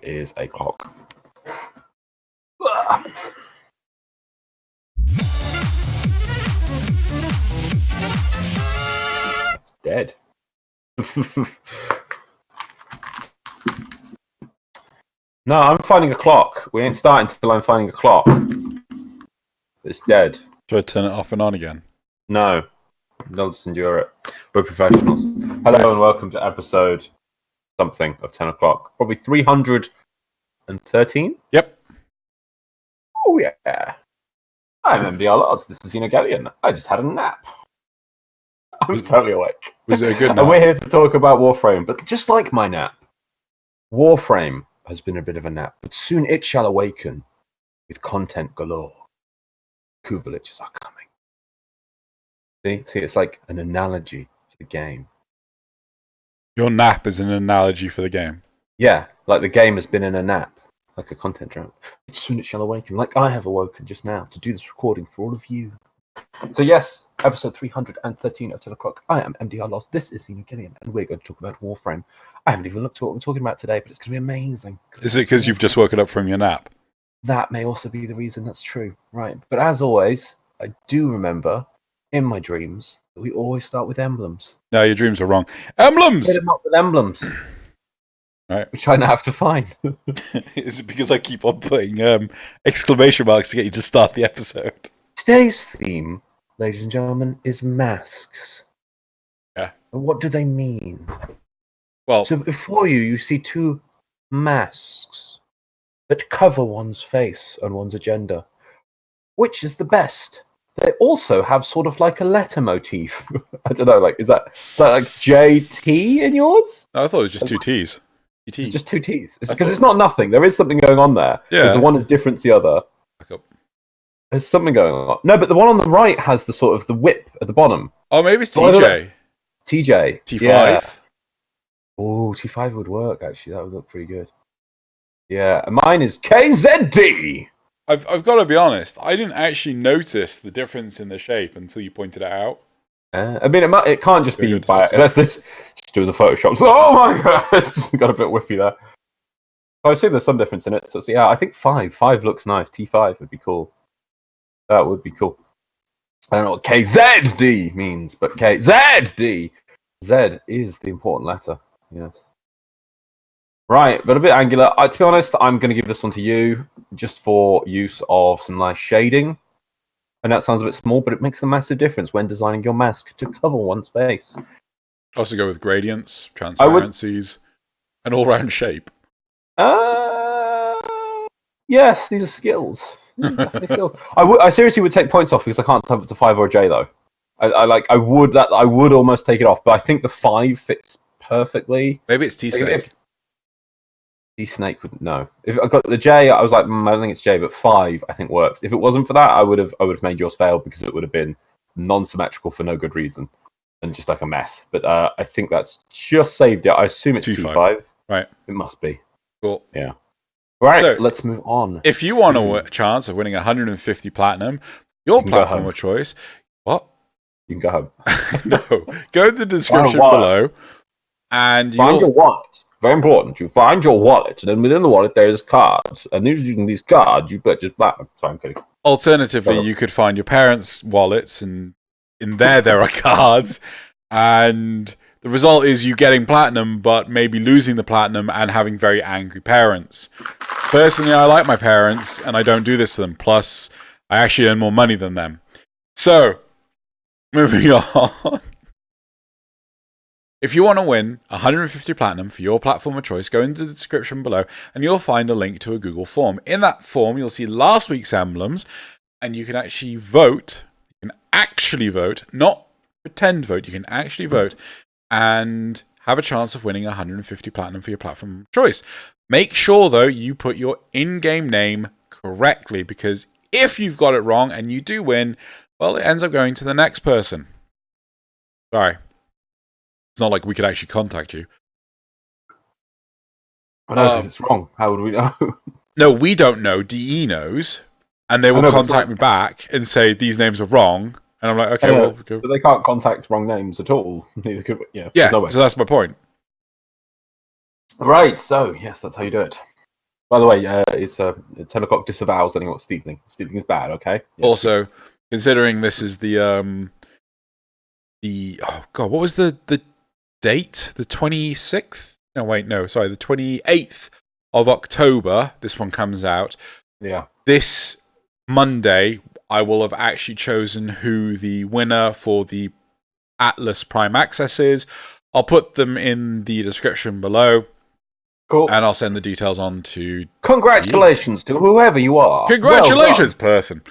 is a clock. It's dead. No, I'm finding a clock. We ain't starting until I'm finding a clock. It's dead. Should I turn it off and on again? No. They'll just endure it. We're professionals. Hello and welcome to episode something of 10 o'clock. Probably 313? Yep. Oh, yeah. I'm MDRLOz. This is Xeno. I just had a nap. I'm totally awake. Was it a good nap? And we're here to talk about Warframe, but just like my nap, Warframe has been a bit of a nap, but soon it shall awaken with content galore. Kubelic's are coming. See, it's like an analogy to the game. Your nap is an analogy for the game. Yeah, like the game has been in a nap, like a content drought. But soon it shall awaken, like I have awoken just now to do this recording for all of you. So yes, episode 313 of 10 o'clock. I am MDRLOz. This is Xeno, and we're going to talk about Warframe. I haven't even looked at what we're talking about today, but it's going to be amazing. Is it because you've just woken up from your nap? That may also be the reason. That's true, right? But as always, I do remember in my dreams that we always start with emblems. No, your dreams are wrong. Emblems! Hit 'em up with emblems. Right. Which I now have to find. Is it because I keep on putting exclamation marks to get you to start the episode? Today's theme, ladies and gentlemen, is masks. Yeah. And what do they mean? Well, So before you see two masks that cover one's face and one's agenda. Which is the best? They also have sort of like a letter motif. I don't know, like, is that like JT in yours? I thought it was just two T's. It's just two T's. Because it's not nothing. There is something going on there. Yeah. The one is different to the other. Back up. There's something going on. No, but the one on the right has the sort of the whip at the bottom. Oh, maybe it's Well, TJ. TJ. T5. Yeah. Oh, T5 would work, actually. That would look pretty good. Yeah, and mine is KZD. I've got to be honest. I didn't actually notice the difference in the shape until you pointed it out. I mean, it can't just be Good by... Let's just do the Photoshop. So, oh my god, it's got a bit whippy there. I assume there's some difference in it. So, yeah, I think 5. 5 looks nice. T5 would be cool. That would be cool. I don't know what KZD means, but KZD. Z is the important letter. Yes. Right, but a bit angular. To be honest, I'm going to give this one to you just for use of some nice shading. And that sounds a bit small, but it makes a massive difference when designing your mask to cover one's face. Also go with gradients, transparencies, and all-round shape. Yes, these are skills. These are definitely skills. I seriously would take points off because I can't tell if it's a 5 or a J though. I would almost take it off, but I think the 5 fits perfectly. Maybe it's T-Snake. T-Snake would no. If I got the J, I was like, I don't think it's J, but 5 I think works. If it wasn't for that, I would have made yours fail because it would have been non-symmetrical for no good reason and just like a mess. But I think that's just saved it. I assume it's T5. Right. It must be. Cool. Yeah. Right, so, let's move on. If you want a chance of winning 150 platinum, your platform of choice... What? You can go home. No. Go in the description below and find your wallet. Very important. You find your wallet, and then within the wallet there's cards. And using these cards, you purchase platinum. Sorry, I'm kidding. Alternatively, you could find your parents' wallets, and in there are cards. And the result is you getting platinum, but maybe losing the platinum and having very angry parents. Personally, I like my parents, and I don't do this to them. Plus, I actually earn more money than them. So, moving on. If you want to win 150 platinum for your platform of choice, go into the description below and you'll find a link to a Google form. In that form, you'll see last week's emblems and you can actually vote. You can actually vote, not pretend vote. You can actually vote and have a chance of winning 150 platinum for your platform of choice. Make sure, though, you put your in-game name correctly because if you've got it wrong and you do win, well, it ends up going to the next person. Sorry. It's not like we could actually contact you. I know, because it's wrong. How would we know? No, we don't know. DE knows. And they will contact me back and say, these names are wrong. And I'm like, okay, well... But they can't contact wrong names at all. Neither could we. Yeah, yeah, no way. So that's my point. Right, so, yes, that's how you do it. By the way, it's 10 o'clock disavows anyone stealing. Stealing is bad, okay? Yeah. Also, considering this is the oh god, what was the date? The 26th? No, wait, no, sorry, the 28th of October. This one comes out. Yeah. This Monday, I will have actually chosen who the winner for the Atlast Prime Access is. I'll put them in the description below. Cool. And I'll send the details on to... Congratulations to whoever you are. Congratulations, person.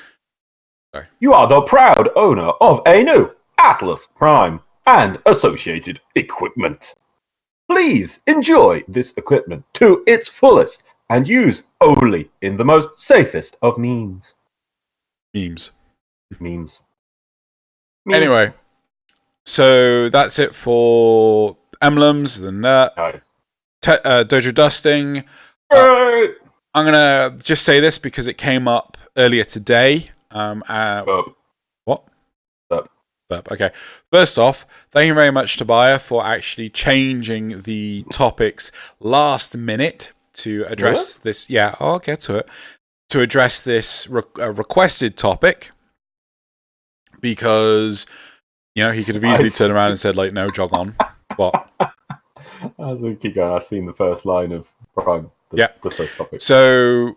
Sorry. You are the proud owner of a new Atlast Prime and associated equipment. Please enjoy this equipment to its fullest and use only in the most safest of means. Memes. Anyway, so that's it for emblems, the nut, nice. dojo dusting. I'm gonna just say this because it came up earlier today. What? Okay. First off, thank you very much, Tobiah, for actually changing the topics last minute to address this. Yeah, I'll get to it. To address this requested topic, because he could have easily turned around and said, like, no, jog on. What? As we keep going, I've seen the first line of Prime. The first topic. So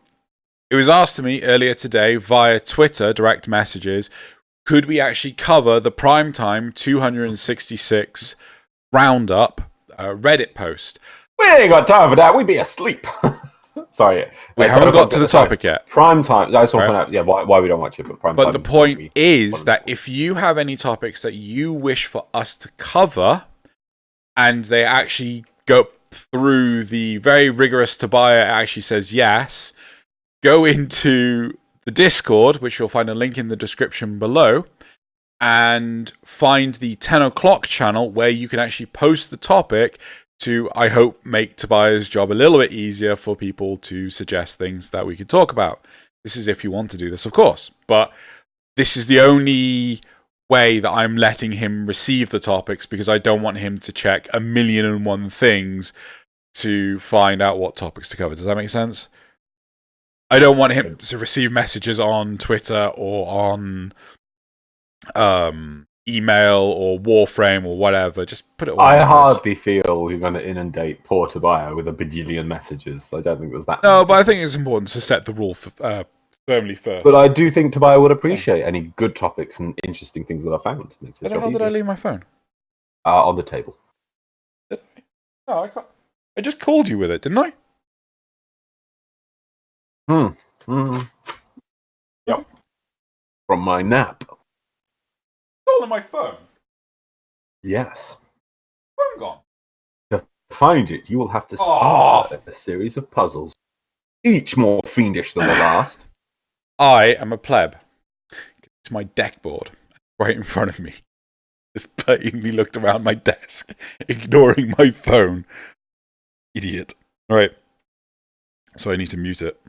it was asked to me earlier today via Twitter, direct messages, could we actually cover the Primetime 266 Roundup Reddit post? We ain't got time for that. We'd be asleep. Sorry. We haven't got to the topic yet. Primetime. I just want to point out, why we don't watch it, but Primetime. But the point is that if you have any topics that you wish for us to cover, and they actually go through the very rigorous Tobiah actually says yes, go into the Discord, which you'll find a link in the description below, and find the Tenno Clock channel where you can actually post the topic to, I hope, make Tobiah's job a little bit easier for people to suggest things that we could talk about. This is if you want to do this, of course. But this is the only way that I'm letting him receive the topics, because I don't want him to check 1,000,001 things to find out what topics to cover. Does that make sense? I don't want him to receive messages on Twitter or on email or Warframe or whatever. Just put it all I hardly feel you're going to inundate poor Tobiah with a bajillion messages. I don't think there's that. No, but I think it's important to set the rule firmly first. But I do think Tobiah would appreciate any good topics and interesting things that I found. Where the hell did I leave my phone? On the table. Did I? No, I can't. I just called you with it, didn't I? Yep. From my nap. All on my phone? Yes. Phone gone. To find it, you will have to solve a series of puzzles, each more fiendish than the last. I am a pleb. It's my deck board right in front of me. Just blatantly looked around my desk, ignoring my phone. Idiot. All right. So I need to mute it.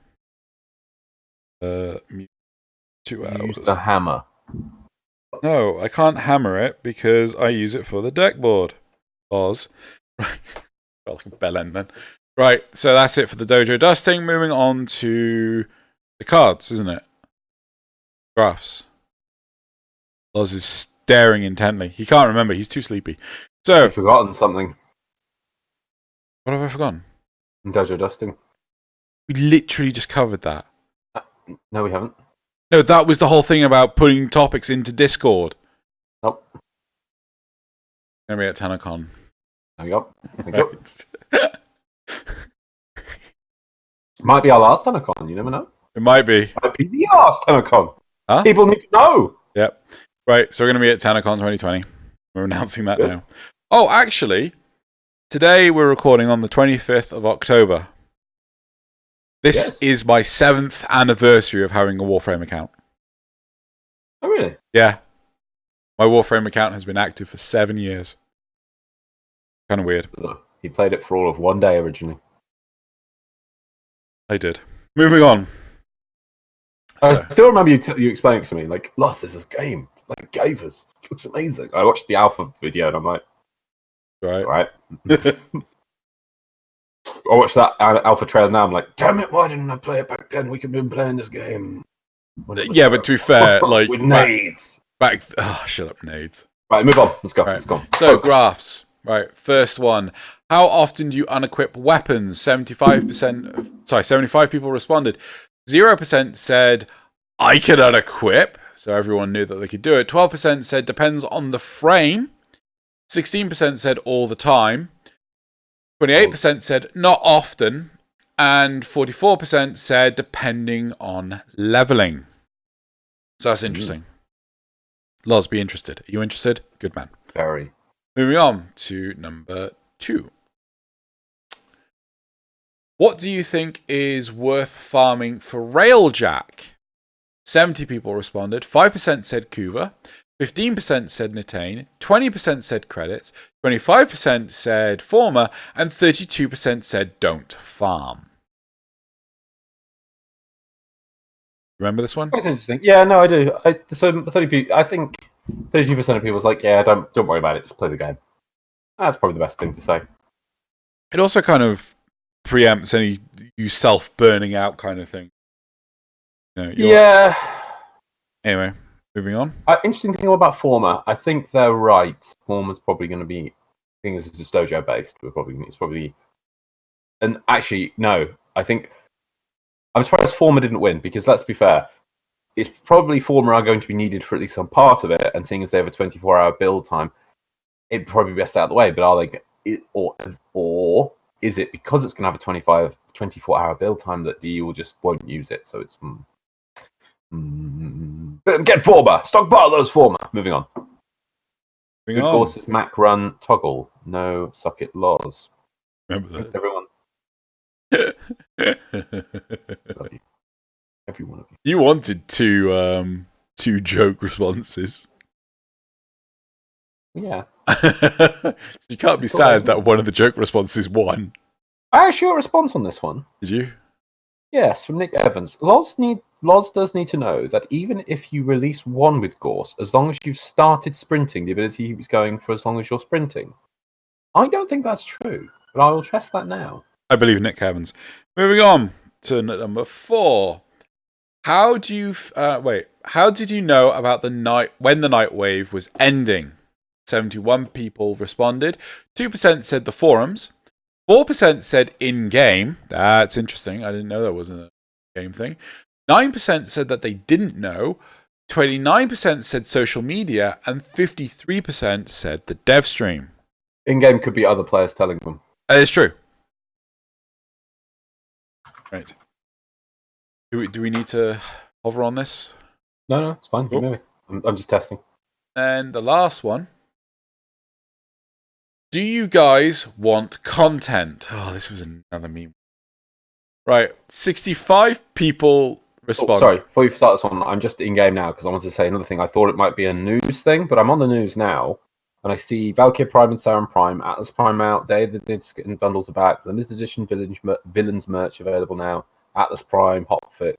Mute 2 hours. Use the hammer. No, I can't hammer it because I use it for the deck board. Oz. Right. Felt like a bell end then. Right, so that's it for the dojo dusting. Moving on to the cards, isn't it? Graphs. Oz is staring intently. He can't remember. He's too sleepy. So, I've forgotten something. What have I forgotten? Dojo dusting. We literally just covered that. No, we haven't. No, that was the whole thing about putting topics into Discord. Nope. Gonna be at TennoCon. There we go. Might be our last TennoCon, you never know. It might be. Might be the last TennoCon. Huh? People need to know. Yep. Right, so we're going to be at TennoCon 2020. We're announcing that now. Oh, actually, today we're recording on the 25th of October. This is my 7th anniversary of having a Warframe account. Oh, really? Yeah. My Warframe account has been active for 7 years. Kind of weird. He played it for all of one day originally. I did. Moving on. I still remember you explaining it to me, like, Lost, this is a game. Like, gave us. It looks amazing. I watched the alpha video and I'm like, right. Right. watched that alpha trailer now. I'm like, damn it! Why didn't I play it back then? We could have been playing this game. Yeah, but to be fair, like with nades. Shut up, nades. Right, move on. Let's go. Right. Let's go. So graphs. Right, first one. How often do you unequip weapons? 75 people responded. 0% said, I can unequip. So everyone knew that they could do it. 12% said, depends on the frame. 16% said, all the time. 28% said, not often. And 44% said, depending on leveling. So that's interesting. Loz, be interested. Are you interested? Good man. Very. Moving on to number 2. What do you think is worth farming for Railjack? 70 people responded. 5% said Kuva. 15% said Nitane. 20% said credits. 25% said Former. And 32% said don't farm. Remember this one? That's interesting. Yeah, no, I do. I think 32% of people was like, yeah, don't worry about it. Just play the game. That's probably the best thing to say. It also kind of preempts any you self-burning out kind of thing. Yeah. Anyway, moving on. Interesting thing about Former. I think they're right. Former's probably going to be. I think this is dojo based. It's probably. And actually, no. I think. I'm surprised Former didn't win because let's be fair. It's probably Former are going to be needed for at least some part of it, and seeing as they have a 24-hour build time, it'd probably be best out of the way. But are they, or is it because it's going to have a 24-hour build time that DE just won't use it? So it's get Former, stockpile those Former. Moving on. Good courses, Mac run toggle. No socket laws. Remember that. Thanks, everyone. Love you. Every one of you. You wanted two joke responses. Yeah. So you can't be sad that one of the joke responses won. I actually got a response on this one. Did you? Yes, from Nick Evans. Loz does need to know that even if you release one with Gorse, as long as you've started sprinting, the ability keeps going for as long as you're sprinting. I don't think that's true, but I will test that now. I believe Nick Evans. Moving on to number 4. How did you know about when the night wave was ending? 71 people responded. 2% said the forums. 4% said in-game. That's interesting. I didn't know that wasn't a game thing. 9% said that they didn't know. 29% said social media. And 53% said the dev stream. In-game could be other players telling them. That is true. Right. Do we need to hover on this? No, it's fine. Keep moving. I'm just testing. And the last one. Do you guys want content? Oh, this was another meme. Right. 65 people respond. Sorry, before you start this one, I'm just in-game now because I wanted to say another thing. I thought it might be a news thing, but I'm on the news now. And I see Valkyrie Prime and Sarum Prime, Atlas Prime out, Day of the Dead bundles are back, limited edition Villains merch available now, Atlas Prime, Hotfit,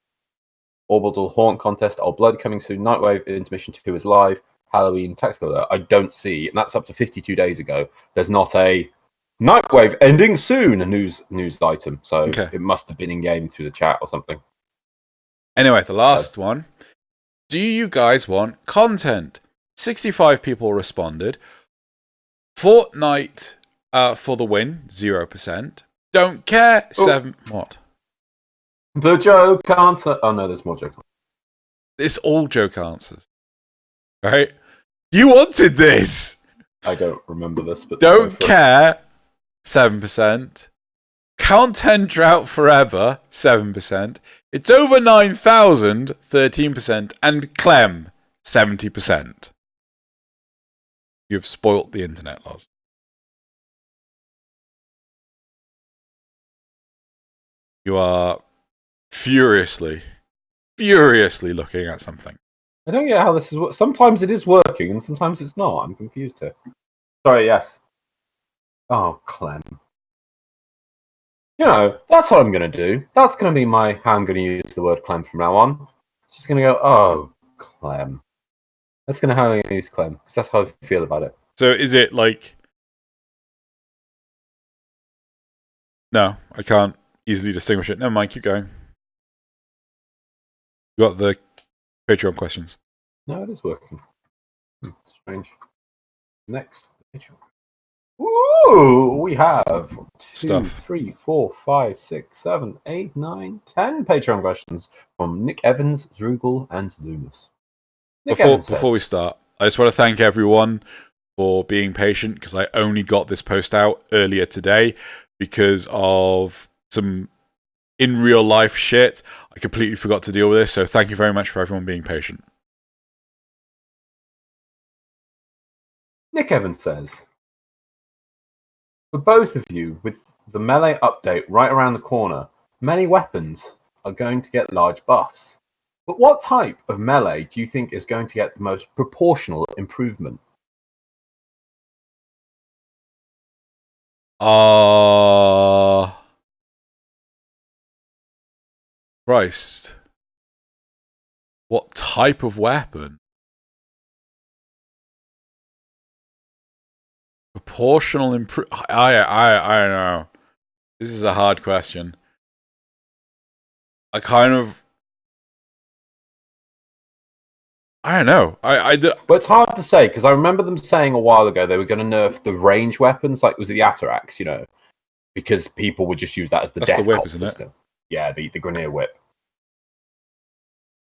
Orbital Haunt Contest, Old Blood coming soon, Nightwave, Intermission 2 is live, Halloween, Tactical Alert. I don't see, and that's up to 52 days ago, there's not a Nightwave ending soon news item, so It must have been in-game through the chat or something. Anyway, the last one. Do you guys want content? 65 people responded. Fortnite for the win, 0%. Don't care, 7. What? The joke answer. Oh no, there's more joke. It's all joke answers. Right? You wanted this! I don't remember this, but don't care, 7%. Content drought forever, 7%. It's over 9,000, 13%. And Clem, 70%. You've spoilt the internet, Loz. You are furiously looking at something. I don't get how this is. Sometimes it is working, and sometimes it's not. I'm confused here. Sorry, yes. Oh, Clem. You know, that's what I'm going to do. That's going to be how I'm going to use the word Clem from now on. Just going to go, oh, Clem. That's going to how I'm going to use Clem, because that's how I feel about it. So is it like No, I can't easily distinguish it. Never mind, keep going. You got the Patreon questions. No, it is working. Strange. Next. Ooh, we have 2, Stuff. 3, 4, 5, 6, 7, 8, 9, 10 Patreon questions from Nick Evans, Zrugal, and Loomis. Before we start, I just want to thank everyone for being patient, because I only got this post out earlier today because of some in real life shit. I completely forgot to deal with this, so thank you very much for everyone being patient. Nick Evans says, for both of you, with the melee update right around the corner, many weapons are going to get large buffs. But what type of melee do you think is going to get the most proportional improvement? Christ. What type of weapon? Proportional improve. I don't know. This is a hard question. I don't know. But it's hard to say, because I remember them saying a while ago they were going to nerf the range weapons, like was it the Atarax, because people would just use that as the death whip, cop isn't system. Yeah, the Grenier whip.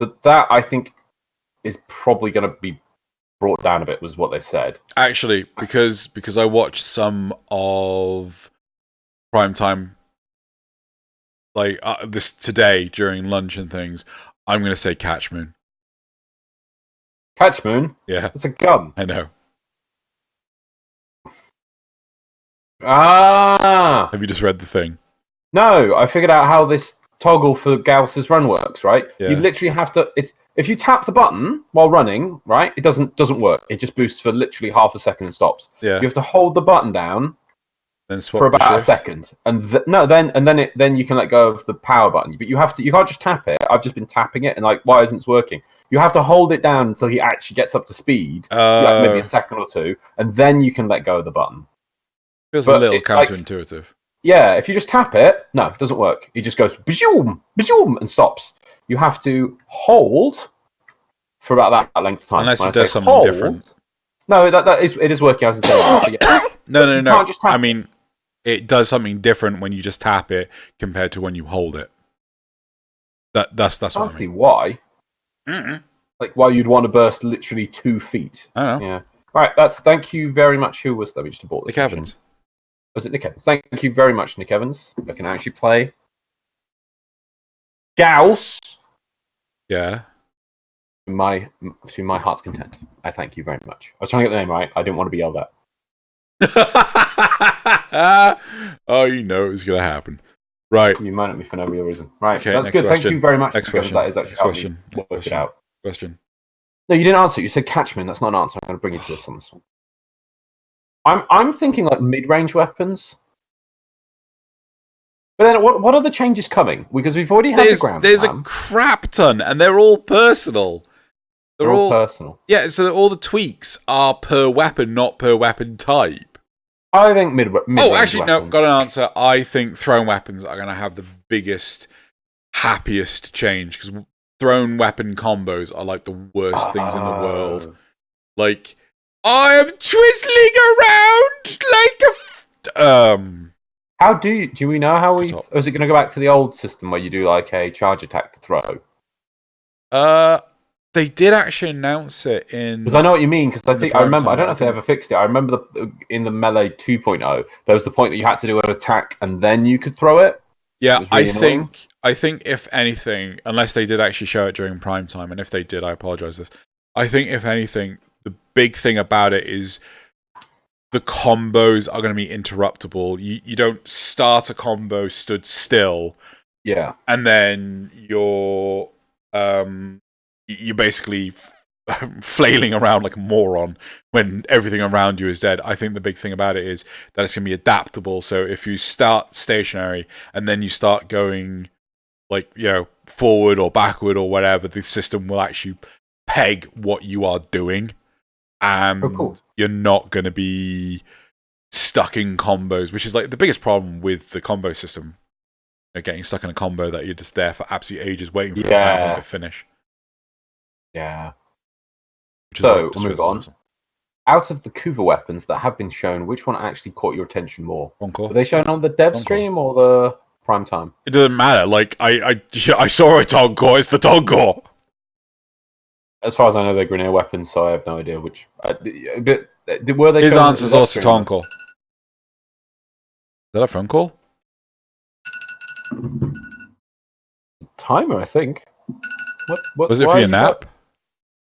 But that, I think, is probably going to be brought down a bit, was what they said. Actually, because I watched some of Primetime this today during lunch and things, I'm going to say Catch Moon. Catch Moon? Yeah. It's a gun. I know. Ah! Have you just read the thing? No, I figured out how this toggle for Gauss's run works, right? Yeah. You literally have to... If you tap the button while running, right, it doesn't work. It just boosts for literally half a second and stops. Yeah. You have to hold the button down then swap for about a shift. second, and then you can let go of the power button. But you can't just tap it. I've just been tapping it, and why isn't it working? You have to hold it down until he actually gets up to speed, maybe a second or two, and then you can let go of the button. Feels a little counterintuitive. Yeah, if you just tap it, no, it doesn't work. It just goes bazoom, bazoom, and stops. You have to hold for about that length of time. Unless it does something different. No, it is working as intended. No. I mean, it does something different when you just tap it compared to when you hold it. That's what I mean. See why. Mm-mm. Like why you'd want to burst literally 2 feet. I don't know. Yeah. Right. Thank you very much. Who was that? We just bought this. Nick Evans. Was it Nick Evans? Thank you very much, Nick Evans. I can actually play Gauss. Yeah. To my heart's content. I thank you very much. I was trying to get the name right. I didn't want to be yelled at. Oh, you know it was going to happen. Right. You moan at me for no real reason. Right. Okay, that's good. Question. Thank you very much. Next question. That is actually question. Work it out. Question. No, you didn't answer. You said Catchman. That's not an answer. I'm going to bring you to this on this one. I'm thinking like mid-range weapons. But then what are the changes coming? Because we've already had the ground. There's a crap ton, and they're all personal. They're all personal. Yeah, so all the tweaks are per weapon, not per weapon type. I think mid. Oh, actually, no. Got an answer. I think thrown weapons are going to have the biggest, happiest change, because thrown weapon combos are like the worst things in the world. Like, I am twizzling around like a. How do we know how we? Or is it going to go back to the old system where you do like a charge attack to throw? They did actually announce it in. Because I know what you mean. Because I remember. I don't know if they ever fixed it. I remember in the Melee 2.0, there was the point that you had to do an attack and then you could throw it. Yeah, really I think if anything, unless they did actually show it during prime time, and if they did, I apologize. I think if anything, the big thing about it is the combos are going to be interruptible. You don't start a combo stood still. Yeah. And then you're basically flailing around like a moron when everything around you is dead. I think the big thing about it is that it's going to be adaptable. So if you start stationary and then you start going forward or backward or whatever, the system will actually peg what you are doing. And you're not going to be stuck in combos, which is like the biggest problem with the combo system. Getting stuck in a combo that you're just there for absolute ages waiting for the battle to finish. Yeah. So, we'll move on. Awesome. Out of the Kuva weapons that have been shown, which one actually caught your attention more? Encore. Were they shown on the dev stream or the prime time? It doesn't matter. Like, I saw a Tonkor. It's the Tonkor. As far as I know, they're grenade weapons, so I have no idea which. Were they? His answer is also Tonkor. Is that a phone call? Timer, I think. What was it for your nap?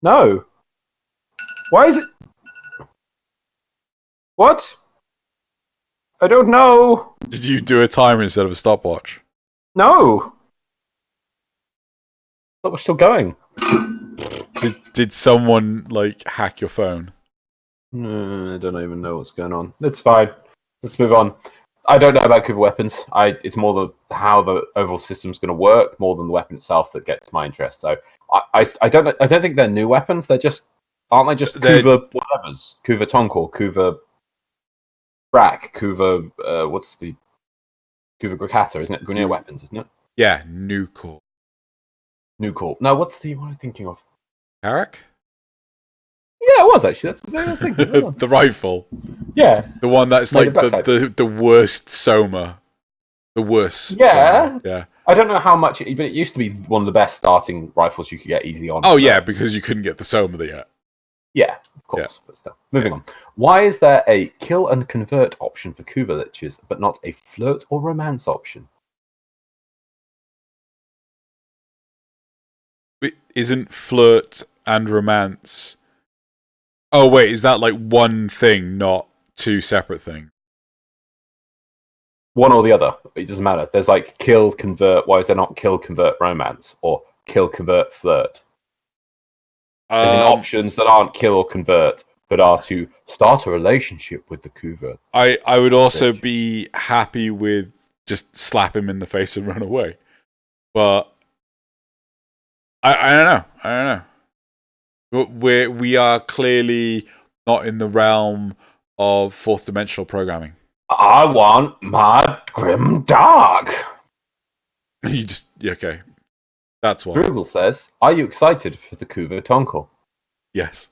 No. Why is it? What? I don't know. Did you do a timer instead of a stopwatch? No. But we're still going. Did someone like hack your phone? I don't even know what's going on. It's fine. Let's move on. I don't know about Kuva weapons. It's more how the overall system's going to work more than the weapon itself that gets my interest. So I don't think they're new weapons. They're just aren't they just Kuva whatevers? Kuva Tonkor, Kuva Brak, Kuva what's the Kuva Grakata, isn't it? Grenade weapons, isn't it? Yeah, Nucor. Nucor. No, what am I thinking of? Karak? Yeah, it was actually. That's the same thing. The rifle. Yeah. The one that's like the worst Soma. The worst. Yeah. Soma. Yeah. I don't know how much, but it used to be one of the best starting rifles you could get easily on. Oh, yeah, because you couldn't get the Soma yet. Yeah, of course. Yeah. But still. Moving on. Why is there a kill and convert option for Kuva liches, but not a flirt or romance option? Isn't flirt and romance... Oh, wait, is that like one thing, not two separate things? One or the other. It doesn't matter. There's like kill, convert. Why is there not kill, convert, romance? Or kill, convert, flirt? There's options that aren't kill or convert, but are to start a relationship with the Kuva. I would also be happy with just slap him in the face and run away. But I don't know. I don't know. We are clearly not in the realm of fourth dimensional programming. I want my grim dark. You just okay. That's why. Google says, "Are you excited for the Kuva Tonkor?" Yes.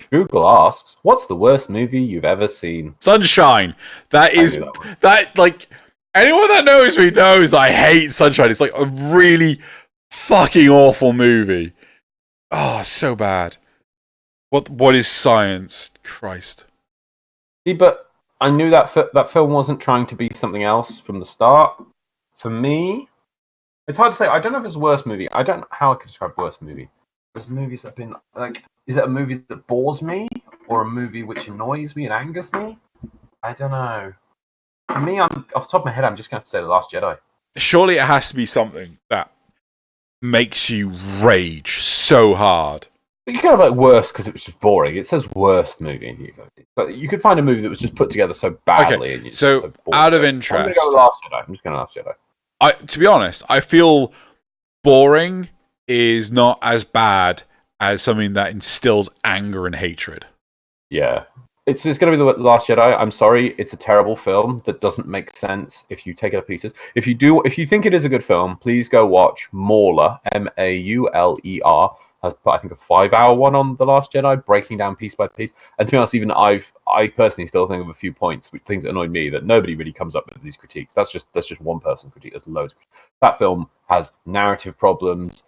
Google asks, "What's the worst movie you've ever seen?" Sunshine. That is that like anyone that knows me knows I hate Sunshine. It's like a really fucking awful movie. Oh, so bad. What is science? Christ. See, but I knew that that film wasn't trying to be something else from the start. For me, it's hard to say. I don't know if it's the worst movie. I don't know how I could describe worst movie. There's movies that have been like, is it a movie that bores me or a movie which annoys me and angers me? I don't know. For me, I'm off the top of my head, I'm just going to have to say The Last Jedi. Surely it has to be something that makes you rage so hard. But you kind of like worst because it was just boring. It says worst movie. But you could find a movie that was just put together so badly. Okay, so out of interest, I'm going to go with Last Jedi. I'm just going to Last Jedi. To be honest, I feel boring is not as bad as something that instills anger and hatred. Yeah. It's going to be The Last Jedi. I'm sorry, it's a terrible film that doesn't make sense if you take it to pieces. If you think it is a good film, please go watch Mauler, Mauler. Has put, I think, a 5-hour one on The Last Jedi, breaking down piece by piece. And to be honest, even I personally still think of a few points, things that annoyed me, that nobody really comes up with these critiques. That's just one person's critique. There's loads. That film has narrative problems.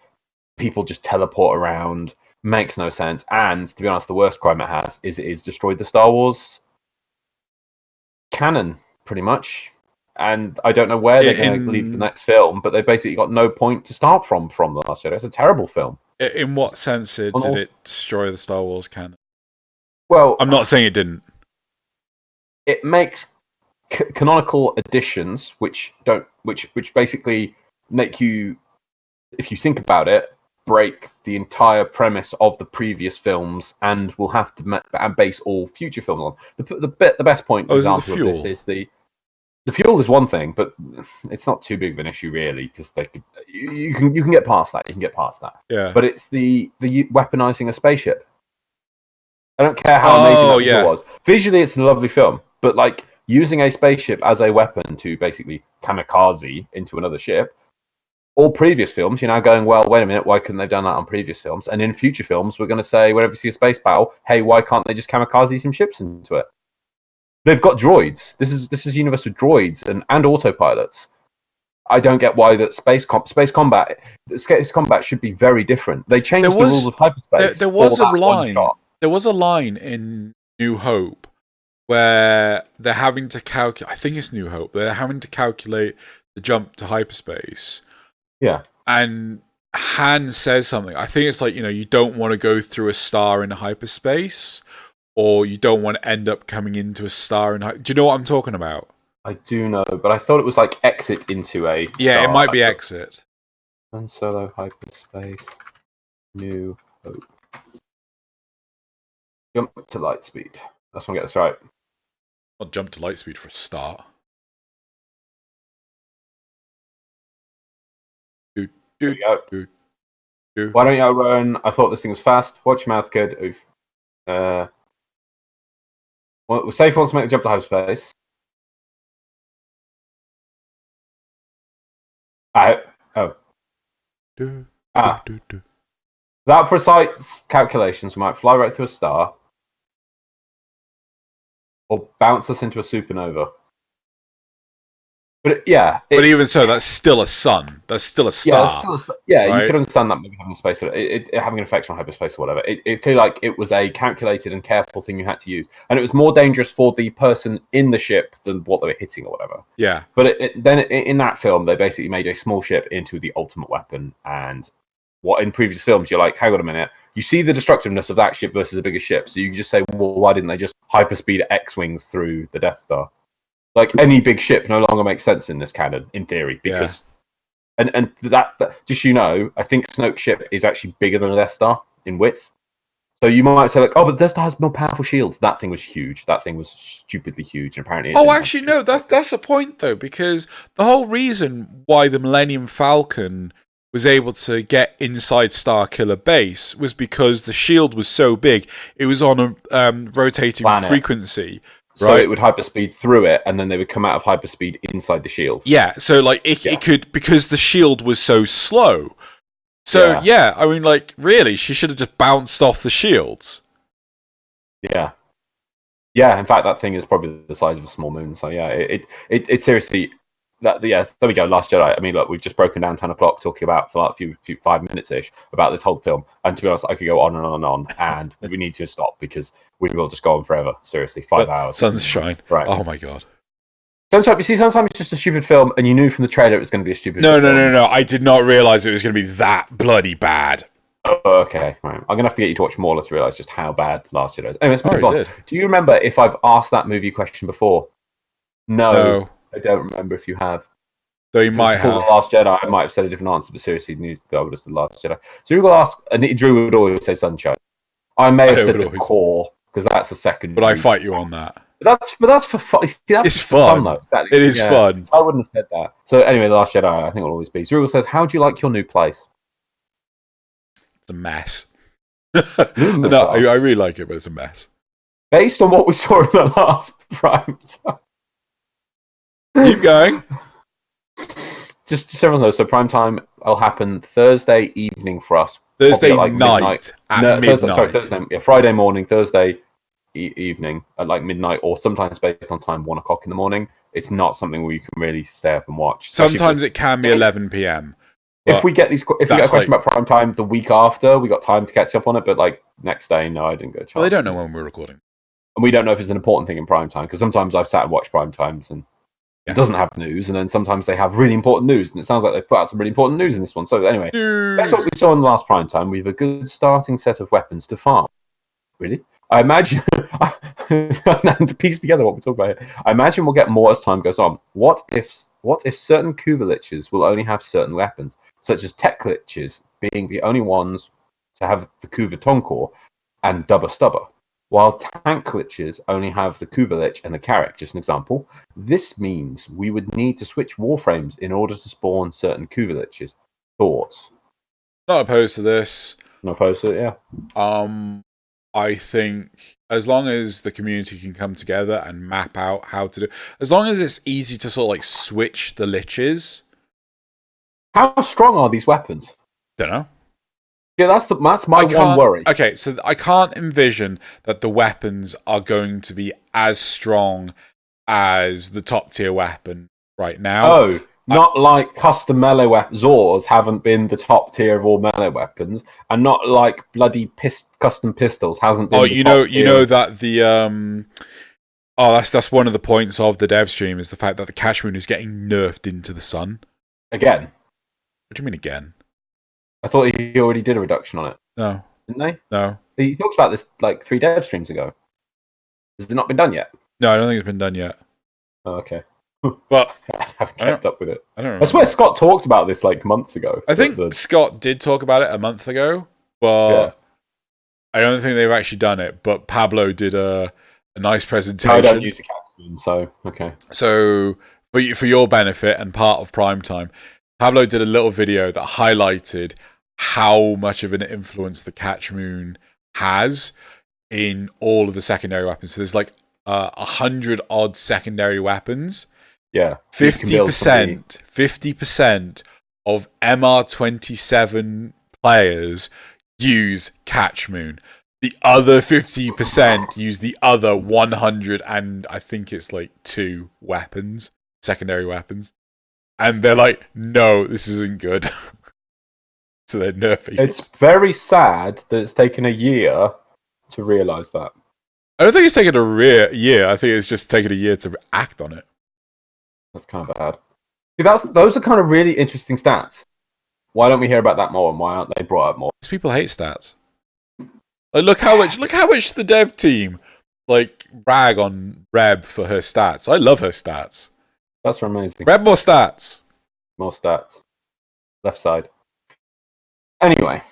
People just teleport around. Makes no sense. And to be honest, the worst crime it has is it is destroyed the Star Wars canon, pretty much. And I don't know where they're going to leave the next film, but they basically got no point to start from The Last Jedi. It's a terrible film. In what sense did it destroy the Star Wars canon? Well, I'm not saying it didn't. It makes canonical additions, which basically make you, if you think about it, break the entire premise of the previous films, and will have to base all future films on. The best point, for example, of this is the fuel is one thing, but it's not too big of an issue really, because you can get past that. You can get past that. Yeah. But it's the weaponizing a spaceship. I don't care how amazing that was. Visually, it's a lovely film. But like using a spaceship as a weapon to basically kamikaze into another ship. All previous films, you're now going, well, wait a minute, why couldn't they have done that on previous films? And in future films, we're going to say, whenever you see a space battle, hey, why can't they just kamikaze some ships into it? They've got droids. This is a universe with droids and autopilots. I don't get why that space combat should be very different. They changed the rules of hyperspace. There was a line. There was a line in New Hope where they're having to calculate. I think it's New Hope. They're having to calculate the jump to hyperspace. Yeah. And Han says something. I think it's like, you don't want to go through a star in hyperspace, or you don't want to end up coming into a star in. Do you know what I'm talking about? I do know, but I thought it was like exit into a star. Yeah, it might be exit. Han Solo hyperspace, New Hope. Jump to light speed. I just want to get this right. I'll jump to light speed for a start. Why don't you outrun? I thought this thing was fast. Watch your mouth, kid. Oof. Well, safe wants to make the jump to hyperspace. Without precise calculations, we might fly right through a star, or bounce us into a supernova. But but even so, that's still a sun. That's still a star. Right? You could understand that maybe having space, it having an effect on hyperspace or whatever. It felt like it was a calculated and careful thing you had to use, and it was more dangerous for the person in the ship than what they were hitting or whatever. Yeah. But then in that film, they basically made a small ship into the ultimate weapon, and what in previous films you're like, hang on a minute, you see the destructiveness of that ship versus a bigger ship, so you can just say, well, why didn't they just hyperspeed X-wings through the Death Star? Like, any big ship no longer makes sense in this canon, in theory, because and that just I think Snoke's ship is actually bigger than a Death Star in width. So you might say like, oh, but the Death Star has more powerful shields. That thing was huge. That thing was stupidly huge, and apparently. Actually, no, that's a point though, because the whole reason why the Millennium Falcon was able to get inside Starkiller Base was because the shield was so big. It was on a rotating frequency. So it would hyperspeed through it, and then they would come out of hyperspeed inside the shield. Yeah, so like it could, because the shield was so slow. So I mean, like, really, she should have just bounced off the shields. Yeah. Yeah, in fact, that thing is probably the size of a small moon. So yeah, it seriously. There we go. Last Jedi. I mean, look, we've just broken down 10 o'clock talking about for like a few 5 minutes ish about this whole film. And to be honest, I could go on and on and on, and we need to stop because we will just go on forever. Seriously, 5 hours. Sunshine. Right. Oh my god. Sometimes it's just a stupid film, and you knew from the trailer it was going to be a stupid film. No. I did not realize it was going to be that bloody bad. Oh, okay. Right. I'm going to have to get you to watch more to realize just how bad Last Jedi is. Anyways, do you remember if I've asked that movie question before? No. I don't remember if you have. Though you might have. The Last Jedi, I might have said a different answer, but seriously, New Gold is the Last Jedi. So you will ask, and Drew would always say Sunshine. I may have said the core, because that's a second. But I fight you on that. But that's for fun. It's fun. Though. Exactly. It is fun. So I wouldn't have said that. So anyway, The Last Jedi, I think will always be. Zerul says, how do you like your new place? It's a mess. No, I really like it, but it's a mess. Based on what we saw in the last prime time. Keep going. Just so everyone knows, so prime time will happen Thursday evening for us. Thursday night at midnight. Thursday, Friday morning, Thursday evening at like midnight, or sometimes based on time 1 o'clock in the morning. It's not something where you can really stay up and watch. Sometimes it can be 11 p.m. If we get a question about prime time the week after, we got time to catch up on it. But like next day, no, I didn't get a chance. Well, they don't know when we're recording, and we don't know if it's an important thing in prime time, because sometimes I've sat and watched prime times and it doesn't have news, and then sometimes they have really important news, and it sounds like they've put out some really important news in this one. So anyway, that's what we saw in the last prime time. We have a good starting set of weapons to farm. Really? I imagine, and to piece together what we're talking about here, I imagine we'll get more as time goes on. What if certain Kuva liches will only have certain weapons, such as tech liches being the only ones to have the Kuva Tonkor and Dubba Stubba, while tank liches only have the Kuva lich and the Carrack, just an example. This means we would need to switch warframes in order to spawn certain Kuva liches. Thoughts? Not opposed to this. Not opposed to it, yeah. I think as long as the community can come together and map out how to do, as long as it's easy to sort of like switch the liches. How strong are these weapons? Don't know. Yeah, that's my one worry. Okay, so I can't envision that the weapons are going to be as strong as the top tier weapon right now. Oh, not like custom melee weapons. Zors haven't been the top tier of all melee weapons, and not like bloody custom pistols hasn't been. Oh, you know that the that's one of the points of the dev stream is the fact that the catch moon is getting nerfed into the sun again. What do you mean again? I thought he already did a reduction on it. No, didn't they? No. He talks about this like 3 dev streams ago. Has it not been done yet? No, I don't think it's been done yet. Oh, okay. But I haven't kept up with it. I don't remember. I swear Scott talked about this like months ago. I think Scott did talk about it a month ago, but I don't think they've actually done it. But Pablo did a nice presentation. I don't use a catch, so okay. So for your benefit and part of Prime Time, Pablo did a little video that highlighted how much of an influence the catch moon has in all of the secondary weapons. So there's like 100 odd secondary weapons. Yeah, 50% of MR27 players use catch moon. The other 50% use the other 100 and I think it's like 2 weapons, secondary weapons. And they're like, no, this isn't good. So they're nerfing it. It's very sad that it's taken a year to realise that. I don't think it's taken a year. I think it's just taken a year to act on it. That's kind of bad. See, those are kind of really interesting stats. Why don't we hear about that more, and why aren't they brought up more? Because people hate stats. Like, look how much the dev team like rag on Reb for her stats. I love her stats. That's amazing. Reb, more stats. More stats. Left side. Anyway.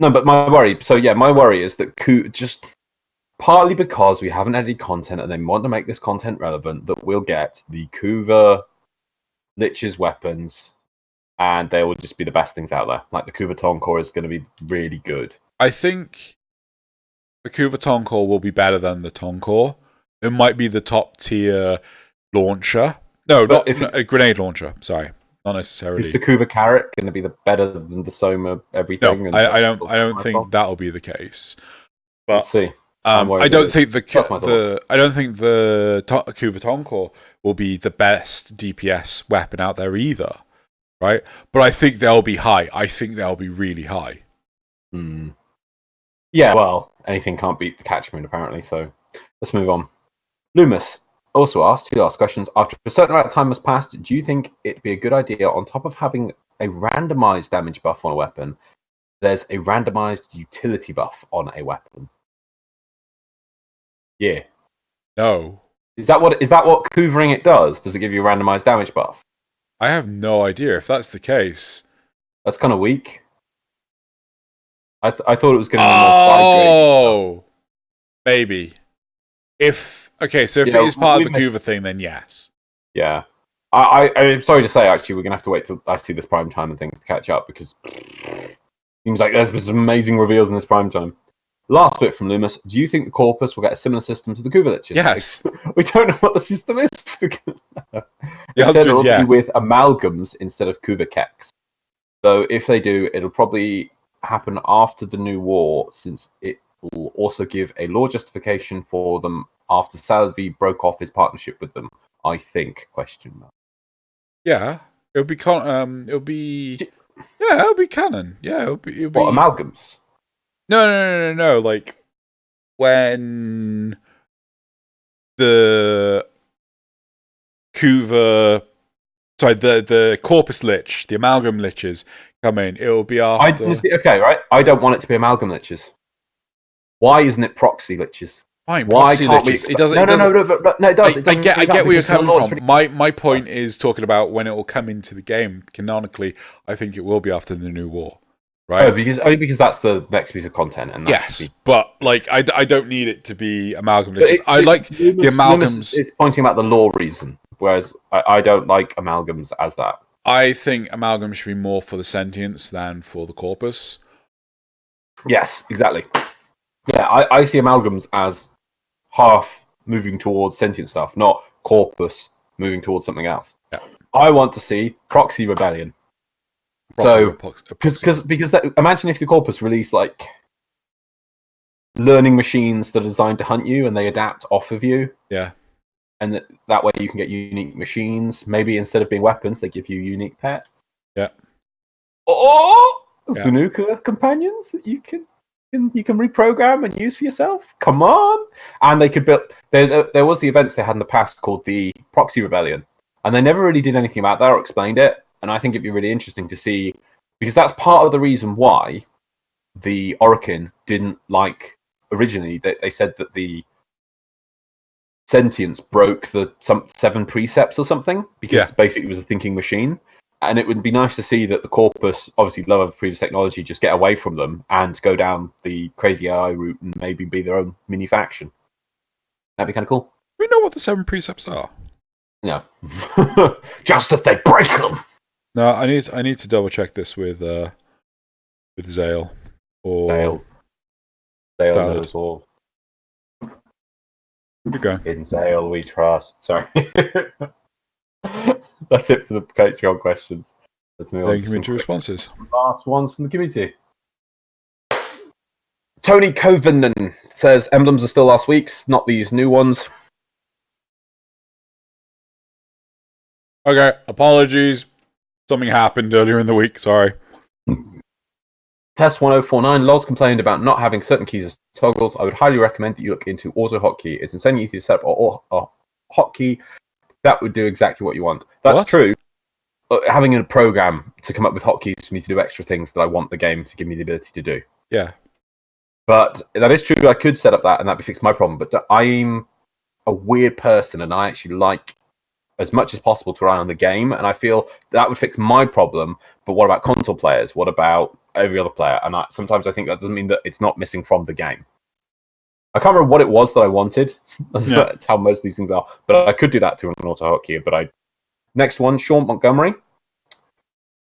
No, but my worry is that just partly because we haven't had any content and they want to make this content relevant, that we'll get the Kuva Lich's weapons and they will just be the best things out there. Like the Kuva Tonkor is going to be really good. I think the Kuva Tonkor will be better than the Tonkor. It might be the top tier launcher. No, not a grenade launcher. Sorry, not necessarily. Is the Kuva Carrot going to be better than the Soma everything? No, I don't think that'll be the case. But let's see. I don't think the Kuva Tonkor will be the best DPS weapon out there either, right? But I think they'll be high. I think they'll be really high. Yeah, well, anything can't beat the catch moon apparently. So let's move on. Loomis also asked 2 last questions. After a certain amount of time has passed, do you think it'd be a good idea, on top of having a randomized damage buff on a weapon, there's a randomized utility buff on a weapon? Yeah. No. Is that what Coovering it does? Does it give you a randomized damage buff? I have no idea if that's the case. That's kind of weak. I thought it was going to be more side grade. Oh, maybe. If it is part of the Kuva thing, then yes. Yeah. I'm sorry to say, actually, we're going to have to wait till I see this Prime Time and things to catch up, because it seems like there's been some amazing reveals in this Prime Time. Last bit from Loomis. Do you think the Corpus will get a similar system to the Kuva Liches? Yes. We don't know what the system is. The answer is yes. With amalgams instead of Kuva Keks. So if they do, it'll probably happen after the new war, since it will also give a lore justification for them after Salvi broke off his partnership with them, I think, question mark. Yeah. It'll be canon. Yeah, it'll be canon. Yeah, it'll be What, amalgams? No. Like, when the Kuva... Sorry, the Corpus Lich, the Amalgam Liches come in, it'll be after... Okay, right? I don't want it to be Amalgam Liches. Why isn't it Proxy Liches? Fine, Proxy Liches. It doesn't... No, it does. I get where you're coming from. My point is talking about when it will come into the game. Canonically, I think it will be after the new war. Right? Only because that's the next piece of content. And yes, but like I don't need it to be Amalgam Liches. I like the amalgams. It's pointing about the lore reason, whereas I don't like amalgams as that. I think amalgam should be more for the sentience than for the corpus. Yes, exactly. Yeah, I see amalgams as half moving towards sentient stuff, not corpus moving towards something else. Yeah. I want to see proxy rebellion. So, because imagine if the corpus released like learning machines that are designed to hunt you and they adapt off of you. Yeah. And that way you can get unique machines. Maybe instead of being weapons, they give you unique pets. Yeah. Or Zanuka companions that you can reprogram and use for yourself. Come on! And they could build. There was the events they had in the past called the Proxy Rebellion, and they never really did anything about that or explained it. And I think it'd be really interesting to see, because that's part of the reason why the Orokin didn't like originally. They said that the sentience broke the 7 precepts or something, because basically it was a thinking machine. And it would be nice to see that the corpus, obviously lower previous technology, just get away from them and go down the crazy AI route and maybe be their own mini faction. That'd be kind of cool. We know what the 7 precepts are. No. Just that they break them. No, I need to double check this with Zale. Or Zale knows all. Okay. In Zale we trust. Sorry. That's it for the Patreon questions. Let's move on to community responses. Last ones from the community. Tony Covenant says emblems are still last week's, not these new ones. Okay, apologies. Something happened earlier in the week. Sorry. Test 1049. Loz complained about not having certain keys as toggles. I would highly recommend that you look into auto hotkey. It's insanely easy to set up a hotkey that would do exactly what you want. That's true. Having a program to come up with hotkeys for me to do extra things that I want the game to give me the ability to do. Yeah. But that is true. I could set up that and that would fix my problem. But I'm a weird person and I actually like as much as possible to rely on the game. And I feel that would fix my problem. But what about console players? What about every other player? And sometimes I think that doesn't mean that it's not missing from the game. I can't remember what it was that I wanted. That's how most of these things are. But I could do that through an auto hotkey. But Next one, Sean Montgomery.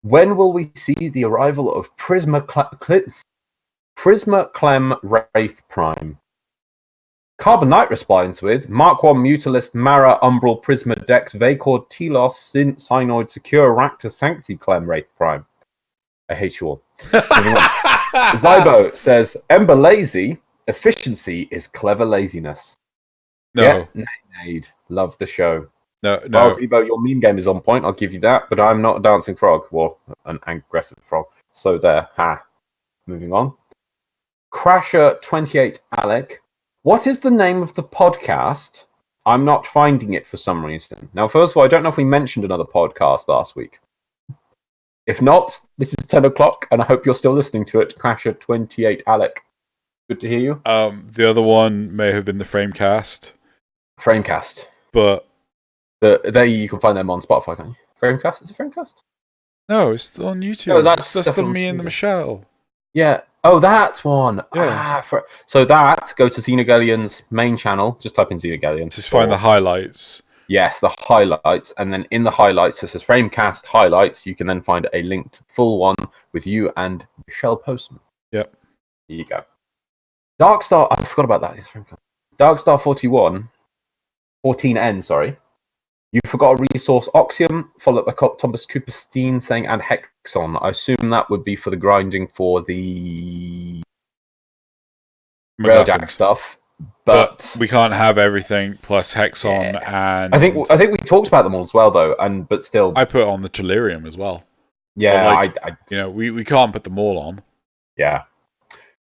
When will we see the arrival of Prisma Clem Wraith Prime? Carbon Knight responds with Mark 1 Mutalist Mara Umbral Prisma Dex Vacor Telos Synoid Secure Raptor Sancti Clem Wraith Prime. I hate you all. Zybo says Ember Lazy. Efficiency is clever laziness. No. Yeah, love the show. No. Well, Zybo, your meme game is on point. I'll give you that. But I'm not a dancing frog or an aggressive frog. So there. Moving on. Crasher28 Alec. What is the name of the podcast? I'm not finding it for some reason. Now, first of all, I don't know if we mentioned another podcast last week. If not, this is 10 o'clock, and I hope you're still listening to it. Crasher28 Alec. Good to hear you. The other one may have been the Framecast. Framecast. But you can find them on Spotify, can't you? Framecast? Is it Framecast? No, it's still on YouTube. No, that's the me and the Michelle. Yeah. Oh, that one. Yeah. So go to Xenogalleon's main channel. Just type in Xenogalleon. Just find the highlights. Yes, the highlights. And then in the highlights, it says Framecast highlights. You can then find a linked full one with you and Michelle Postman. Yep. There you go. Darkstar, I forgot about that. Darkstar 14N, sorry. You forgot a resource Oxium, followed by Thomas Cooperstein saying, and Hexon. I assume that would be for the grinding for the Railjack stuff. But we can't have everything plus Hexon and... I think we talked about them all as well, though, but still... I put on the Tellurium as well. Yeah, we can't put them all on. Yeah.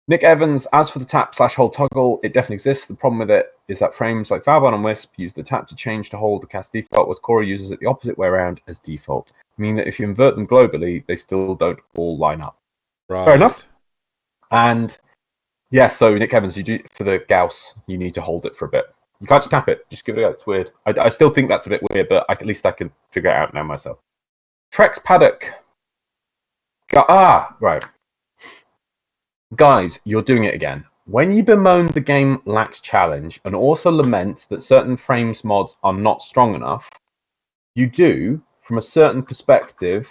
Nick Evans, as for the tap/hold toggle, it definitely exists. The problem with it is that frames like Valbon and Wisp use the tap to change to hold the cast default, whereas Cora uses it the opposite way around as default. Meaning that if you invert them globally, they still don't all line up. Right. Fair enough. And so Nick Evans, you do for the Gauss, you need to hold it for a bit. You can't just tap it. Just give it a go. It's weird. I still think that's a bit weird, but at least I can figure it out now myself. Trex Paddock. Right. Guys, you're doing it again. When you bemoan the game lacks challenge and also lament that certain frames mods are not strong enough, you do, from a certain perspective,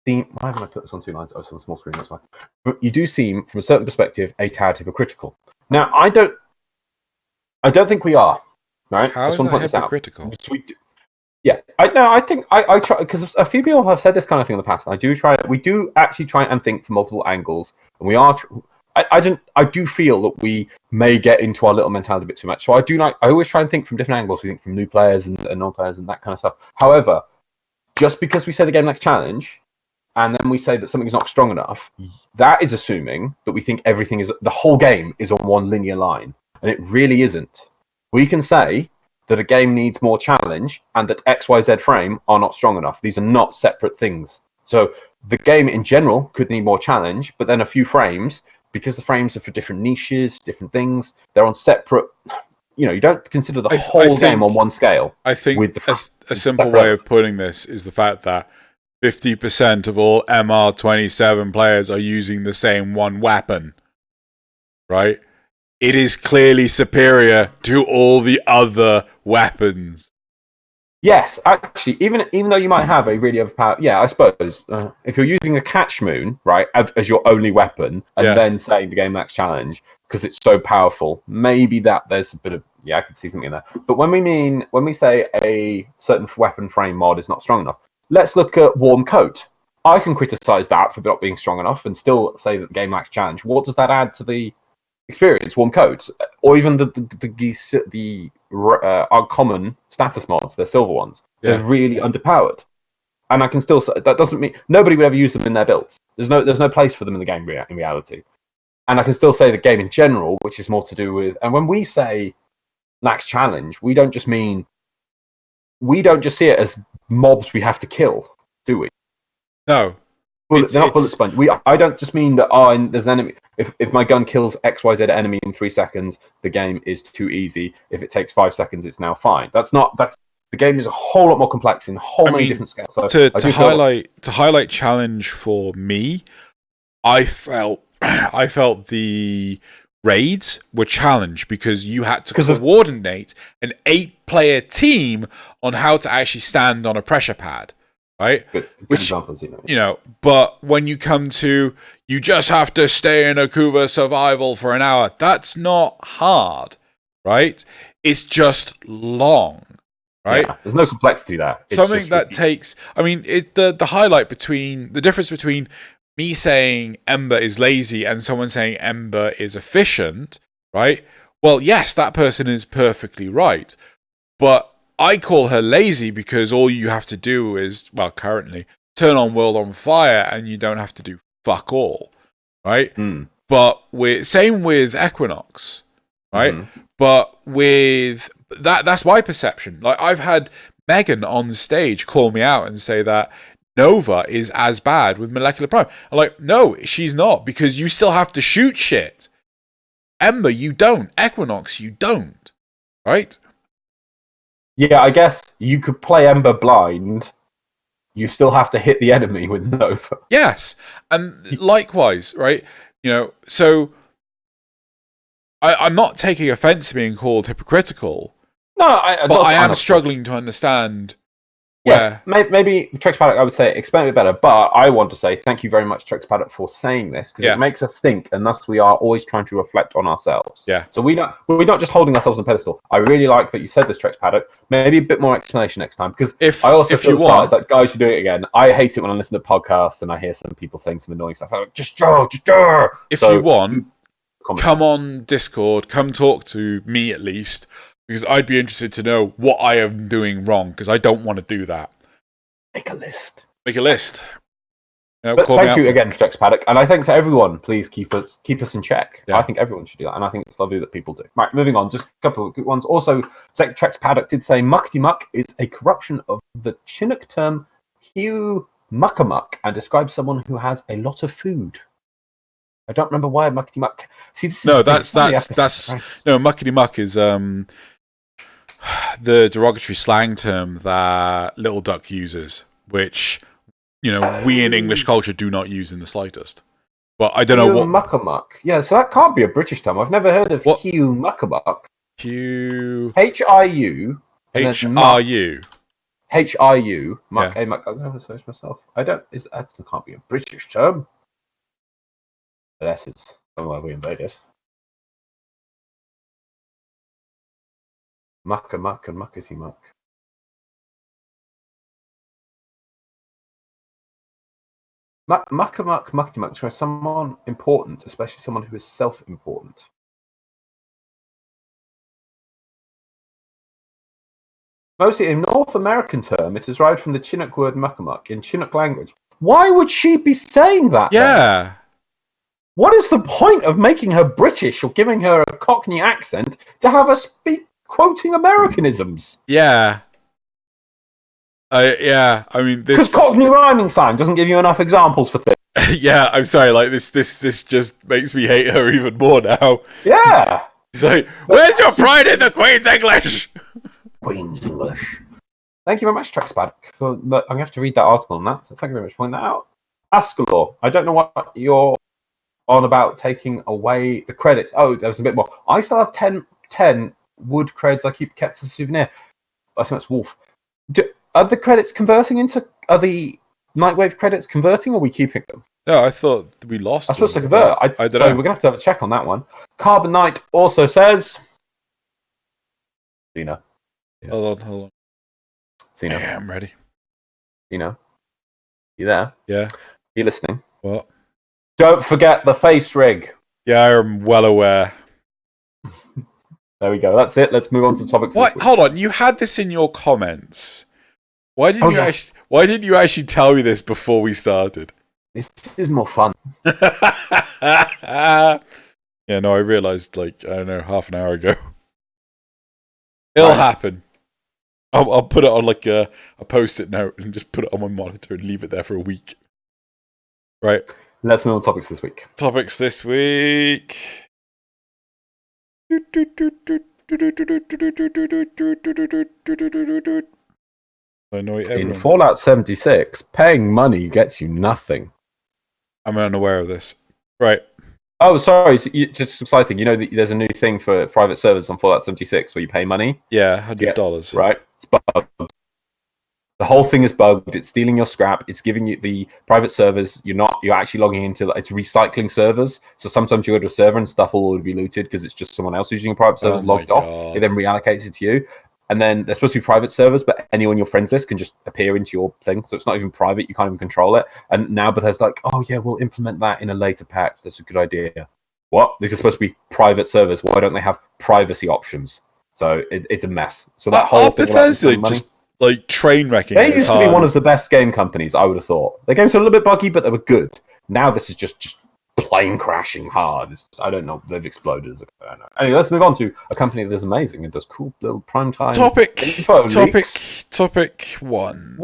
seem. Why haven't I put this on 2 lines? Oh, it's on the small screen. That's why. But you do seem, from a certain perspective, a tad hypocritical. Now, I don't think we are. Right? How is that hypocritical? Yeah, I think I try, because a few people have said this kind of thing in the past. We do actually try and think from multiple angles, and we are. I do feel that we may get into our little mentality a bit too much. So I always try and think from different angles. We think from new players and non-players and that kind of stuff. However, just because we say the game like challenge, and then we say that something is not strong enough, that is assuming that we think the whole game is on one linear line, and it really isn't. We can say that a game needs more challenge and that XYZ frame are not strong enough. These are not separate things. So the game in general could need more challenge, but then a few frames, because the frames are for different niches, different things, they're on separate. You don't consider the whole game on one scale. I think a simple way of putting this is the fact that 50% of all MR27 players are using the same one weapon, right? It is clearly superior to all the other weapons. Yes, actually, even though you might have a really overpowered... Yeah, I suppose. If you're using a catch moon, right, as your only weapon, and then saying the game max challenge, because it's so powerful, maybe there's a bit of... Yeah, I could see something in there. But when we say a certain weapon frame mod is not strong enough, let's look at Warm Coat. I can criticize that for not being strong enough and still say that the game max challenge. What does that add to the experience? Warm Coat, or even the common status mods, they're silver ones. They're really underpowered, and I can still say that doesn't mean nobody would ever use them in their builds. There's no place for them in the game in reality, and I can still say the game in general, which is more to do with. And when we say lacks challenge, we don't just see it as mobs we have to kill, do we? No. They're not bullet sponge. I don't just mean that. There's an enemy. If my gun kills XYZ enemy in 3 seconds, the game is too easy. If it takes 5 seconds, it's now fine. That's the game is a whole lot more complex in many different scales. So to highlight challenge for me, I felt the raids were challenged because you had to coordinate an 8-player team on how to actually stand on a pressure pad. Right? Good examples, but when you come to, you just have to stay in a Kuva survival for an hour, that's not hard, right? It's just long, right? Yeah, there's no complexity there. It's something that takes, the difference between me saying Ember is lazy and someone saying Ember is efficient, right? Well, yes, that person is perfectly right, but I call her lazy because all you have to do is, currently, turn on World on Fire and you don't have to do fuck all, right? But same with Equinox, right? But with that's my perception. Like, I've had Megan on stage call me out and say that Nova is as bad with Molecular Prime. I'm like, no, she's not, because you still have to shoot shit. Ember, you don't. Equinox, you don't, right? Yeah, I guess you could play Ember blind. You still have to hit the enemy with Nova. Yes, and likewise, right? So I'm not taking offense to being called hypocritical. No, but I am struggling to understand. Yes, maybe Trex Paddock, I would say, explain it better, but I want to say thank you very much, Trex Paddock, for saying this, because it makes us think, and thus we are always trying to reflect on ourselves. Yeah. So we're not just holding ourselves on a pedestal. I really like that you said this, Trex Paddock. Maybe a bit more explanation next time, because I also feel it's like, guys should do it again. I hate it when I listen to podcasts and I hear some people saying some annoying stuff. I'm like, just do. If you want, come on Discord, come talk to me at least, because I'd be interested to know what I am doing wrong, because I don't want to do that. Make a list. But thank you again, Trex Paddock, and I think to everyone, please keep us in check. Yeah. I think everyone should do that, and I think it's lovely that people do. Right, moving on, just a couple of good ones. Also, Trex Paddock did say Muckety Muck is a corruption of the Chinook term Hugh Muckamuck and describes someone who has a lot of food. I don't remember why Muckety Muck. Muckety Muck is the derogatory slang term that Little Duck uses, which we in English culture do not use in the slightest. But I don't know what Muckamuck. Yeah, so that can't be a British term. I've never heard of Hugh Muckamuck. Hugh HIU. HRU. Hiu. Muck. Yeah. Muck. I'm going to search myself. That can't be a British term. Unless it's somewhere we invaded. Muck and muckety muck. Muckety muck. So someone important, especially someone who is self-important. Mostly a North American term, it is derived from the Chinook word muckamuck in Chinook language. Why would she be saying that? Yeah. Then? What is the point of making her British or giving her a Cockney accent to have her speak quoting Americanisms? Yeah. I mean, this... Because Cockney rhyming slang doesn't give you enough examples for things. Yeah, I'm sorry, like, this just makes me hate her even more now. Yeah. It's like, where's your pride in the Queen's English? Queen's English. Thank you very much, Trexpad. I'm going to have to read that article on that, so thank you very much for pointing that out. Ascalor, I don't know what you're on about taking away the credits. Oh, there was a bit more. I still have 10 wood creds I kept as a souvenir. I think that's Wolf. Are the credits converting into... Are the Nightwave credits converting, or are we keeping them? No, I thought we lost I'm supposed to convert. I don't know. We're going to have a check on that one. Carbon Knight also says... Xeno. Yeah. Hold on. Xeno. Yeah, I'm ready. Xeno. You there? Yeah. You listening? What? Don't forget the face rig. Yeah, I am well aware. There we go. That's it. Let's move on to topics. What? Hold on. You had this in your comments. Why didn't you actually tell me this before we started? This is more fun. Yeah, no, I realised, like, I don't know, half an hour ago. It'll happen. I'll put it on, like, a post-it note and just put it on my monitor and leave it there for a week. Right. Let's move on to topics this week. Annoy everyone. In Fallout 76, paying money gets you nothing. I'm unaware of this. Right. Oh, sorry. So just exciting. You know, there's a new thing for private servers on Fallout 76 where you pay money. Yeah, $100. Right. It's bugged. The whole thing is bugged. It's stealing your scrap. It's giving you the private servers. You're actually logging into, it's recycling servers. So sometimes you go to a server and stuff will be looted because it's just someone else using a private server logged off. It then reallocates it to you. And then they're supposed to be private servers, but anyone in your friends list can just appear into your thing. So it's not even private. You can't even control it. And now Bethesda's like, oh yeah, we'll implement that in a later patch. That's a good idea. What? These are supposed to be private servers. Why don't they have privacy options? So it's a mess. So that whole thing Bethesda just like train wrecking. They used to be one of the best game companies, I would have thought. Their games are a little bit buggy, but they were good. Now this is just plane crashing hard. I don't know. They've exploded. I don't know. Anyway, let's move on to a company that is amazing and does cool little primetime Topic one.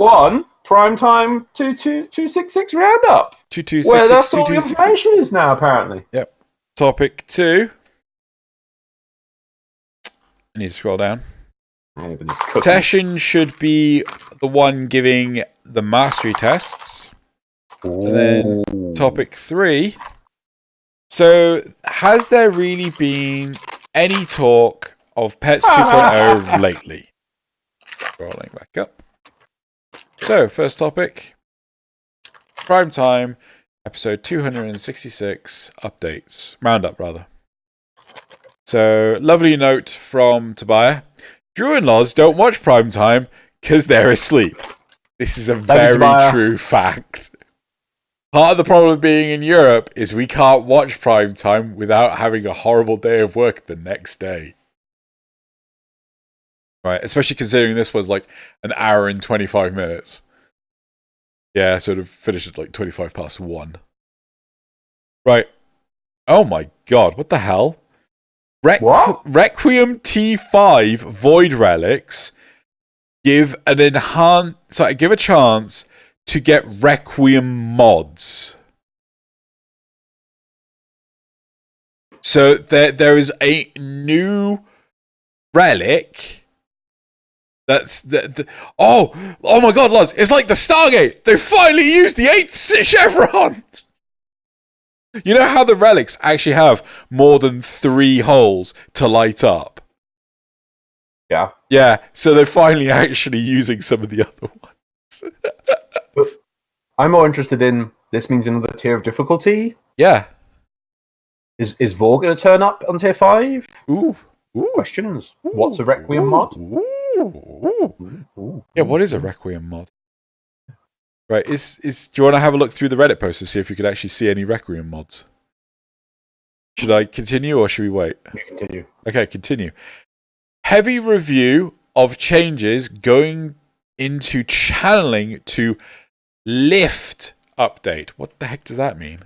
Primetime 22266 roundup. 2266. Where that's all the information is now, apparently. Yep. Topic 2. I need to scroll down. Teshin should be the one giving the mastery tests. Ooh. And then topic 3. So, has there really been any talk of Pets 2.0 lately? Scrolling back up. So, first topic. Primetime, episode 266, updates. Roundup, rather. So, lovely note from Tobiah. Drew and Loz don't watch Primetime because they're asleep. This is a very true fact. Part of the problem being in Europe is we can't watch Primetime without having a horrible day of work the next day. Right, especially considering this was like an hour and 25 minutes. Yeah, sort of finished at like 25 past 1. Right. Oh my god, what the hell? Requiem T5 Void Relics give a chance to get Requiem mods. So there is a new relic that's oh my god, Loz, it's like the Stargate. They finally used the 8th chevron. You know how the relics actually have more than 3 holes to light up? Yeah. Yeah, so they're finally actually using some of the other ones. But I'm more interested in this means another tier of difficulty. Yeah. Is Vor going to turn up on tier 5? Ooh. Questions. What's a Requiem mod? Yeah, what is a Requiem mod? Right, do you want to have a look through the Reddit post to see if you could actually see any Requiem mods? Should I continue or should we wait? You continue. Okay, continue. Heavy review of changes going into channeling to lift update. What the heck does that mean?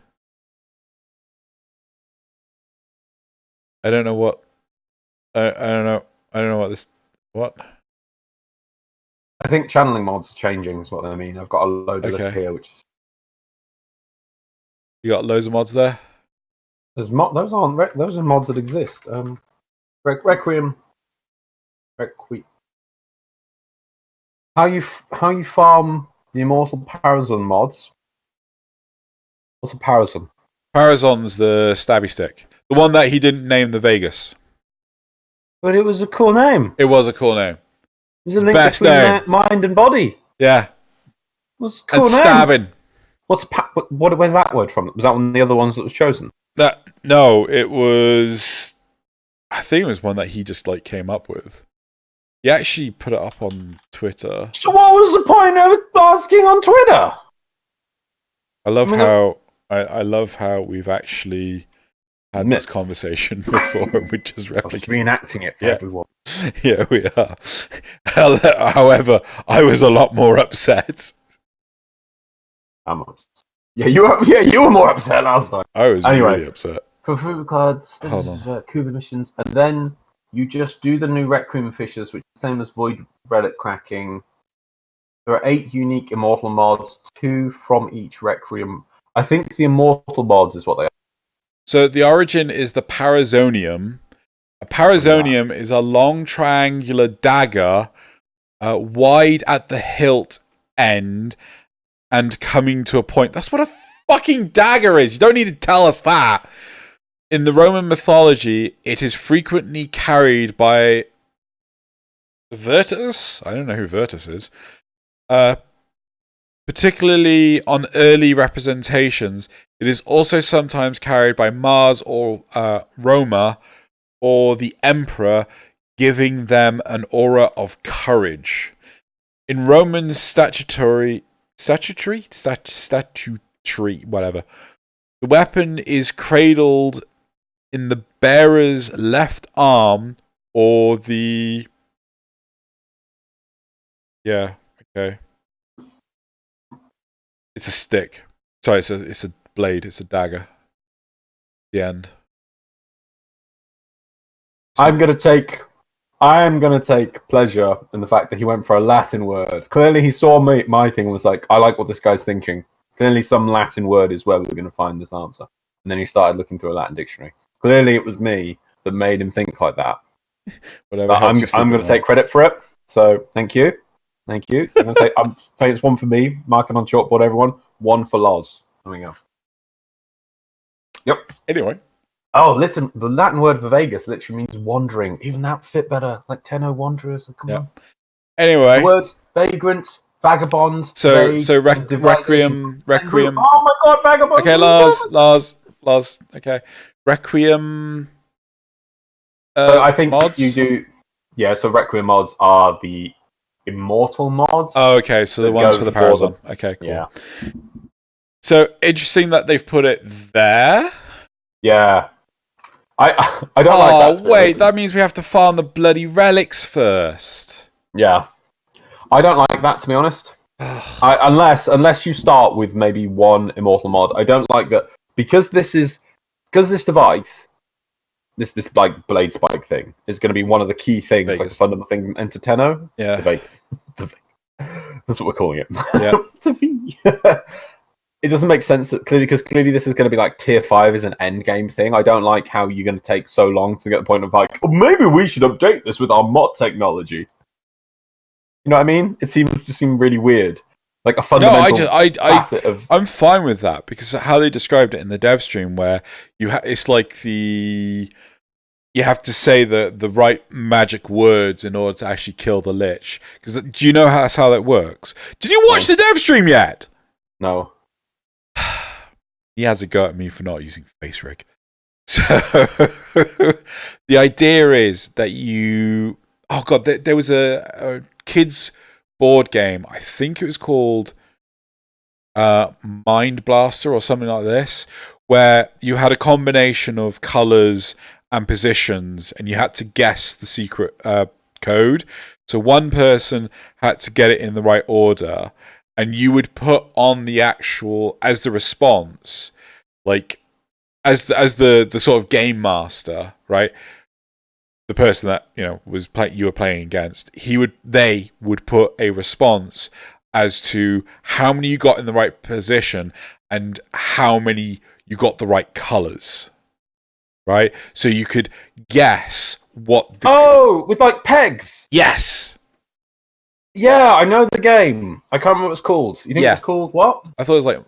I don't know what. I don't know. I don't know what this. What? I think channeling mods are changing. Is what I mean. I've got a load of list here, which you got loads of mods there. Those are mods that exist. Requiem. How you farm the Immortal Parazon mods? What's a Parazon? Parazon's the stabby stick, the one that he didn't name the Vegas. But it was a cool name. It was a cool name. It was a link best between mind and body. Yeah. It was a cool and name. Stabbing. Where's that word from? Was that one of the other ones that was chosen? No, it was. I think it was one that he just came up with. He actually put it up on Twitter. So what was the point of asking on Twitter? I love how we've actually had this conversation before and we're just reenacting it for everyone. Yeah, we are. However, I was a lot more upset. How much? Yeah, you were more upset last time. I was really upset. For food cards, Cuba missions, and then you just do the new Requiem Fishers, which is the same as Void Relic cracking. There are 8 unique Immortal mods, 2 from each Requiem. I think the Immortal mods is what they are. So the origin is the Parazonium. A Parazonium is a long triangular dagger, wide at the hilt end, and coming to a point. That's what a fucking dagger is. You don't need to tell us that. In the Roman mythology, it is frequently carried by Virtus. I don't know who Virtus is. Particularly on early representations, it is also sometimes carried by Mars or Roma or the Emperor, giving them an aura of courage. In Roman statutory, whatever, the weapon is cradled in the bearer's left arm or the... Yeah, okay. It's a stick. Sorry, it's a blade. It's a dagger. The end. I'm gonna take pleasure in the fact that he went for a Latin word. Clearly, he saw my thing and was like, "I like what this guy's thinking." Clearly, some Latin word is where we're going to find this answer. And then he started looking through a Latin dictionary. Clearly, it was me that made him think like that. Whatever. I'm going to take credit for it. So thank you. I'm going to say it's one for me. Mark it on chalkboard, everyone. 1 for Loz. There we go. Yep. Anyway. Oh, listen, the Latin word for Vegas literally means wandering. Even that fit better. Like Tenno Wanderers. Come on. Anyway. The words vagrant, vagabond. So Requiem. Oh my god, vagabond. Okay, Loz. Okay. Requiem. So I think mods? you do. Yeah, so Requiem mods are the Immortal mods. Oh, okay. So the ones for the Parazon. Okay, cool. Yeah. So interesting that they've put it there. Yeah. I don't like that. Oh, wait. That means we have to farm the bloody relics first. Yeah. I don't like that, to be honest. Unless you start with maybe 1 Immortal mod. I don't like that. Because this device, this like blade spike thing, is going to be one of the key things, Vegas. like the fundamental thing into Tenno. Yeah. The Vegas. That's what we're calling it. Yeah. To be. It doesn't make sense that because clearly this is going to be like tier 5 is an end game thing. I don't like how you're going to take so long to get to the point of like, oh, maybe we should update this with our mod technology. You know what I mean? It seems to seem really weird. Like a fundamental facet of... I'm fine with that because how they described it in the dev stream where it's like the you have to say the right magic words in order to actually kill the Lich. Because do you know that's how that works? Did you watch the dev stream yet? No. He has a go at me for not using face rig. So the idea is that you... Oh god, there was a kids board game. I think it was called Mind Blaster or something like this, where you had a combination of colours and positions, and you had to guess the secret code. So one person had to get it in the right order, and you would put on the actual as the response, like as the sort of game master, right? The person that you were playing against, they would put a response as to how many you got in the right position and how many you got the right colors, right? So you could guess what. With like pegs. Yes. Yeah, I know the game. I can't remember what it's called. You think it's called what? I thought it was like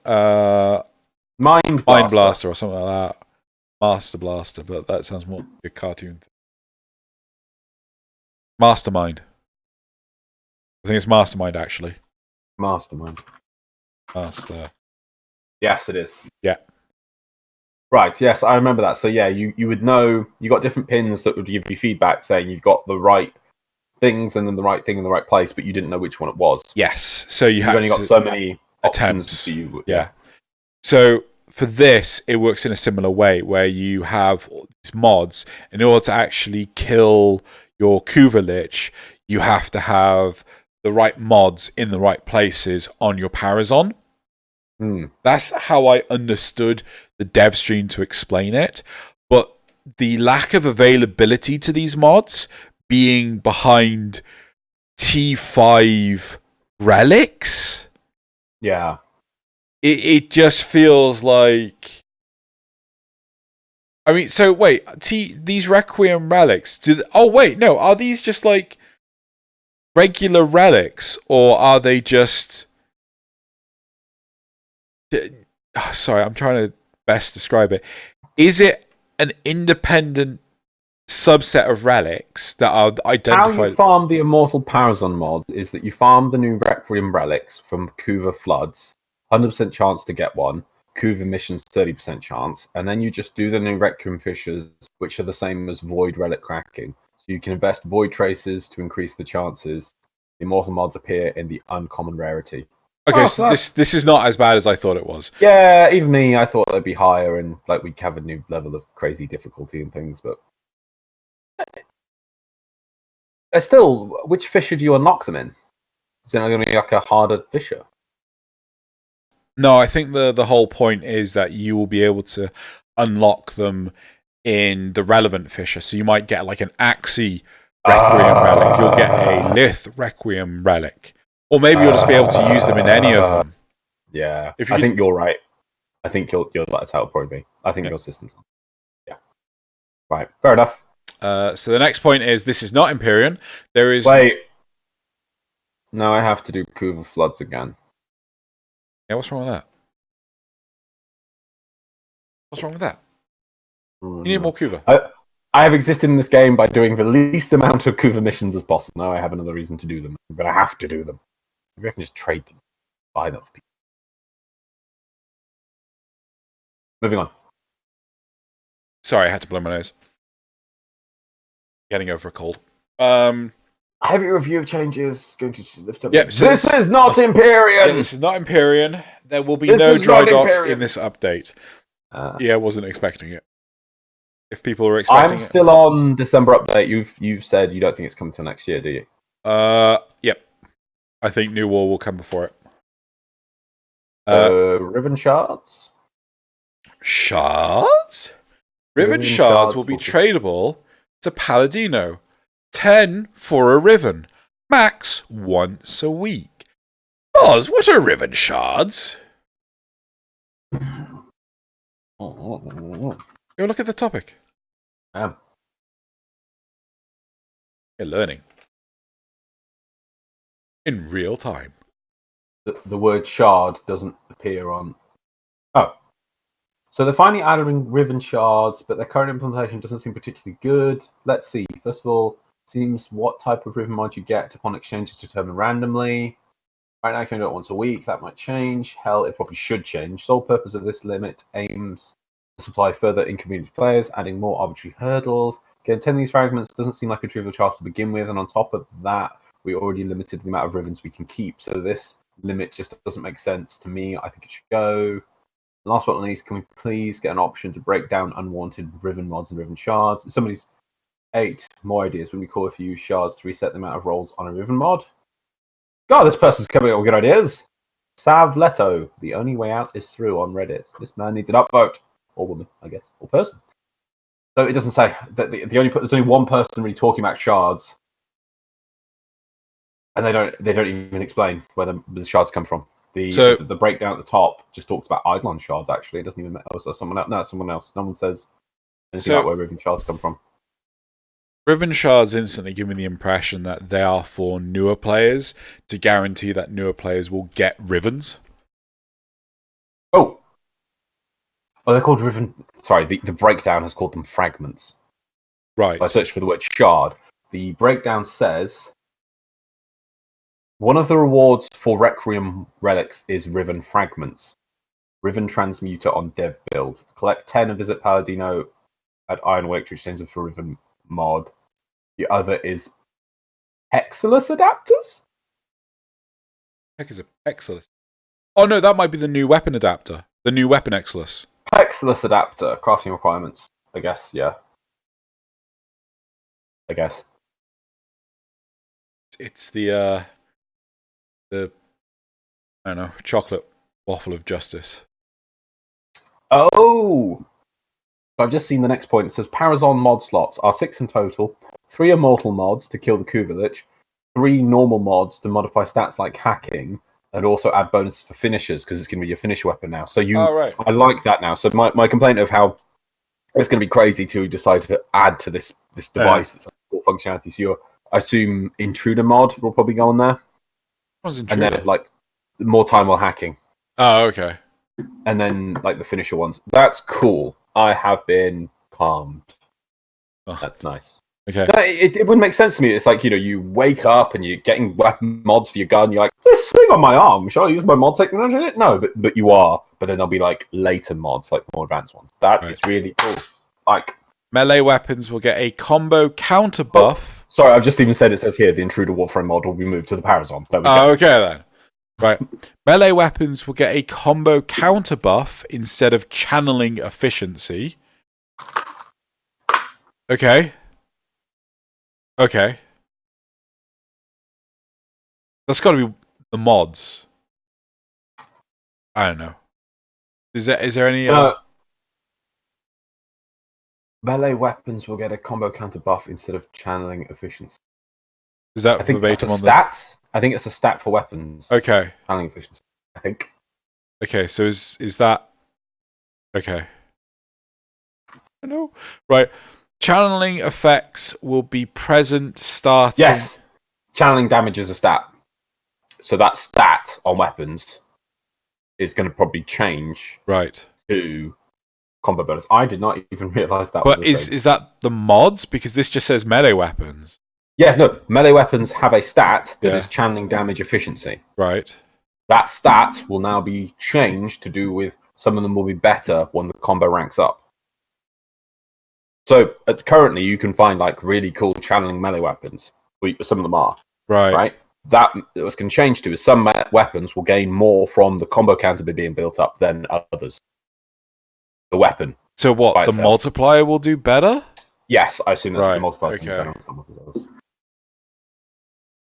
Mind Blaster or something like that. Master Blaster, but that sounds more like a cartoon thing. Mastermind. I think it's Mastermind, actually. Mastermind. Master. Yes, it is. Yeah. Right, yes, I remember that. So yeah, you would know, you got different pins that would give you feedback saying you've got the right things and then the right thing in the right place, but you didn't know which one it was. Yes. So you've only got so many attempts. Yeah. So for this, it works in a similar way where you have all these mods. In order to actually kill your Kuva Lich, you have to have the right mods in the right places on your Parazon. That's how I understood the dev stream to explain it. But the lack of availability to these mods being behind T5 relics, yeah, it just feels like. I mean, so wait, these Requiem relics, are these just like regular relics, or are they just... Sorry, I'm trying to best describe it. Is it an independent subset of relics that are identified? How you farm the Immortal Parazon mod is that you farm the new Requiem relics from Kuva Floods, 100% chance to get one. Kuva missions, 30% chance, and then you just do the new Requiem fissures, which are the same as Void relic cracking. So you can invest Void traces to increase the chances. The Immortal mods appear in the uncommon rarity. Okay, so this is not as bad as I thought it was. Yeah, even me, I thought they'd be higher and like we'd have a new level of crazy difficulty and things, but still, which fissure do you unlock them in? Is it not going to be like a harder fissure? No, I think the whole point is that you will be able to unlock them in the relevant fissure. So you might get like an Axie Requiem relic. You'll get a Lith Requiem relic. Or maybe you'll just be able to use them in any of them. Yeah, I think you're right. I think that's how it'll probably be. I think your system's... Yeah. Right, fair enough. So the next point is, this is not Empyrean. There is... Wait. No, I have to do Kuva Floods again. Yeah, what's wrong with that? What's wrong with that? You need more Kuva. I have existed in this game by doing the least amount of Kuva missions as possible. Now I have another reason to do them, but I have to do them. Maybe I can just trade them. Buy them for people. Moving on. Sorry, I had to blow my nose. Getting over a cold. Heavy review changes going to lift up. Yep, so this is not Empyrean. Yeah, this is not Empyrean. There will be no dry dock in this update. Yeah, I wasn't expecting it. If people were expecting it, I'm still on December update. You've said you don't think it's coming till next year, do you? Yep. I think New War will come before it. Riven Shards? Shards? Riven Shards will be tradable to Paladino. 10 for a Riven. Max once a week. Oz, what are Riven Shards? Go look at the topic. I am. You're learning. In real time. The word shard doesn't appear on... Oh. So they're finally adding Riven shards, but their current implementation doesn't seem particularly good. Let's see. First of all, seems what type of Riven mod you get upon exchange is determined randomly. Right now, you can do it once a week. That might change. Hell, it probably should change. Sole purpose of this limit aims to supply further inconvenient players, adding more arbitrary hurdles. Getting 10 of these fragments doesn't seem like a trivial task to begin with, and on top of that, we already limited the amount of Rivens we can keep. So this limit just doesn't make sense to me. I think it should go. Last but not least, can we please get an option to break down unwanted Riven mods and Riven shards? Somebody's 8 more ideas. Would be cool if you use shards to reset the amount of rolls on a Riven mod. God, this person's coming up with good ideas. Savleto, the only way out is through on Reddit. This man needs an upvote. Or woman, I guess. Or person. So it doesn't say that there's only one person really talking about shards. And they don't even explain where the shards come from. The breakdown at the top just talks about Eidolon shards, actually. It doesn't even someone else. No, someone else. No one says anything about where Riven shards come from. Riven shards instantly give me the impression that they are for newer players to guarantee that newer players will get Rivens. Oh, they're called Riven. Sorry, the breakdown has called them fragments. Right. I searched for the word shard. The breakdown says one of the rewards for Requiem relics is Riven fragments. Riven transmuter on dev build. Collect 10 and visit Paladino at Ironwork to exchange them for Riven mod. The other is Hexilus adapters? Heck is a Hexilus? Oh no, that might be the new weapon adapter. The new weapon Hexilus. Hexilus adapter, crafting requirements. I guess, yeah. I guess. It's the I don't know, chocolate waffle of justice. Oh! So I've just seen the next point. It says Parazon mod slots are 6 in total. 3 immortal mods to kill the Kuvelich. 3 normal mods to modify stats like hacking. And also add bonuses for finishers, because it's going to be your finisher weapon now. So I like that now. So my complaint of how it's going to be crazy to decide to add to this device that's full functionality. So I assume Intruder mod will probably go on there. What's Intruder? And then more time while hacking. Oh, okay. And then the finisher ones. That's cool. I have been calmed. Oh. That's nice. Okay. No, it wouldn't make sense to me. It's like, you wake up and you're getting weapon mods for your gun. You're like, this thing on my arm, shall I use my mod technology in it? No, but you are. But then there'll be later mods, more advanced ones. That is really cool. Melee weapons will get a combo counter buff. Sorry, I've just even said it says here the Intruder Warframe mod will be moved to the Parazon. Okay then. Right. Melee weapons will get a combo counter buff instead of channeling efficiency. Okay. That's got to be the mods. I don't know. Is there any... Melee weapons will get a combo counter buff instead of channeling efficiency. Is that verbatim on stats? I think it's a stat for weapons. Okay. Channeling efficiency, I think. Okay, so is that... Okay. I know. Right. Channeling effects will be present starting... Yes. Channeling damage is a stat. So that stat on weapons is going to probably change to combo bonus. I did not even realise that was a thing. Is that the mods? Because this just says melee weapons. Yeah, no. Melee weapons have a stat that is channeling damage efficiency. Right. That stat will now be changed to do with some of them will be better when the combo ranks up. So currently you can find really cool channeling melee weapons. Some of them are. Right. That was going to change to is some weapons will gain more from the combo counter being built up than others. The weapon. So what? The multiplier will do better? Yes, I assume that's the multiplier. Okay.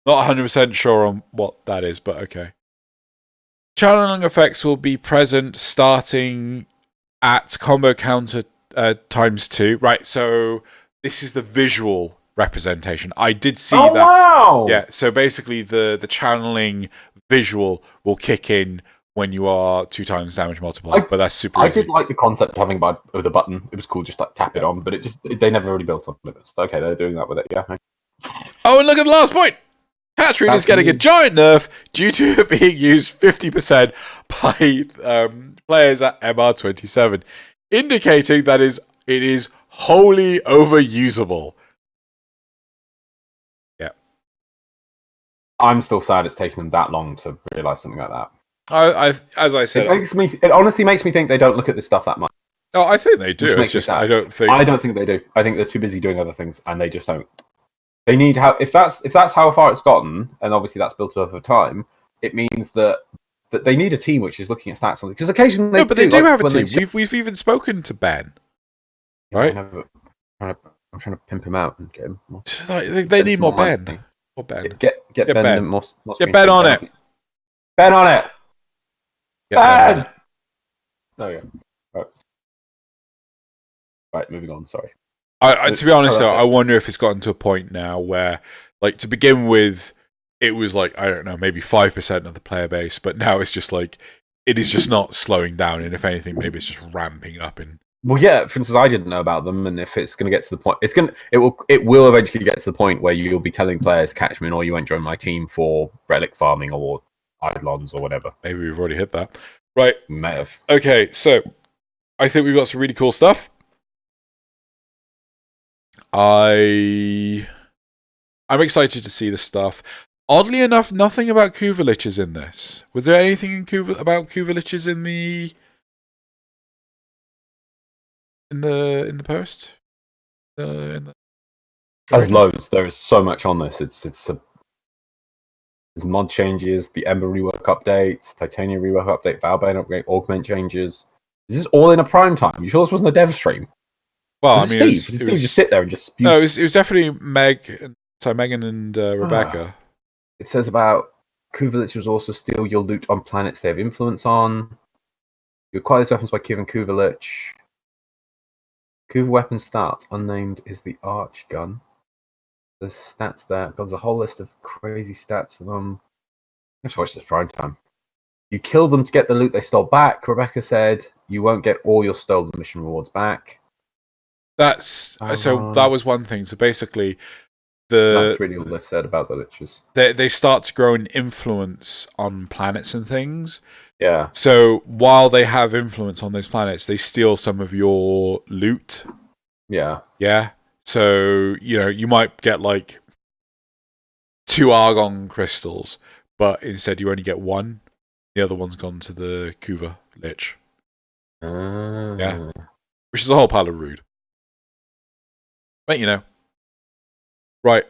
Not 100% sure on what that is, but okay. Channeling effects will be present starting at combo counter ×2. Right, so this is the visual representation. I did see that. Wow! Yeah, so basically the channeling visual will kick in when you are 2 times damage multiplied, but that's super easy. I did like the concept of having with a button. It was cool, just tap it on, but they never really built on it. So, okay, they're doing that with it, yeah. Oh, and look at the last point! Hatchreed is getting a giant nerf due to it being used 50% by players at MR27. indicating that it is wholly overusable. Yeah. I'm still sad it's taken them that long to realise something like that. As I said, it honestly makes me think they don't look at this stuff that much. No, I think they do. It's just I don't think they do. I think they're too busy doing other things, and they just don't. They need if that's how far it's gotten, and obviously that's built up over time. It means that they need a team which is looking at stats on it, because occasionally they do have a team. We've even spoken to Ben, right? I'm trying to pimp him out and get him. They need more Ben. More Ben. Get Ben. More get Ben on it. Ben on it. Ben. Oh yeah. Right, moving on. Sorry. To be honest, though, I wonder if it's gotten to a point now where, like, to begin with, it was like, I don't know, maybe 5% of the player base, but now it's just like it is just not slowing down, and if anything, maybe it's just ramping up. Well, yeah. For instance, I didn't know about them, and if it's going to get to the point, it will eventually get to the point where you'll be telling players, "Catch me, or you won't join my team for relic farming or eidolons or whatever." Maybe we've already hit that, right? We may have. Okay, so I think we've got some really cool stuff. I'm excited to see this stuff. Oddly enough, nothing about Kuvaliches in this. Was there anything about Kuvaliches in the post? There's loads. There is so much on this. There's mod changes, the Ember rework updates, Titania rework update, Valbane upgrade, augment changes. Is this all in a prime time? You sure this wasn't a dev stream? Well, I mean, Steve just sit there and just spew? No, it was definitely Megan and Rebecca. It says about Kuvalich was also steal your loot on planets they have influence on. You acquire these weapons by killing Kuvalich. Kuva weapon starts. Unnamed is the arch gun. There's stats there. There's a whole list of crazy stats for them. Let's watch this prime time. You kill them to get the loot they stole back. Rebecca said you won't get all your stolen mission rewards back. So that was one thing. So basically, that's really all they said about the liches. They start to grow an influence on planets and things. Yeah. So while they have influence on those planets, they steal some of your loot. Yeah. Yeah. So, you might get like 2 argon crystals, but instead you only get 1. The other one's gone to the Kuva Lich. Yeah. Which is a whole pile of rude. But right.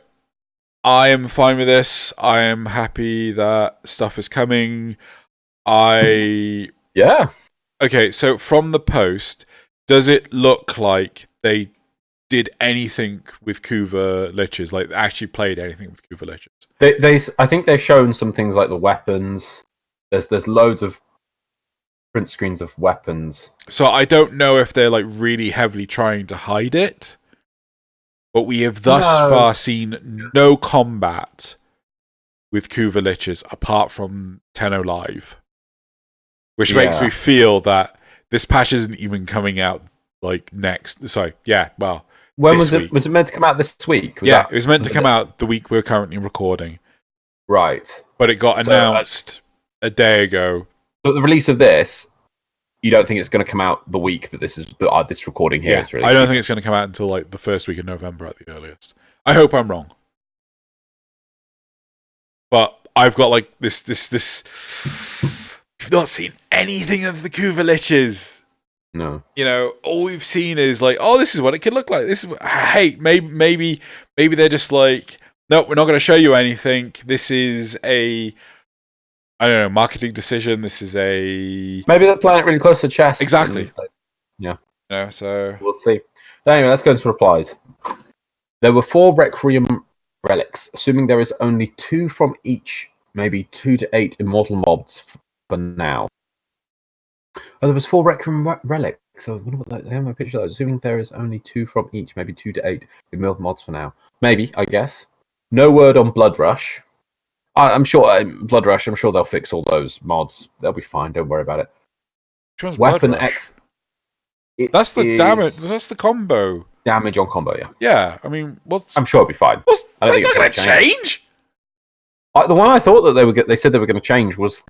I am fine with this. I am happy that stuff is coming. Yeah. Okay, so from the post, does it look like they did anything with Kuva Liches? Like, actually played anything with Kuva Liches? I think they've shown some things like the weapons. There's loads of print screens of weapons. So I don't know if they're like really heavily trying to hide it. But we have thus far seen no combat with Kuva Liches apart from Tenno Live. Which makes me feel that this patch isn't even coming out like next. Sorry, well. When was it? Was it meant to come out this week? It was meant to come out the week we're currently recording. Right. But it got announced a day ago. But the release of this, you don't think it's going to come out the week that this recording here is released? I don't think it's going to come out until like the first week of November at the earliest. I hope I'm wrong. But I've got like this. We've not seen anything of the Kuva Liches. No. All we've seen is like, oh, this is what it could look like. This is maybe they're just like, no, we're not going to show you anything. This is a, I don't know, marketing decision. This is a maybe they're playing it really close to chest. Exactly. Yeah. So we'll see. Anyway, let's go into replies. There were 4 Requiem relics, assuming there is only 2 from each, maybe 2 to 8 immortal mobs for now. Oh, there was 4 Requiem relics. So I wonder what they have my picture of those. Assuming there is only 2 from each, maybe 2 to 8 immortal mods for now. Maybe, I guess. No word on Blood Rush. I'm sure Blood Rush. I'm sure they'll fix all those mods. They'll be fine. Don't worry about it. Which one's Weapon Blood Rush? X. That's the damage. That's the combo. Damage on combo. Yeah. Yeah. I mean, I'm sure it'll be fine. That's not going to change. The one I thought that they said they were going to change was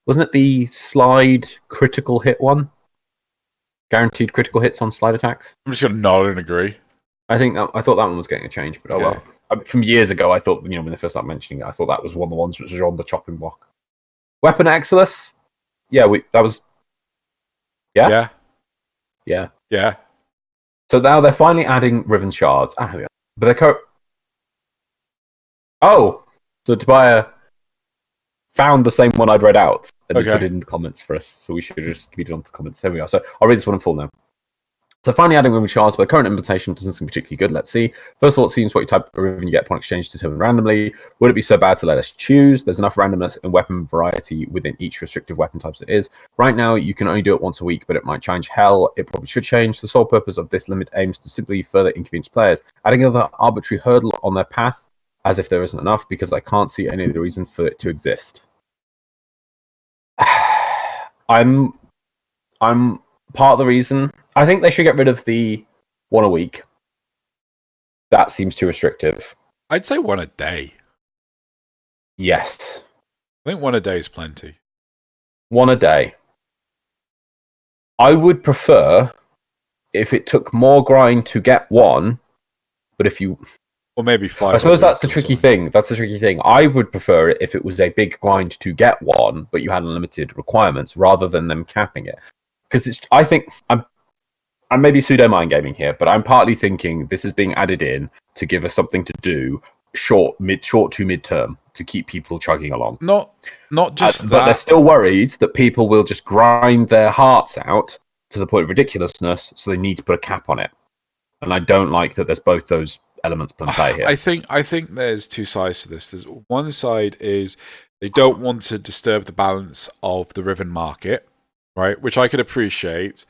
wasn't it the slide critical hit one? Guaranteed critical hits on slide attacks. I'm just gonna nod and agree. I thought that one was getting a change, but oh well. From years ago, I thought, when they first started mentioning it, I thought that was one of the ones which was on the chopping block. Weapon Exilus? Yeah, that was... Yeah? Yeah. So now they're finally adding Riven Shards. Here we are. But they're... Oh! So Tobiah found the same one I'd read out, and he put it in the comments for us, so we should just read it on the comments. Here we are. So I'll read this one in full now. So finally adding Riven Shards, but the current implementation doesn't seem particularly good. Let's see. First of all, it seems what type of Riven you get upon exchange determined randomly. Would it be so bad to let us choose? There's enough randomness and weapon variety within each restrictive weapon types it is. Right now, you can only do it once a week, but it might change. Hell, it probably should change. The sole purpose of this limit aims to simply further inconvenience players, adding another arbitrary hurdle on their path, as if there isn't enough, because I can't see any of the reason for it to exist. I'm part of the reason. I think they should get rid of the one a week. That seems too restrictive. I'd say one a day. Yes. I think one a day is plenty. One a day. I would prefer if it took more grind to get one, but if you... Or maybe 5. I suppose that's the tricky thing. That's the tricky thing. I would prefer it if it was a big grind to get one, but you had unlimited requirements, rather than them capping it. Because I think... I'm maybe pseudo-mind gaming here, but I'm partly thinking this is being added in to give us something to do short to mid-term to keep people chugging along. Not just that. But they're still worried that people will just grind their hearts out to the point of ridiculousness, so they need to put a cap on it. And I don't like that there's both those elements in play here. I think there's two sides to this. There's one side is they don't want to disturb the balance of the Riven market, right? Which I could appreciate.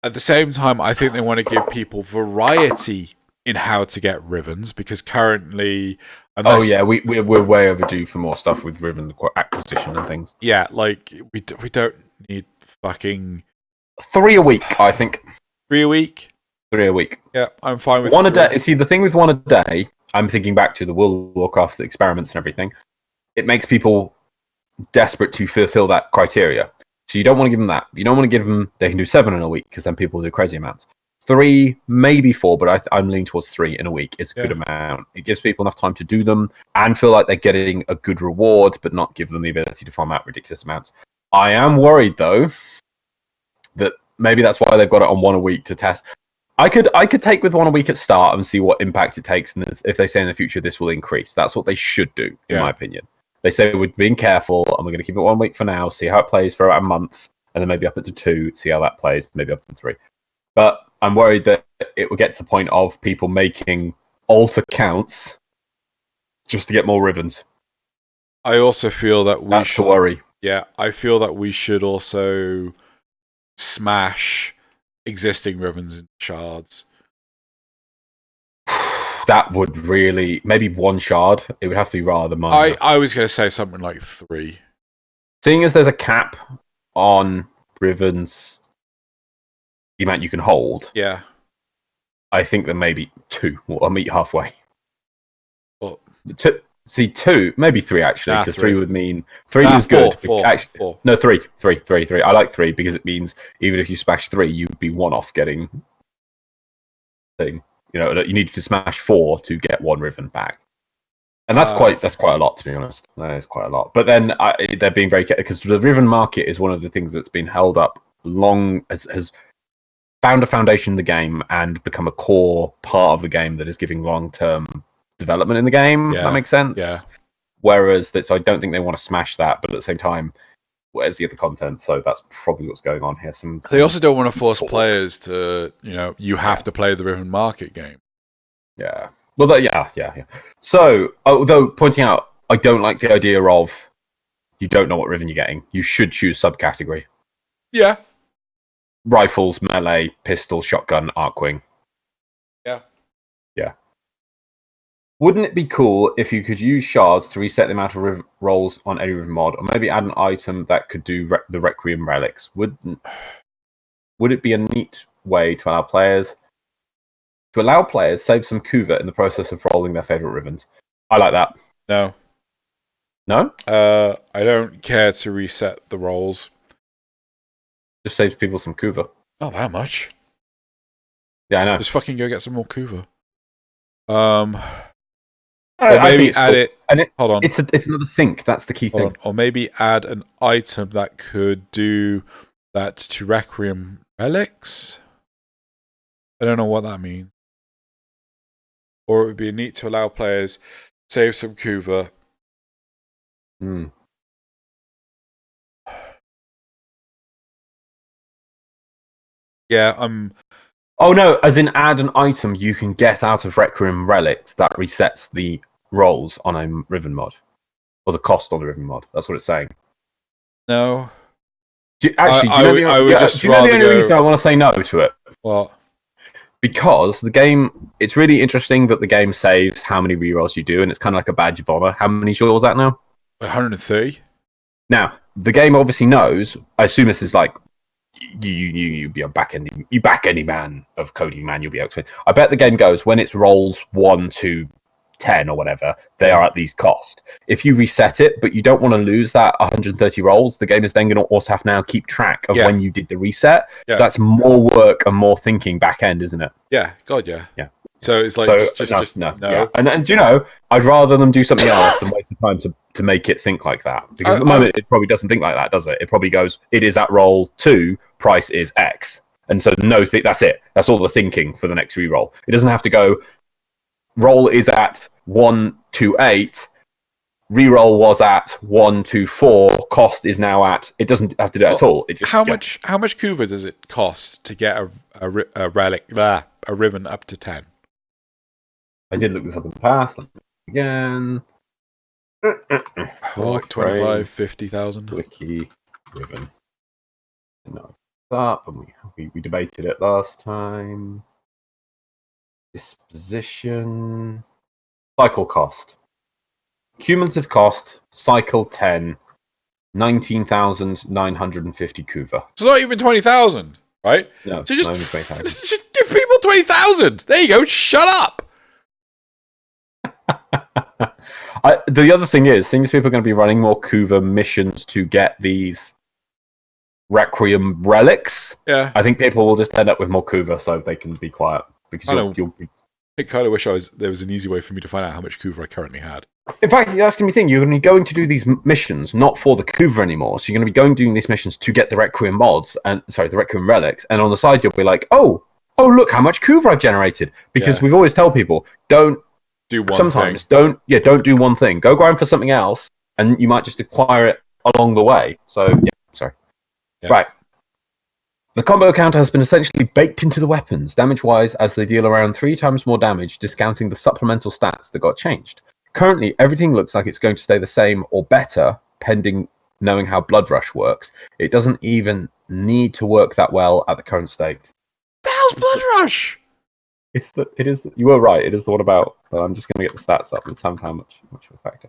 At the same time, I think they want to give people variety in how to get Rivens, because currently... we're way overdue for more stuff with Riven acquisition and things. Yeah, like, we don't need fucking... 3 a week, I think. 3 a week? 3 a week. Yeah, I'm fine with one a day. See, the thing with one a day, I'm thinking back to the World of Warcraft experiments and everything, it makes people desperate to fulfill that criteria. So you don't want to give them that. You don't want to give them... They can do 7 in a week, because then people do crazy amounts. 3, maybe 4, but I'm leaning towards 3 in a week is a good amount. It gives people enough time to do them and feel like they're getting a good reward, but not give them the ability to farm out ridiculous amounts. I am worried, though, that maybe that's why they've got it on 1 a week to test. I could take with 1 a week at start and see what impact it takes, and if they say in the future this will increase. That's what they should do, in my opinion. They say we're being careful, and we're going to keep it 1 week for now, see how it plays for about a month, and then maybe up to 2, see how that plays, maybe up to 3. But I'm worried that it will get to the point of people making alt accounts just to get more Rivens. I also feel that we should... That's the worry. Yeah, I feel that we should also smash existing Rivens and shards. That would really... Maybe 1 shard. It would have to be rather minor. I was going to say something like 3. Seeing as there's a cap on Rivens, the amount you can hold, I think that maybe 2 will meet halfway. Well, 2, maybe 3 actually, because 3 would mean 3 is 4, good. 4, actually, 4. No, 3. I like 3 because it means even if you smash 3, you'd be 1 off getting thing. You need to smash 4 to get 1 Riven back, and that's quite a lot, to be honest. That is quite a lot. But then they're being very careful, because the Riven market is one of the things that's been held up long, has found a foundation in the game and become a core part of the game that is giving long-term development in the game. That makes sense. Yeah. Whereas so I don't think they want to smash that, but at the same time, where's the other content? So that's probably what's going on here. They also don't want to force players to, you have to play the Riven market game. Yeah. Well, yeah. So, although pointing out, I don't like the idea of you don't know what Riven you're getting. You should choose subcategory. Yeah. Rifles, melee, pistol, shotgun, Arcwing. Yeah. Wouldn't it be cool if you could use shards to reset the amount of rolls on any Riven mod, or maybe add an item that could do the Requiem relics? Would it be a neat way to allow players save some Kuva in the process of rolling their favorite Rivens? I like that. No. No? I don't care to reset the rolls. Just saves people some Kuva. Not that much. Yeah, I know. Just fucking go get some more Kuva. Or maybe add it. And hold on. It's another sync. That's the key thing. Or maybe add an item that could do that to Requiem relics. I don't know what that means. Or it would be neat to allow players save some Kuva. Yeah, Oh no, as in add an item you can get out of Requiem relics that resets the rolls on a Riven mod. Or the cost on the Riven mod. That's what it's saying. No. Do you know the only reason I want to say no to it? What? Because the game, it's really interesting that the game saves how many rerolls you do, and it's kind of like a badge of honor. How many is yours at now? 130. Now, the game obviously knows, I assume this is like, you be a back any man of coding man, you'll be able to. I bet the game goes, when it's rolls 1 to 10 or whatever, they are at these cost. If you reset it, but you don't want to lose that 130 rolls, the game is then going to also have to now keep track of when you did the reset. So that's more work and more thinking back end, isn't it? Yeah, God, yeah. Yeah. So it's like, just no. Yeah. And you know, I'd rather them do something else than waste the time to make it think like that. Because at the moment, it probably doesn't think like that, does it? It probably goes, it is at roll 2, price is X. And so that's it. That's all the thinking for the next reroll. It doesn't have to go, roll is at 1 to 8, reroll was at 1 to 4, cost is now at. It doesn't have to do that at all. It just, how much Kuva does it cost to get a relic, a Riven up to 10? I did look this up in the past. Again. Like 25, 50,000. Wiki Riven. No, up, and we debated it last time. Disposition. Cycle cost. Cumulative cost, cycle 10, 19,950 Kuva. So not even 20,000, right? No, so just give people 20,000. There you go. Shut up. The other thing is, seeing as people are going to be running more Kuva missions to get these Requiem relics, I think people will just end up with more Kuva so they can be quiet. Because I kind of wish there was an easy way for me to find out how much Kuva I currently had. In fact, you're asking me thing. You're going to be going to do these missions not for the Kuva anymore. So you're going to be doing these missions to get the Requiem mods the Requiem relics, and on the side you'll be like, oh, look how much Kuva I've generated. Because we've always tell people don't do one thing. Don't do one thing. Go grind for something else, and you might just acquire it along the way. So right. The combo counter has been essentially baked into the weapons, damage-wise, as they deal around 3 times more damage, discounting the supplemental stats that got changed. Currently, everything looks like it's going to stay the same or better, pending knowing how Blood Rush works. It doesn't even need to work that well at the current state. The hell's Blood Rush? You were right, it is the one about, but I'm just going to get the stats up. Let's have how much of a factor.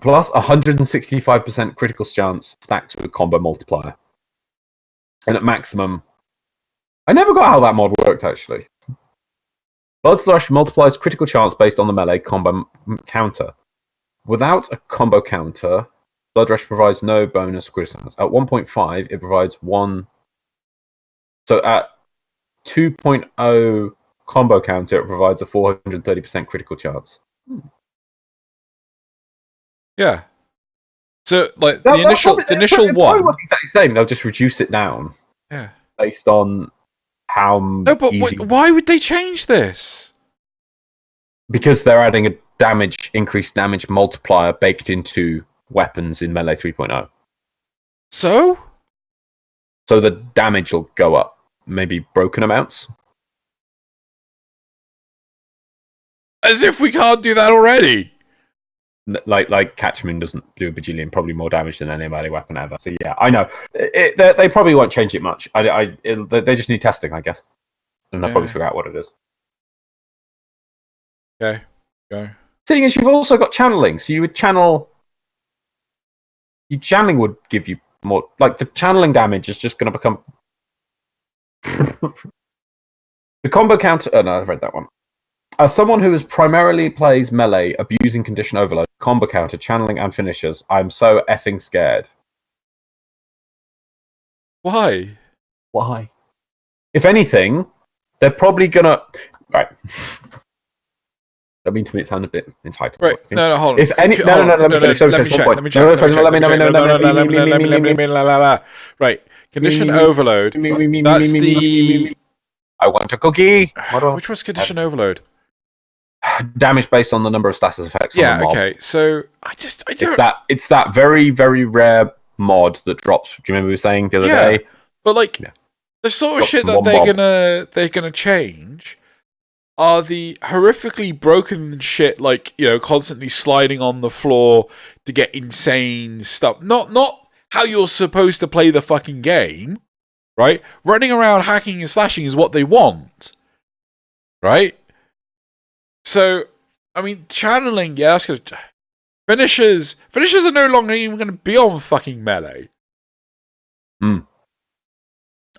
Plus 165% critical chance stacked with combo multiplier. And at maximum, I never got how that mod worked actually. Blood Rush multiplies critical chance based on the melee combo counter. Without a combo counter, Blood Rush provides no bonus critical chance. At 1.5, it provides 1. So at 2.0 combo counter, it provides a 430% critical chance. Yeah. So, like, the initial one... What's exactly the same. They'll just reduce it down. Yeah. Based on how easy... why would they change this? Because they're adding a increased damage multiplier baked into weapons in Melee 3.0. So the damage will go up. Maybe broken amounts? As if we can't do that already. Like Catchman doesn't do a bajillion, probably more damage than any melee weapon ever. So yeah, I know they probably won't change it much. They just need testing, I guess, and they'll probably figure out what it is. Okay, go. Thing is, you've also got channeling, so you would channel. Your channeling would give you more. Like the channeling damage is just going to become the combo counter. Oh no, I've read that one. As someone who primarily plays melee, abusing condition overload, combo counter, channeling, and finishers, I'm so effing scared. Why? Why? If anything, they're probably gonna. Right. I mean to me, it sounded a bit entitled. Right. No, hold on. If any, no. Let me finish. Let me check. Right. Condition overload. That's the. I want a cookie. Which was condition overload? Damage based on the number of status effects. Yeah. On the mob. Okay. So I don't. It's that very very rare mod that drops. Do you remember we were saying the other day? But like the sort of shit that they're gonna change are the horrifically broken shit, like, you know, constantly sliding on the floor to get insane stuff. Not how you're supposed to play the fucking game, right? Running around hacking and slashing is what they want, right? So, I mean, channeling, yeah, that's gonna... Finishers are no longer even gonna be on fucking melee.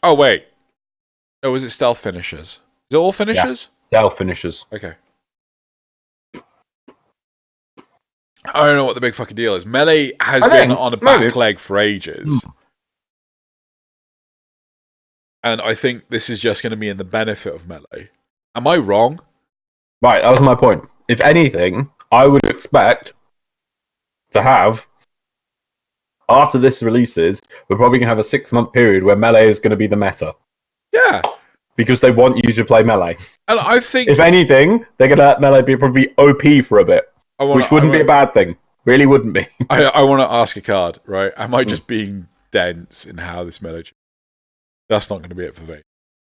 Oh, wait. Oh, was it stealth finishers? Is it all finishers? Yeah, stealth finishers. Okay. I don't know what the big fucking deal is. Melee has been on a back leg for ages. And I think this is just going to be in the benefit of Melee. Am I wrong? Right, that was my point. If anything, I would expect to have, after this releases, we're probably going to have a 6-month period where Melee is going to be the meta. Yeah. Because they want you to play Melee. And I think... If anything, they're going to let Melee be probably OP for a bit. Which wouldn't be a bad thing. Really wouldn't be. I want to ask a card, right? Am I just being dense in how this Melee... That's not going to be it for me.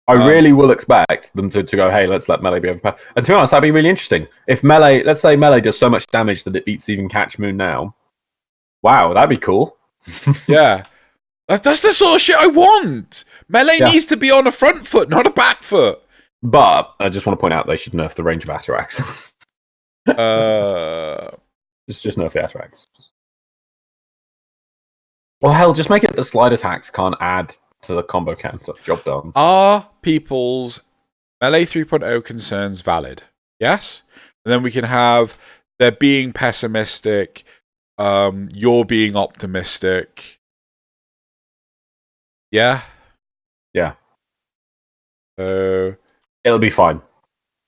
I really will expect them to go, hey, let's let Melee be overpowered. And to be honest, that'd be really interesting. If Melee, let's say Melee does so much damage that it beats even Catch Moon now. Wow, that'd be cool. Yeah. That's the sort of shit I want. Melee needs to be on a front foot, not a back foot. But I just want to point out they should nerf the range of Atarax. Just nerf the Atarax. Well, hell, just make it the slide attacks can't add to the combo counter. Job done. Are people's Melee 3.0 concerns valid? Yes? And then we can have they're being pessimistic, you're being optimistic. Yeah? Yeah. So... It'll be fine.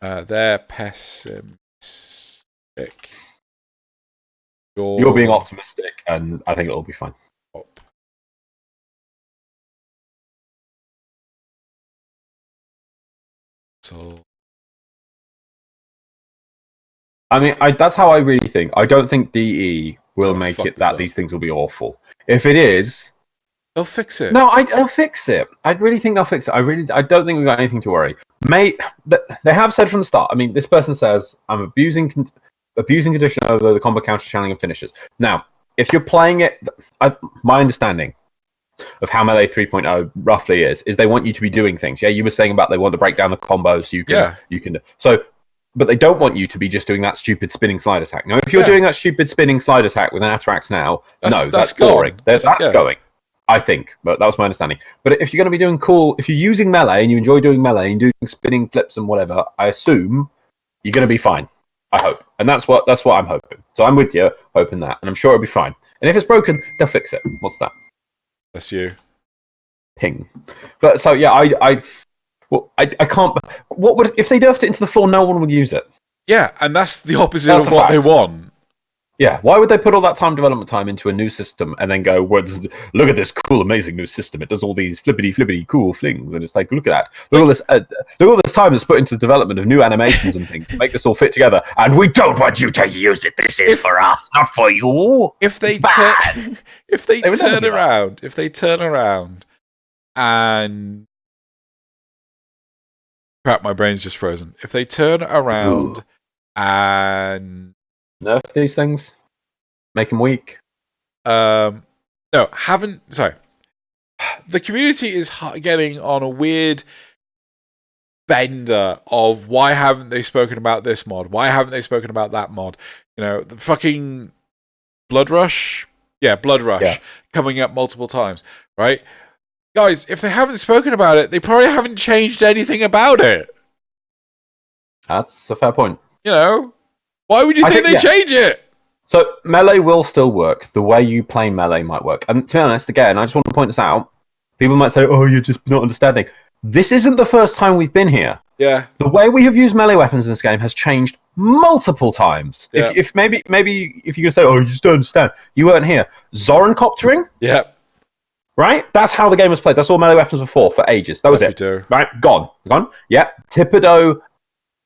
They're pessimistic. You're being optimistic, and I think it'll be fine. So, I mean, that's how I really think. I don't think DE will make it that these things will be awful. If it is, they'll fix it. No, they'll fix it. I really think they'll fix it. I don't think we've got anything to worry. They have said from the start. I mean, this person says I'm abusing condition over the combo counter channeling and finishes. Now, if you're playing it, my understanding of how Melee 3.0 roughly is they want you to be doing things. Yeah, you were saying about they want to break down the combos. You can. So, but they don't want you to be just doing that stupid spinning slide attack. Now, if you're doing that stupid spinning slide attack with an Atarax now, that's boring. That's going. I think, but that was my understanding. But if you're going to be doing if you're using Melee and you enjoy doing Melee and doing spinning flips and whatever, I assume you're going to be fine. I hope, and that's what I'm hoping. So I'm with you, hoping that, and I'm sure it'll be fine. And if it's broken, they'll fix it. What's that? That's you. Ping. But so yeah, I can't. What would if they nerfed it into the floor? No one would use it. Yeah, and that's the opposite of what they want. Yeah, why would they put all that development time into a new system and then go, well, look at this cool, amazing new system. It does all these flippity cool things, and it's like, look at that. Look at all this time that's put into the development of new animations and things to make this all fit together. And we don't want you to use it. This is for us, not for you. If they turn around, and crap, my brain's just frozen. If they turn around and nerf these things, make them weak. Sorry. The community is getting on a weird bender of why haven't they spoken about this mod? Why haven't they spoken about that mod? You know, the fucking Blood Rush? Yeah, Blood Rush coming up multiple times, right? Guys, if they haven't spoken about it, they probably haven't changed anything about it. That's a fair point. You know? Why would you think they change it? So Melee will still work. The way you play Melee might work. And to be honest, again, I just want to point this out. People might say, "Oh, you're just not understanding." This isn't the first time we've been here. Yeah. The way we have used melee weapons in this game has changed multiple times. Yeah. If maybe if you're gonna say, "Oh, you just don't understand," you weren't here. Zoran coptering. Yeah. Right? That's how the game was played. That's all melee weapons were for ages. That was it. Right? Gone. Yeah. Thibodeau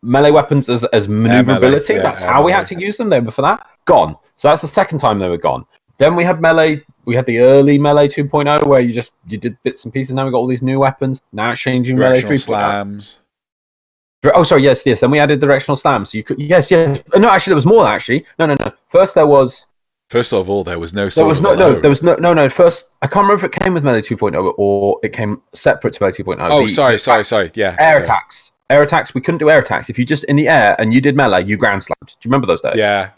melee weapons as maneuverability. That's how we had to use them. They were for that. Gone. So that's the second time they were gone. Then we had melee. We had the early melee 2.0 where you did bits and pieces. Now we got all these new weapons. Now it's changing melee 3.0. Slams. Oh, sorry. Yes. Then we added directional slams. So you could. Yes. No, actually, there was more. Actually, no. First, there was. First of all, there was no. There was no. First, I can't remember if it came with melee 2.0 or it came separate to melee 2.0. Oh, sorry. Yeah. Air attacks. Air attacks. We couldn't do air attacks if you just in the air and you did melee. You ground slammed. Do you remember those days? Yeah.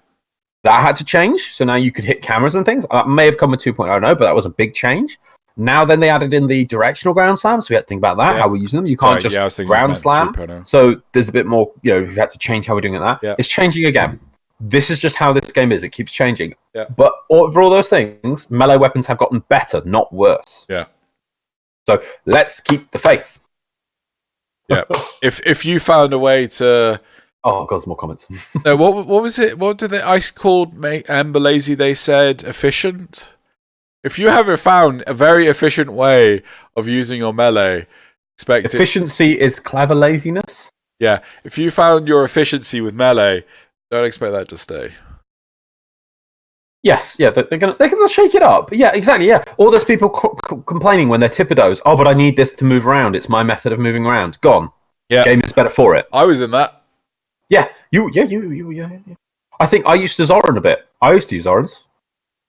That had to change. So now you could hit cameras and things. That may have come with 2.0, but that was a big change. Now then they added in the directional ground slams. So we had to think about that, how we're using them. You can't just ground slam. 3.0. So there's a bit more, you had to change how we're doing that. Yeah. It's changing again. This is just how this game is. It keeps changing. Yeah. But for all those things, melee weapons have gotten better, not worse. Yeah. So let's keep the faith. Yeah. If you found a way to... Oh, I've got some more comments. What was it? What did I called Amber Lazy? They said efficient. If you ever found a very efficient way of using your melee, efficiency is clever laziness. Yeah. If you found your efficiency with melee, don't expect that to stay. Yes, yeah, they're gonna shake it up. Yeah, exactly. Yeah, all those people complaining when they're Thibodeaus. Oh, but I need this to move around. It's my method of moving around. Gone. Yeah, game is better for it. I was in that. Yeah, you. I think I used to Zoran a bit. I used to use Zorans.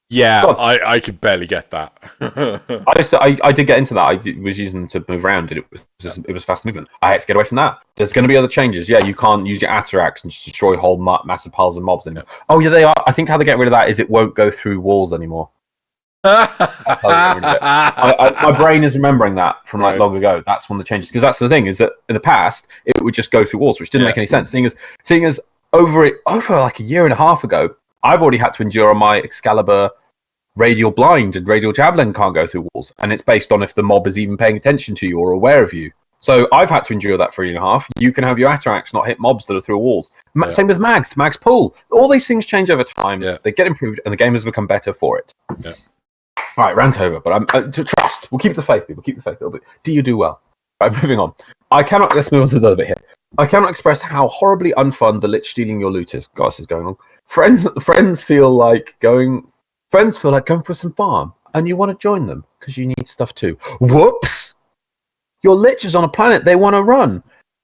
Yeah, I could barely get that. I did get into that. I was using them to move around, and it was fast movement. I had to get away from that. There's going to be other changes. Yeah, you can't use your Atarax and just destroy whole massive piles of mobs anymore. Yeah. Oh yeah, they are. I think how they get rid of that is it won't go through walls anymore. My brain is remembering that from long ago. That's one of the changes, because that's the thing, is that in the past it would just go through walls, which didn't make any sense. Seeing as over like a year and a half ago, I've already had to endure on my Excalibur radial blind and radial javelin can't go through walls, and it's based on if the mob is even paying attention to you or aware of you. So I've had to endure that for a year and a half. You can have your Atarax not hit mobs that are through walls. Same with Mags pull. All these things change over time. Yeah. They get improved, and the game has become better for it. Yeah. All right, rant over, but I'm to trust. We'll keep the faith, people. Keep the faith a little bit. Do you do well? Right, moving on. Let's move on to the other bit here. I cannot express how horribly unfun the lich stealing your loot is. God, this is going on. Friends feel like going for some farm, and you want to join them because you need stuff too. Whoops! Your lich is on a planet they want to run.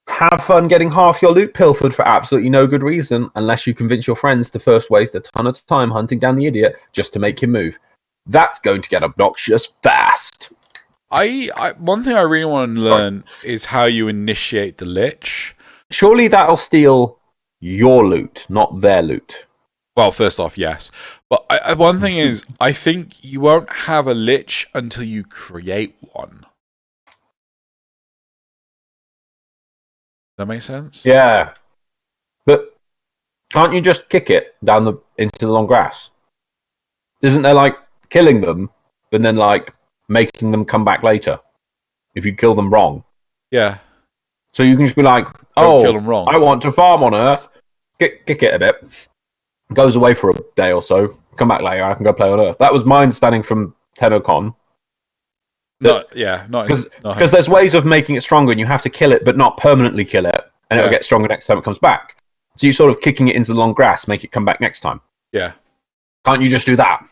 Have fun getting half your loot pilfered for absolutely no good reason, unless you convince your friends to first waste a ton of time hunting down the idiot just to make him move. That's going to get obnoxious fast. One thing I really want to learn is how you initiate the lich. Surely that'll steal your loot, not their loot. Well, first off, yes. But one thing is, I think you won't have a lich until you create one. Does that make sense? Yeah. But can't you just kick it down into the long grass? Isn't there killing them, and then making them come back later if you kill them wrong? Yeah. So you can just be like, don't kill them wrong. I want to farm on Earth. Kick it a bit. Goes away for a day or so. Come back later. I can go play on Earth. That was my understanding from TennoCon. Because there's ways of making it stronger, and you have to kill it, but not permanently kill it, and it'll get stronger next time it comes back. So you're sort of kicking it into the long grass, make it come back next time. Yeah. Can't you just do that?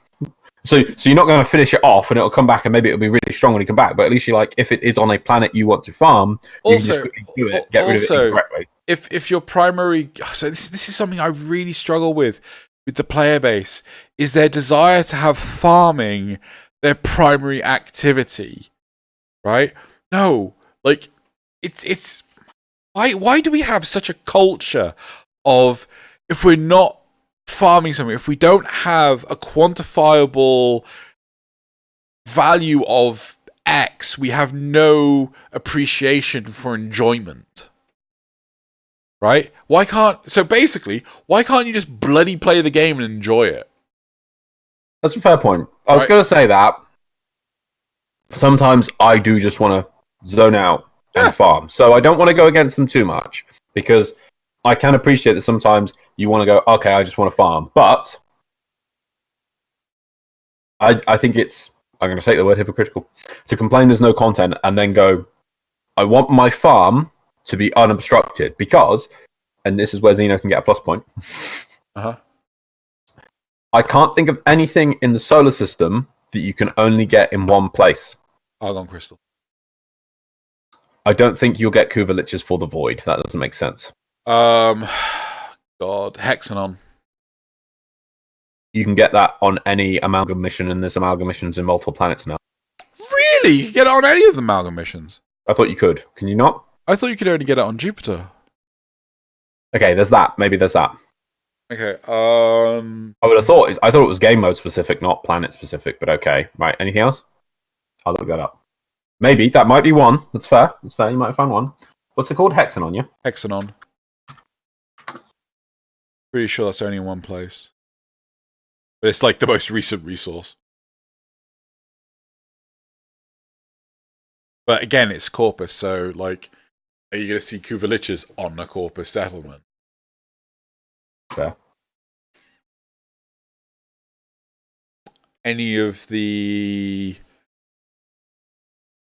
So you're not going to finish it off, and it'll come back, and maybe it'll be really strong when you come back. But at least if it is on a planet you want to farm, you can just quickly do it, get rid of it incorrectly. If your primary, so this is something I really struggle with the player base, is their desire to have farming their primary activity, right? No, it's why do we have such a culture of, if we're not farming something, if we don't have a quantifiable value of X, we have no appreciation for enjoyment, right? So basically, why can't you just bloody play the game and enjoy it? That's a fair point. I was going to say that, sometimes I do just want to zone out and farm. So I don't want to go against them too much because I can appreciate that sometimes you want to go, okay, I just want to farm. But I think it's, I'm going to take the word hypocritical, to complain there's no content and then go, I want my farm to be unobstructed because, and this is where Xeno can get a plus point. I can't think of anything in the solar system that you can only get in one place. Argon crystal. I don't think you'll get Kuva Liches for the Void. That doesn't make sense. God, Hexanon. You can get that on any amalgam mission, and there's amalgam missions in multiple planets now. Really? You can get it on any of the amalgam missions? I thought you could. Can you not? I thought you could only get it on Jupiter. Okay, there's that. Maybe there's that. Okay. I would have thought. I thought it was game mode specific, not planet specific. But okay, right. Anything else? I'll look that up. Maybe that might be one. That's fair. That's fair. You might have found one. What's it called? Hexanon, yeah. Hexanon. Pretty sure that's only in one place. But it's like the most recent resource. But again, it's Corpus, so like, are you going to see Kuva Liches on a Corpus settlement? Fair. Any of the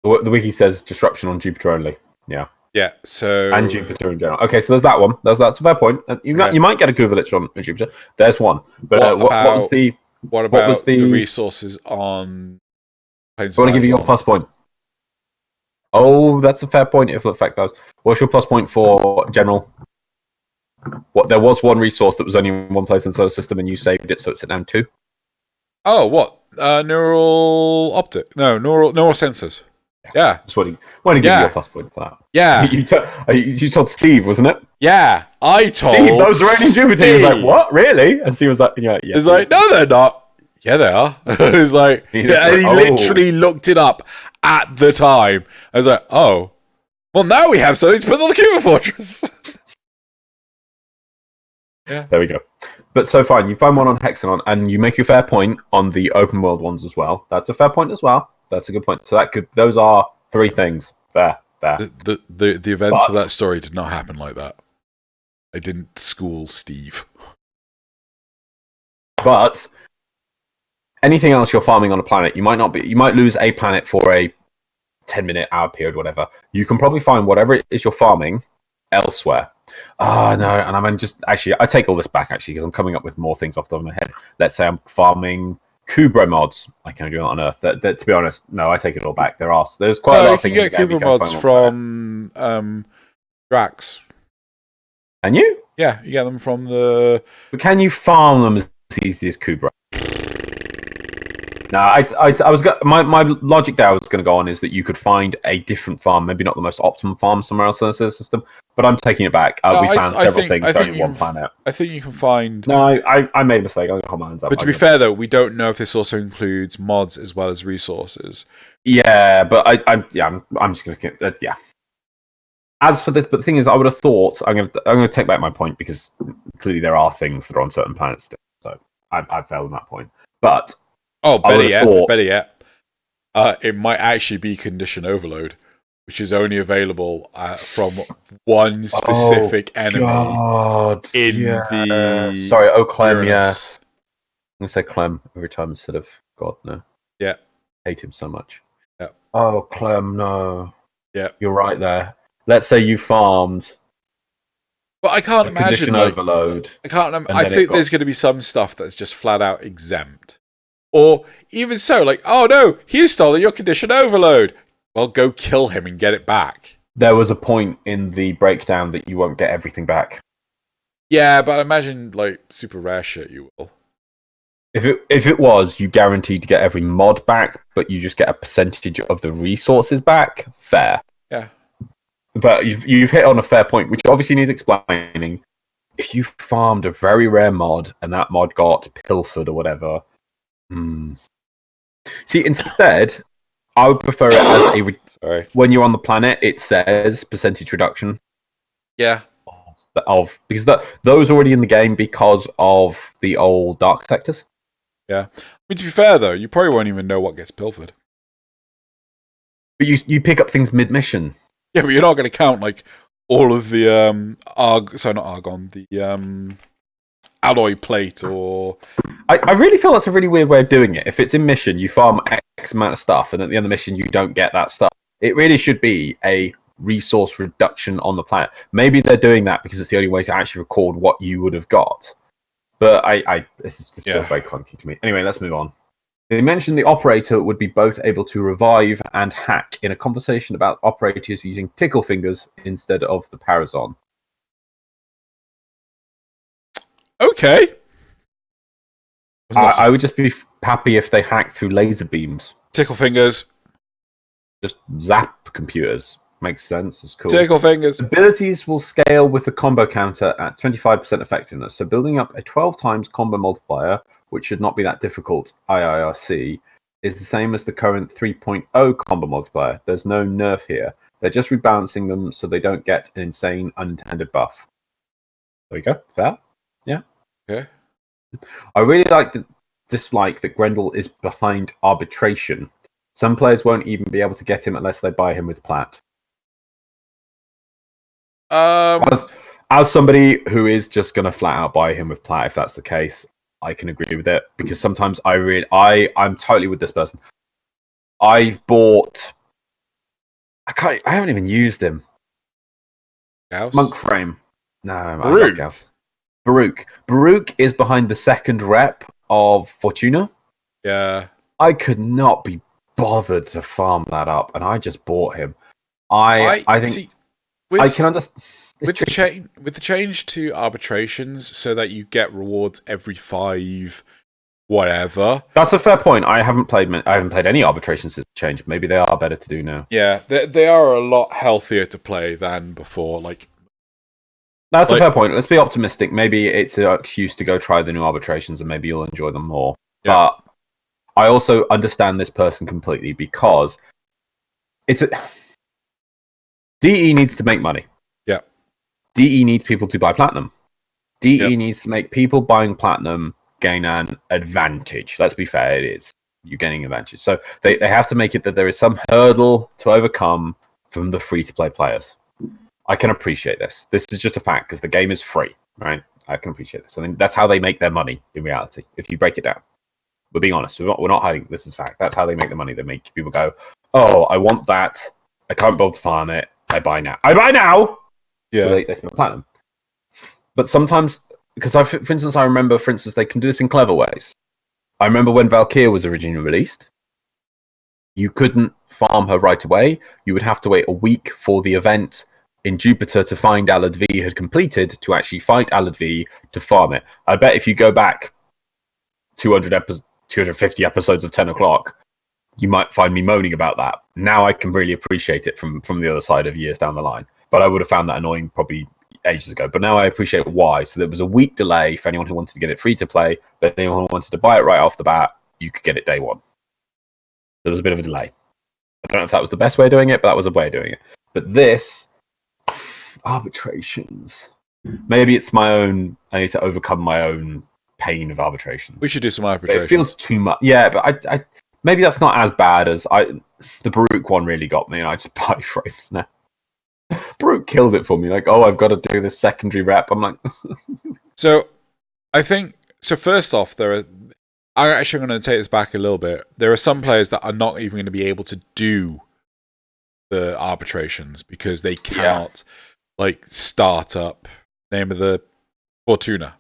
wiki says disruption on Jupiter only. Yeah. Yeah. So and Jupiter in general. Okay, so there's that one. That's a fair point. You might get a Kuva Lich on Jupiter. There's one. But what was the resources on? I want to give you your plus point. Oh, that's a fair point. If the fact does, what's your plus point for general? What there was one resource that was only in one place in the solar system, and you saved it, so it's at down 2. Oh, what? Neural optic? No, neural sensors. Yeah. That's what he wanted to give you a plus point for that. Yeah. You told Steve, wasn't it? Yeah, I told Steve, those are only in Jupiter. He was like, what? Really? And Steve was like, yeah. He's like, no, they're not. Yeah, they are. He's like, and he literally looked it up at the time. I was like, oh. Well, now we have something to put on the Kuva Fortress. Yeah. There we go. But so fine, you find one on Hexanon, and you make your fair point on the open world ones as well. That's a fair point as well. That's a good point. So those are 3 things. Fair. The events of that story did not happen like that. I didn't school Steve. But anything else you're farming on a planet, you might lose a planet for a 10-minute, hour period, whatever. You can probably find whatever it is you're farming elsewhere. Oh, no, and I take all this back, actually, because I'm coming up with more things off the top of my head. Let's say I'm farming Kubro mods. I can do it on Earth. To be honest, no, I take it all back. There's quite a lot of things. You can get Kubro mods from Drax. Can you? Yeah, you get them from the... But can you farm them as easy as Kubro? No, I was my logic there I was going to go on is that you could find a different farm, maybe not the most optimum farm somewhere else in the system, but I'm taking it back. We found several things on one planet. I think you can find... No, I made a mistake. I'm going to hold my hands up. But to be fair, though, we don't know if this also includes mods as well as resources. Yeah, but I'm just going to... yeah. As for this, but the thing is, I would have thought... I'm going to take back my point, because clearly there are things that are on certain planets still, so I failed on that point. But... Oh, better yet, it might actually be condition overload, which is only available from one specific enemy in the... Sorry, Clem, yes. I'm going to say Clem every time instead of God, no. Yeah. I hate him so much. Yeah. Oh, Clem, no. Yeah. You're right there. Let's say you farmed... But I can't imagine... Condition overload. I think there's going to be some stuff that's just flat out exempt. Or even so, like, oh no, he's stolen your condition overload. Well, go kill him and get it back. There was a point in the breakdown that you won't get everything back. Yeah, but I imagine, like, super rare shit you will. If it was, you guaranteed to get every mod back, but you just get a percentage of the resources back, fair. Yeah. But you've hit on a fair point, which obviously needs explaining. If you farmed a very rare mod, and that mod got pilfered or whatever... See, instead, I would prefer it as a... When you're on the planet, it says percentage reduction. Yeah. Because those are already in the game because of the old dark sectors. Yeah. I mean, to be fair, though, you probably won't even know what gets pilfered. But you pick up things mid-mission. Yeah, but you're not going to count like all of the not argon, the alloy plate or. I really feel that's a really weird way of doing it. If it's in mission, you farm X amount of stuff, and at the end of the mission, you don't get that stuff. It really should be a resource reduction on the planet. Maybe they're doing that because it's the only way to actually record what you would have got. But this feels very clunky to me. Anyway, let's move on. They mentioned the operator would be both able to revive and hack in a conversation about operators using tickle fingers instead of the Parazon. Okay. I would just be happy if they hacked through laser beams. Tickle fingers. Just zap computers. Makes sense. It's cool. Tickle fingers. Abilities will scale with the combo counter at 25% effectiveness. So building up a 12 times combo multiplier, which should not be that difficult, IIRC, is the same as the current 3.0 combo multiplier. There's no nerf here. They're just rebalancing them so they don't get an insane unintended buff. There we go. Fair? Yeah. Okay. I really dislike that Grendel is behind arbitration. Some players won't even be able to get him unless they buy him with Plat. As somebody who is just going to flat out buy him with Plat, if that's the case, I can agree with it, because sometimes I'm totally with this person. I've bought. I haven't even used him. Gauss? Monk Frame. No, Baruch. I like Gauss. Baruch. Baruch is behind the second rep of Fortuna. Yeah. I could not be bothered to farm that up, and I just bought him. I think see, I can understand. With the change to arbitrations, so that you get rewards every 5 whatever. That's a fair point. I haven't played any arbitrations since the change. Maybe they are better to do now. Yeah, they are a lot healthier to play than before. That's a fair point. Let's be optimistic. Maybe it's an excuse to go try the new arbitrations, and maybe you'll enjoy them more. Yeah. But I also understand this person completely, because DE needs to make money. Yeah. DE needs people to buy platinum. DE needs to make people buying platinum gain an advantage. Let's be fair, it is. You're gaining advantage. So they have to make it that there is some hurdle to overcome from the free-to-play players. I can appreciate this. This is just a fact, because the game is free, right? I can appreciate this. I mean, that's how they make their money in reality, if you break it down. We're being honest. We're not hiding. This is fact. That's how they make the money. They make people go, oh, I want that. I can't build to farm it. I buy now. Yeah. So they spend platinum. But sometimes, because for instance, I remember, they can do this in clever ways. I remember when Valkyria was originally released, you couldn't farm her right away. You would have to wait a week for the event in Jupiter to find Alad V had completed to actually fight Alad V to farm it. I bet if you go back 250 episodes of 10 o'clock, you might find me moaning about that. Now I can really appreciate it from the other side of years down the line. But I would have found that annoying probably ages ago. But now I appreciate why. So there was a week delay for anyone who wanted to get it free to play. But anyone who wanted to buy it right off the bat, you could get it day one. There was a bit of a delay. I don't know if that was the best way of doing it, but that was a way of doing it. But this, arbitrations. Maybe it's my own, I need to overcome my own pain of arbitrations. We should do some arbitrations. It feels too much. Yeah, but I maybe that's not as bad as the Baruch one really got me, and I just buy frames now. Baruch killed it for me. Like, oh, I've got to do this secondary rep. I'm like... So, I think... So, first off, I'm actually going to take this back a little bit. There are some players that are not even going to be able to do the arbitrations because they cannot, start up name of the Fortuna.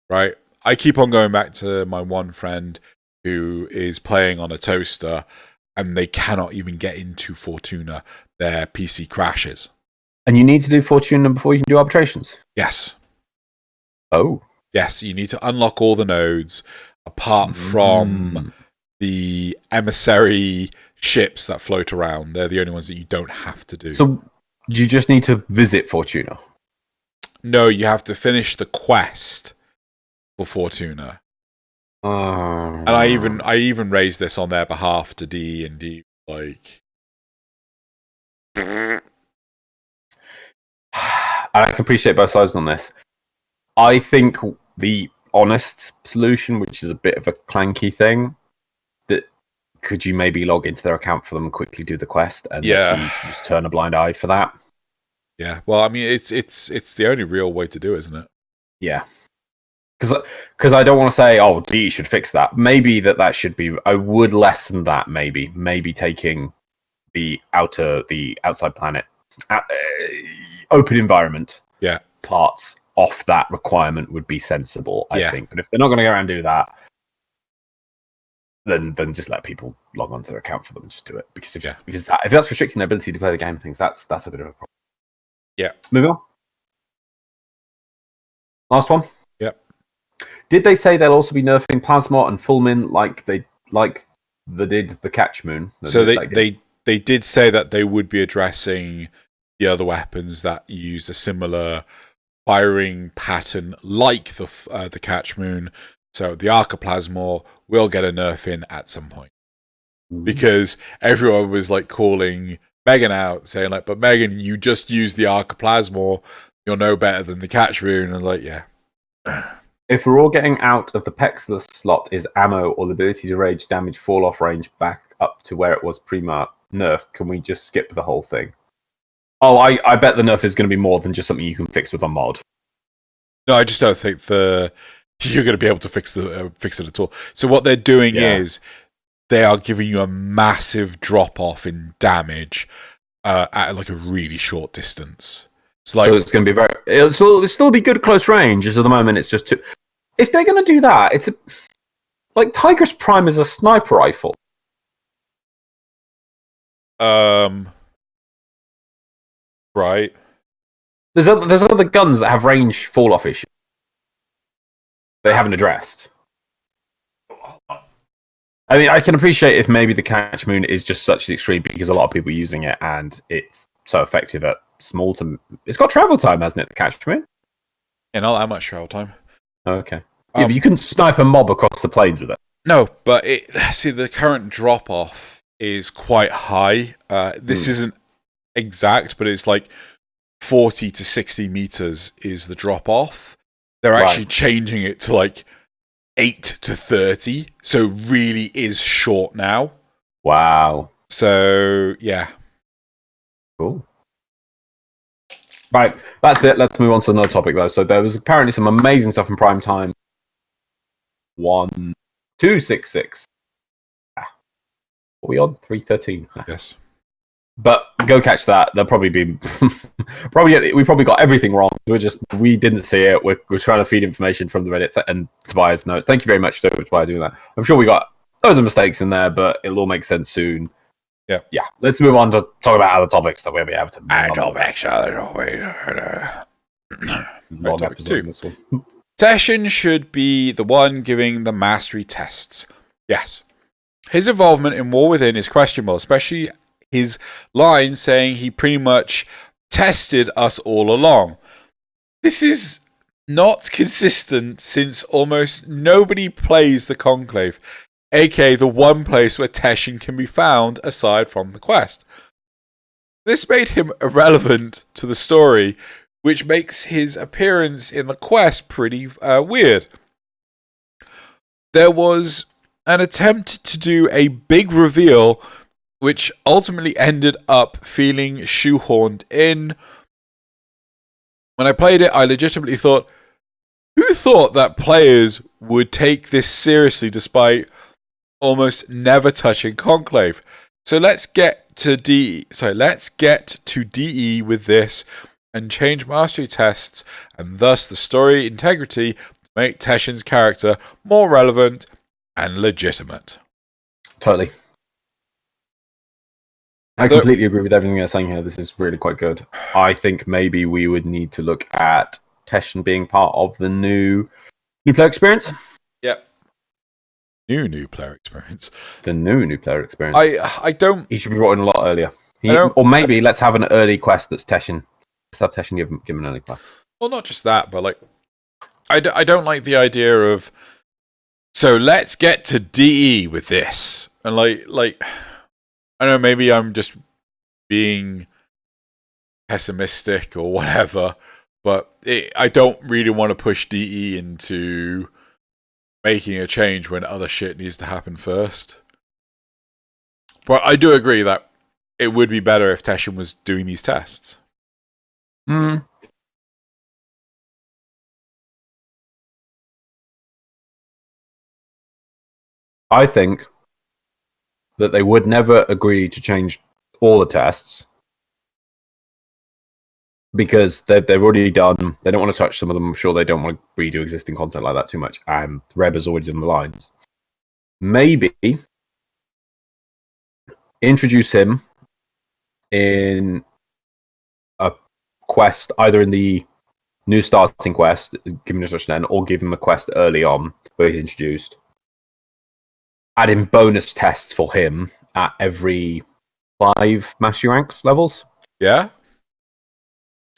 Right? I keep on going back to my one friend who is playing on a toaster, and they cannot even get into Fortuna. Their PC crashes. And you need to do Fortuna before you can do arbitrations? Yes. Oh. Yes, you need to unlock all the nodes, apart from the emissary ships that float around. They're the only ones that you don't have to do. So you just need to visit Fortuna? No, you have to finish the quest for Fortuna. And I even raised this on their behalf to D&D, I can appreciate both sides on this. I think the honest solution, which is a bit of a clanky thing, that could you maybe log into their account for them and quickly do the quest, and just turn a blind eye for that? Yeah. Well, I mean, it's the only real way to do it, isn't it? Yeah. Because I don't want to say, oh, DE should fix that. Maybe that should be. I would lessen that. Maybe taking the outside planet, open environment, parts off that requirement would be sensible. I think. But if they're not going to go around and do that, then just let people log onto their account for them and just do it. Because if that's restricting their ability to play the game and things, that's a bit of a problem. Yeah. Moving on. Last one. Yep. Did they say they'll also be nerfing Plasma and Fullmin like they did the Catch Moon? So they did say that they would be addressing the other weapons that use a similar firing pattern like the Catch Moon. So the Arcoplasma will get a nerf in at some point. Because everyone was like calling Megan out, saying like, but Megan, you just use the Arcoplasma, you're no better than the Catch Moon. And like, yeah. If we're all getting out of the Pexless slot is ammo or the ability to rage damage fall off range back up to where it was pre-nerf, can we just skip the whole thing? Oh, I bet the nerf is going to be more than just something you can fix with a mod. No, I just don't think you're going to be able to fix it at all. So what they're doing is they are giving you a massive drop off in damage at like a really short distance. So it's going to be it'll still be good close range. As at the moment, it's just too. If they're going to do that, it's like Tigress Prime is a sniper rifle. Right. There's other guns that have range fall off issues they haven't addressed. I mean, I can appreciate if maybe the Catch Moon is just such an extreme because a lot of people are using it and it's so effective at small to. It's got travel time, hasn't it? The Catch Moon. Yeah, not that much travel time. Okay. Yeah, but you can snipe a mob across the plains with it. No, but the current drop off is quite high. This isn't exact, but it's like 40 to 60 meters is the drop off. They're actually changing it to like 8 to 30, so really is short now. Wow. So yeah. Cool. Right, that's it. Let's move on to another topic though. So there was apparently some amazing stuff in Prime Time 1266. What are we on? 313. Yes. But go catch that. They'll probably be we probably got everything wrong. We didn't see it. We're trying to feed information from the Reddit and Tobiah's notes. Thank you very much to Tobiah doing that. I'm sure we got loads of mistakes in there, but it'll all make sense soon. Yeah. Yeah. Let's move on to talk about other topics that we'll be able to. Long Topic episode on this one. Teshin should be the one giving the mastery tests. Yes. His involvement in War Within is questionable, especially his line saying he pretty much tested us all along. This is not consistent since almost nobody plays the Conclave, aka the one place where Teshin can be found aside from the quest. This made him irrelevant to the story, which makes his appearance in the quest pretty weird. There was an attempt to do a big reveal, which ultimately ended up feeling shoehorned in. When I played it, I legitimately thought, who thought that players would take this seriously despite almost never touching Conclave? So let's get to DE with this and change mastery tests and thus the story integrity to make Teshin's character more relevant and legitimate. Totally. I completely agree with everything you're saying here. This is really quite good. I think maybe we would need to look at Teshin being part of the new player experience. Yep. New player experience. The new player experience. I don't. He should be brought in a lot earlier. Or maybe let's have an early quest that's Teshin. Let's have Teshin give him an early quest. Well, not just that, but like, I don't like the idea of. So let's get to DE with this, and like. I don't know, maybe I'm just being pessimistic or whatever, but I don't really want to push DE into making a change when other shit needs to happen first. But I do agree that it would be better if Teshin was doing these tests. Mm. I think that they would never agree to change all the tests because they've already done. They don't want to touch some of them. I'm sure they don't want to redo existing content like that too much. And Reb has already done the lines. Maybe introduce him in a quest, either in the new starting quest, give him instruction then, or give him a quest early on where he's introduced. Add in bonus tests for him at every 5 mastery ranks levels. Yeah.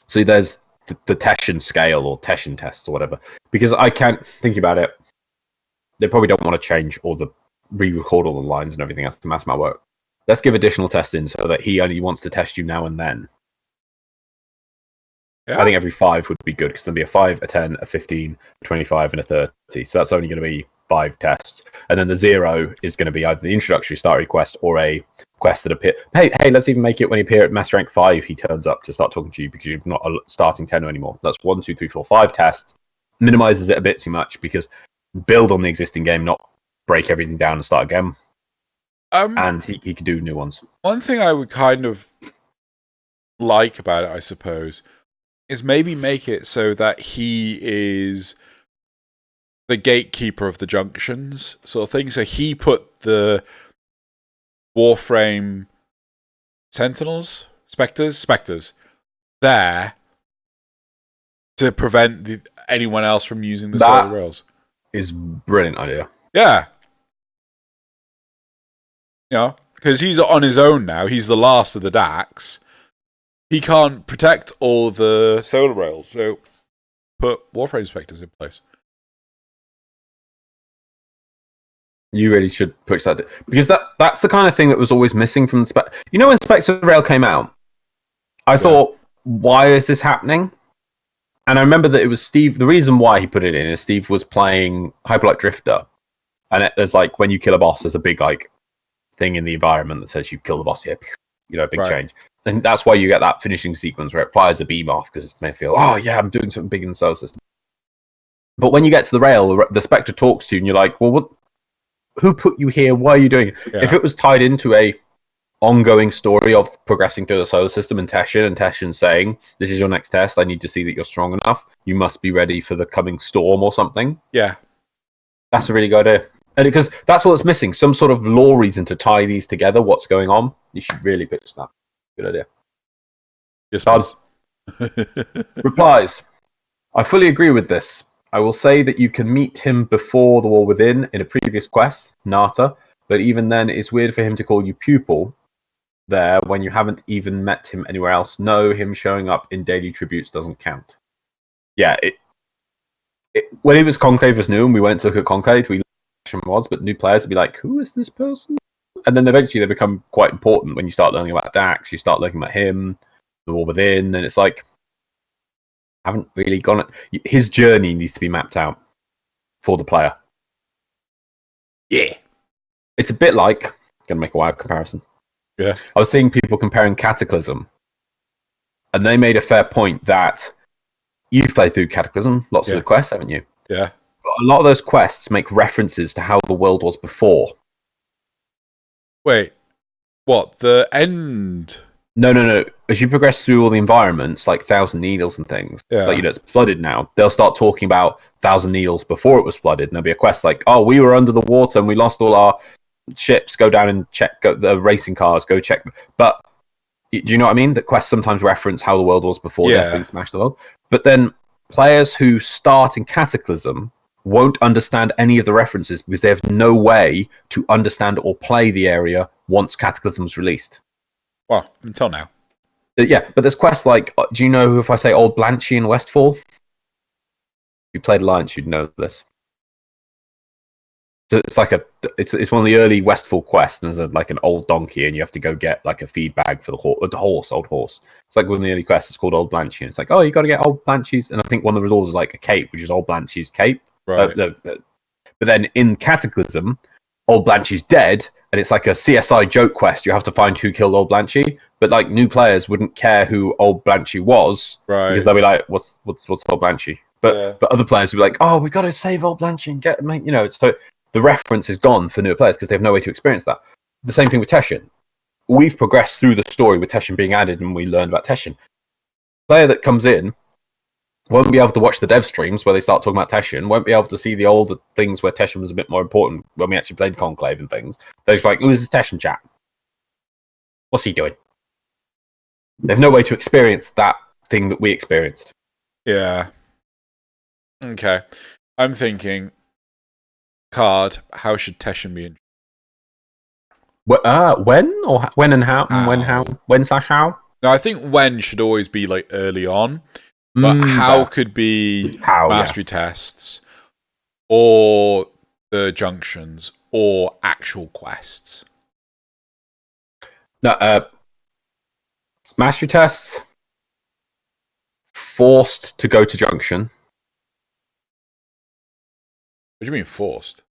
So there's the Teshin scale or Teshin tests or whatever. Because I can't think about it. They probably don't want to change all the re-record all the lines and everything else to mass amount work. Let's give additional testing so that he only wants to test you now and then. Yeah. I think every 5 would be good because there'll be a 5, a 10, a 15, a 25, and a 30. So that's only going to be 5 tests. And then the 0 is going to be either the introductory starter quest or a quest that appear. Hey, let's even make it when he appears at Master Rank 5, he turns up to start talking to you because you're not starting Tenno anymore. That's 1, 2, 3, 4, 5 tests. Minimizes it a bit too much because build on the existing game, not break everything down and start again. And he could do new ones. One thing I would kind of like about it, I suppose, is maybe make it so that he is the gatekeeper of the junctions sort of thing. So he put the Warframe Sentinels, Spectres there to prevent anyone else from using the solar rails. Is brilliant idea. Yeah. You know, because he's on his own now. He's the last of the Dax. He can't protect all the solar rails, so put Warframe Spectres in place. You really should push that. Because that's the kind of thing that was always missing from the Spectre. You know when Spectre Rail came out, I thought, why is this happening? And I remember that it was Steve. The reason why he put it in is Steve was playing Hyperlight Drifter. And there's like, when you kill a boss, there's a big like thing in the environment that says you've killed the boss here. You know, big change. And that's why you get that finishing sequence where it fires a beam off because it may feel, oh yeah, I'm doing something big in the solar system. But when you get to the rail, the Spectre talks to you and you're like, well, who put you here? Why are you doing it? Yeah. If it was tied into a ongoing story of progressing through the solar system and Teshin saying, this is your next test, I need to see that you're strong enough, you must be ready for the coming storm or something. Yeah. That's a really good idea. And because that's what's missing, some sort of lore reason to tie these together, what's going on. You should really pitch that. Good idea. Yes, please. Replies. I fully agree with this. I will say that you can meet him before the War Within in a previous quest, Nata, but even then it's weird for him to call you pupil there when you haven't even met him anywhere else. No, him showing up in daily tributes doesn't count. Yeah, when it was Conclave was new and we went to look at Conclave, we was, but new players would be like, who is this person? And then eventually they become quite important when you start learning about Dax, you start learning about him, the War Within, and it's like, haven't really gone. His journey needs to be mapped out for the player. Yeah. It's a bit like, gonna make a wild comparison. Yeah. I was seeing people comparing Cataclysm, and they made a fair point that you've played through Cataclysm, lots of the quests, haven't you? Yeah. But a lot of those quests make references to how the world was before. Wait, what? The end? No. As you progress through all the environments, like Thousand Needles and things, like, you know, it's flooded now, they'll start talking about Thousand Needles before it was flooded, and there'll be a quest like, oh, we were under the water and we lost all our ships, go down and check the racing cars, go check. But do you know what I mean? The quests sometimes reference how the world was before Death Wing smashed the world. But then players who start in Cataclysm won't understand any of the references because they have no way to understand or play the area once Cataclysm's released. Well, until now. Yeah, but there's quests like, do you know if I say Old Blanchy in Westfall? If you played Alliance, you'd know this. So it's like it's one of the early Westfall quests, and there's like an old donkey, and you have to go get like a feed bag for the old horse. It's like one of the early quests. It's called Old Blanchy, and it's like, oh, you got to get Old Blanchy's, and I think one of the rewards is like a cape, which is Old Blanchy's cape. Right. But then in Cataclysm, Old Blanchy's dead, and it's like a CSI joke quest. You have to find who killed old Blanchy, but like new players wouldn't care who old Blanchy was, Right. because they'll be like, "What's old Blanchy?" But other players would be like, "Oh, we've got to save old Blanchy and get So the reference is gone for newer players because they have no way to experience that. The same thing with Teshin. We've progressed through the story with Teshin being added, and we learned about Teshin. Player that comes in won't be able to watch the dev streams where they start talking about Teshin, won't be able to see the older things where Teshin was a bit more important when we actually played Conclave and things. They're just like, who's this Teshin chap? What's he doing? They have no way to experience that thing that we experienced. Yeah. Okay. I'm thinking, card, how should Teshin be in? When? Or when and how? When/how? No, I think when should always be like early on. But how could be mastery tests, or the junctions, or actual quests? No, mastery tests, forced to go to junction. What do you mean forced?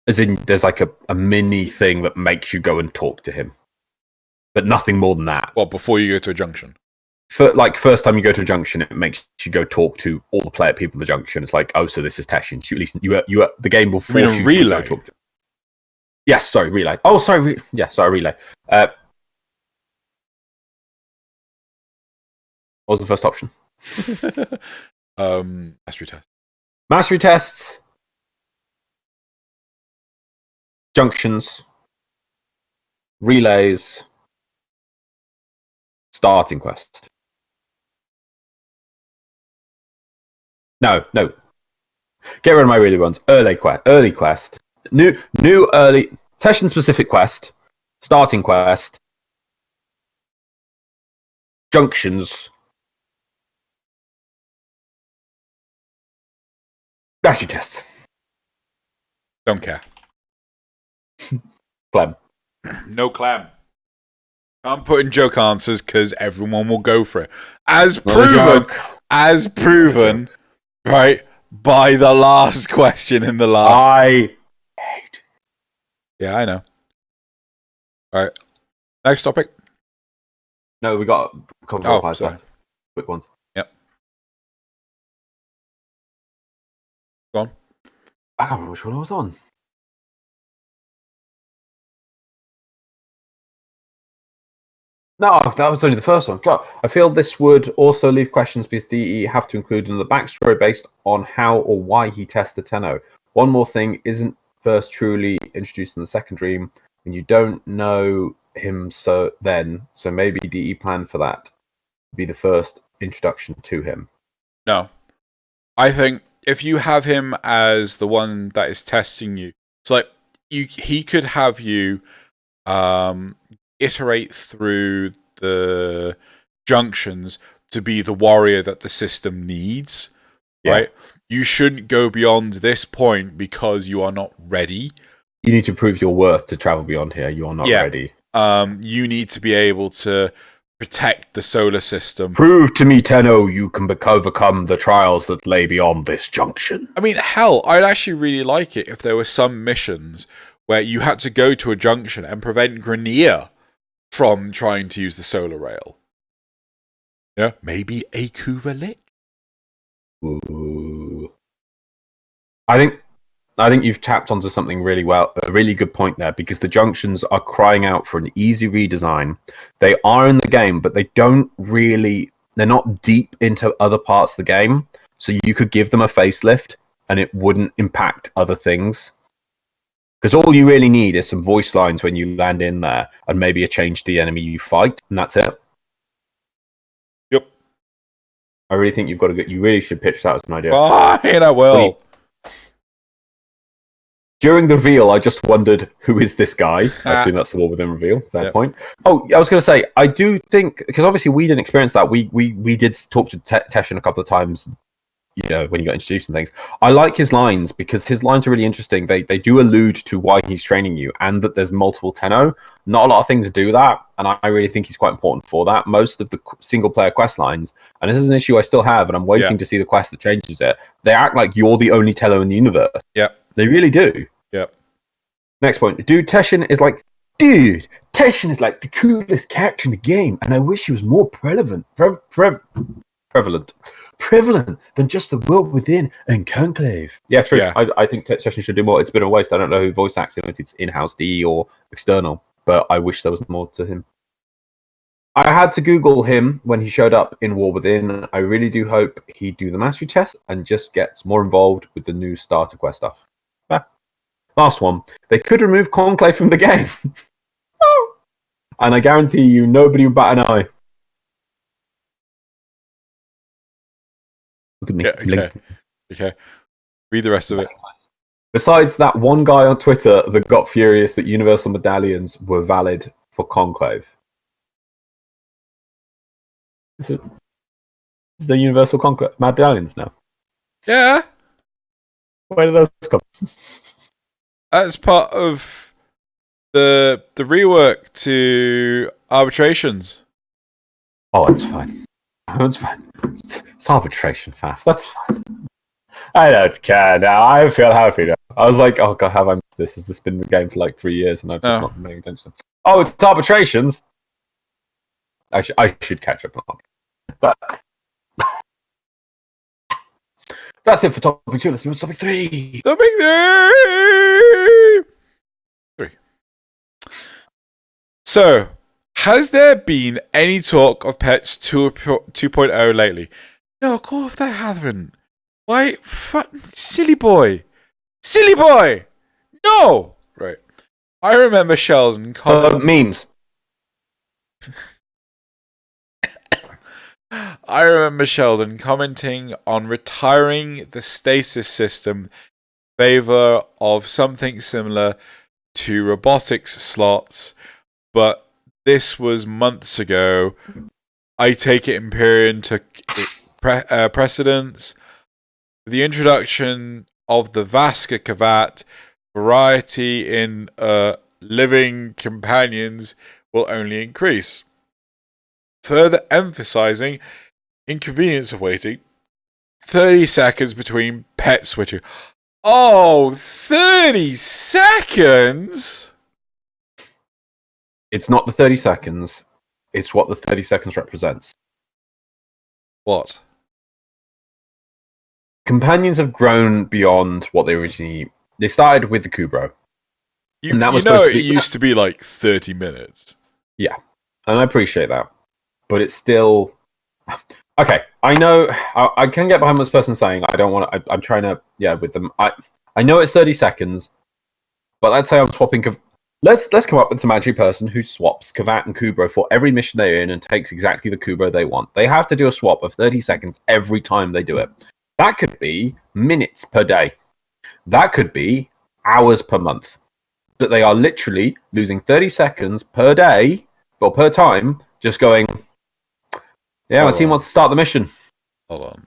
As in, there's like a mini thing that makes you go and talk to him. But nothing more than that. Well, before you go to a junction? First time you go to a junction, it makes you go talk to all the player people at the junction. It's like, oh, so this is Teshin. So at least the game will force you to go talk to. Yes, sorry, relay. Oh, sorry, relay. What was the first option? Mastery test. Mastery tests, junctions, relays, starting quest. No. Get rid of my really ones. Early quest. New early Teshin specific quest. Starting quest. Junctions. Mastery test. Don't care. Clem. No clam. Can't put in joke answers because everyone will go for it. As proven, right, by the last question in the last. I hate. Yeah, I know. All right. Next topic. No, we got a couple of replies sorry. left. Quick ones. Yep. Go on. I can't remember which one I was on. No, that was only the first one. God, I feel this would also leave questions because DE have to include another backstory based on how or why he tested Tenno. One more thing, isn't first truly introduced in the second dream when you don't know him so maybe DE planned for that to be the first introduction to him. No. I think if you have him as the one that is testing you, it's like he could have you iterate through the junctions to be the warrior that the system needs, right? You shouldn't go beyond this point because you are not ready. You need to prove your worth to travel beyond here. You are not ready. You need to be able to protect the solar system. Prove to me, Tenno, you can overcome the trials that lay beyond this junction. I mean, hell, I'd actually really like it if there were some missions where you had to go to a junction and prevent Grenier from trying to use the solar rail. Yeah, maybe a Kuvalit. Ooh. I think you've tapped onto something a really good point there, because the junctions are crying out for an easy redesign. They are in the game, but they're not deep into other parts of the game. So you could give them a facelift and it wouldn't impact other things. Because all you really need is some voice lines when you land in there, and maybe a change to the enemy you fight, and that's it. Yep. I really think you really should pitch that as an idea. Fine, I will. During the reveal, I just wondered, who is this guy? I assume that's the one within reveal. Fair point. Oh, I was going to say, I do think, because obviously we didn't experience that. We did talk to Teshin a couple of times, when you got introduced and things. I like his lines because his lines are really interesting. They do allude to why he's training you and that there's multiple Tenno. Not a lot of things do that, and I really think he's quite important for that. Most of the single-player quest lines, and this is an issue I still have, and I'm waiting to see the quest that changes it, they act like you're the only Tenno in the universe. Yeah. They really do. Yep. Next point. Teshin is like Dude, Teshin is like the coolest character in the game, and I wish he was more prevalent than just the world within and Conclave. Yeah, true. Yeah. I think Teshin should do more. It's been a waste. I don't know who voice acts him, if it's in-house DE or external, but I wish there was more to him. I had to Google him when he showed up in War Within. I really do hope he'd do the mastery test and just gets more involved with the new starter quest stuff. Last one. They could remove Conclave from the game. And I guarantee you, nobody would bat an eye. Look at me. Yeah, okay. Read the rest of it. Besides that one guy on Twitter that got furious that universal medallions were valid for Conclave. Is there universal Conclave medallions now? Yeah. Where do those come? That's part of the rework to arbitrations. Oh, that's fine. That's fine. It's arbitration, Faf. That's fine. I don't care now. I feel happy now. I was like, oh god, have I missed this? Has this been the game for like 3 years and I've just not been paying attention? Oh, it's arbitrations. I should catch up on that. That's it for topic 2. Let's move to topic 3. Topic 3. So, has there been any talk of Pets 2.0 lately? No, of course there haven't. Why? Silly boy. Silly boy! No! Right. I remember Sheldon memes. I remember Sheldon commenting on retiring the stasis system in favor of something similar to robotics slots, but this was months ago. I take it Empyrean took precedence. The introduction of the Vaska Kavat variety in living companions will only increase, further emphasizing inconvenience of waiting 30 seconds between pet switching. Oh, 30 seconds? It's not the 30 seconds. It's what the 30 seconds represents. What? Companions have grown beyond what they originally... They started with the Kubro. And that was it used to be like 30 minutes. Yeah, and I appreciate that. But it's still... Okay, I know... I can get behind this person saying I don't want to... I'm trying to... Yeah, with them. I know it's 30 seconds, but let's say I'm swapping... Let's come up with some magic person who swaps Kavat and Kubro for every mission they're in and takes exactly the Kubro they want. They have to do a swap of 30 seconds every time they do it. That could be minutes per day. That could be hours per month. That they are literally losing 30 seconds per day, or per time, just going, yeah, my team wants to start the mission. Hold on.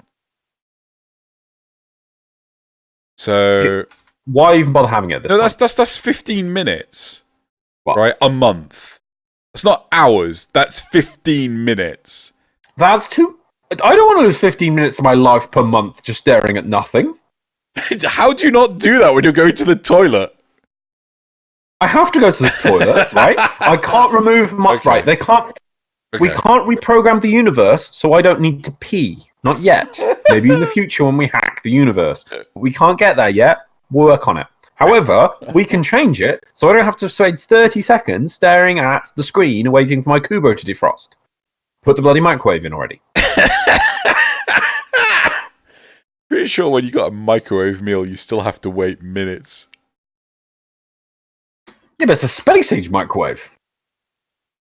So... Why even bother having it at this point? That's 15 minutes. What? Right? A month. It's not hours. That's 15 minutes. That's too... I don't want to lose 15 minutes of my life per month just staring at nothing. How do you not do that when you're going to the toilet? I have to go to the toilet, right? I can't remove my... Okay. Right, they can't... Okay. We can't reprogram the universe, so I don't need to pee. Not yet. Maybe in the future when we hack the universe. We can't get there yet. We'll work on it. However, we can change it, so I don't have to spend 30 seconds staring at the screen waiting for my Kubro to defrost. Put the bloody microwave in already. Pretty sure when you got a microwave meal, you still have to wait minutes. Yeah, but it's a space age microwave.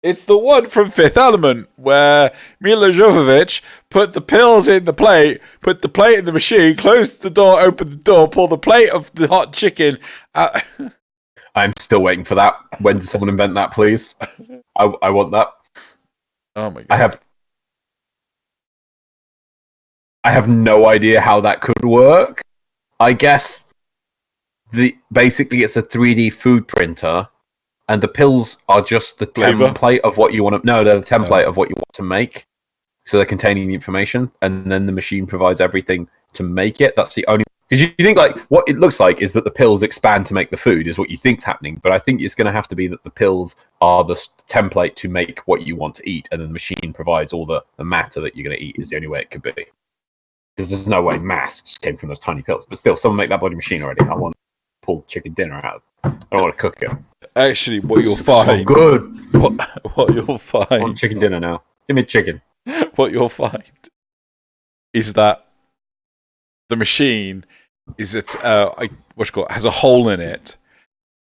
It's the one from Fifth Element where Mila Jovovich put the pills in the plate, put the plate in the machine, closed the door, opened the door, pulled the plate of the hot chicken out. I'm still waiting for that. When does someone invent that, please? I want that. Oh my god. I have no idea how that could work. I guess basically it's a 3D food printer. And the pills are just the template of what you want to... No, they're the template of what you want to make. So they're containing the information. And then the machine provides everything to make it. That's the only Because you think like what it looks like is that the pills expand to make the food is what you think's happening, but I think it's going to have to be that the pills are the template to make what you want to eat, and then the machine provides all the matter that you're going to eat. Is the only way it could be. Because there's no way masks came from those tiny pills. But still, someone make that bloody machine already. I want pulled chicken dinner out. I don't want to cook it. Actually, what you'll find... So good! What you'll find... I want chicken dinner now. Give me chicken. What you'll find is that the machine is has a hole in it,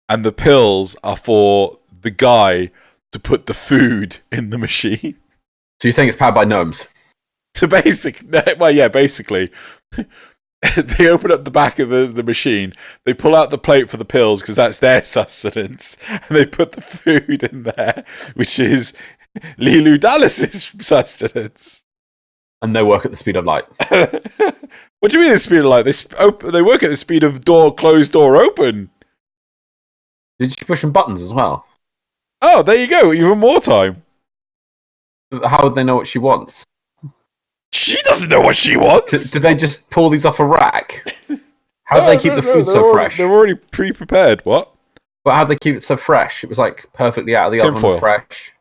and the pills are for the guy to put the food in the machine. So you're saying it's powered by gnomes? So basically, they open up the back of the machine, they pull out the plate for the pills because that's their sustenance, and they put the food in there, which is Lilu Dallas's sustenance. And they work at the speed of light. What do you mean the speed of light? They work at the speed of closed door open. Did you push some buttons as well? Oh, there you go. Even more time. How would they know what she wants? She doesn't know what she wants. Did they just pull these off a rack? How do they keep the food so fresh? They're already pre-prepared. What? But how do they keep it so fresh? It was like perfectly out of the oven, foil. Fresh.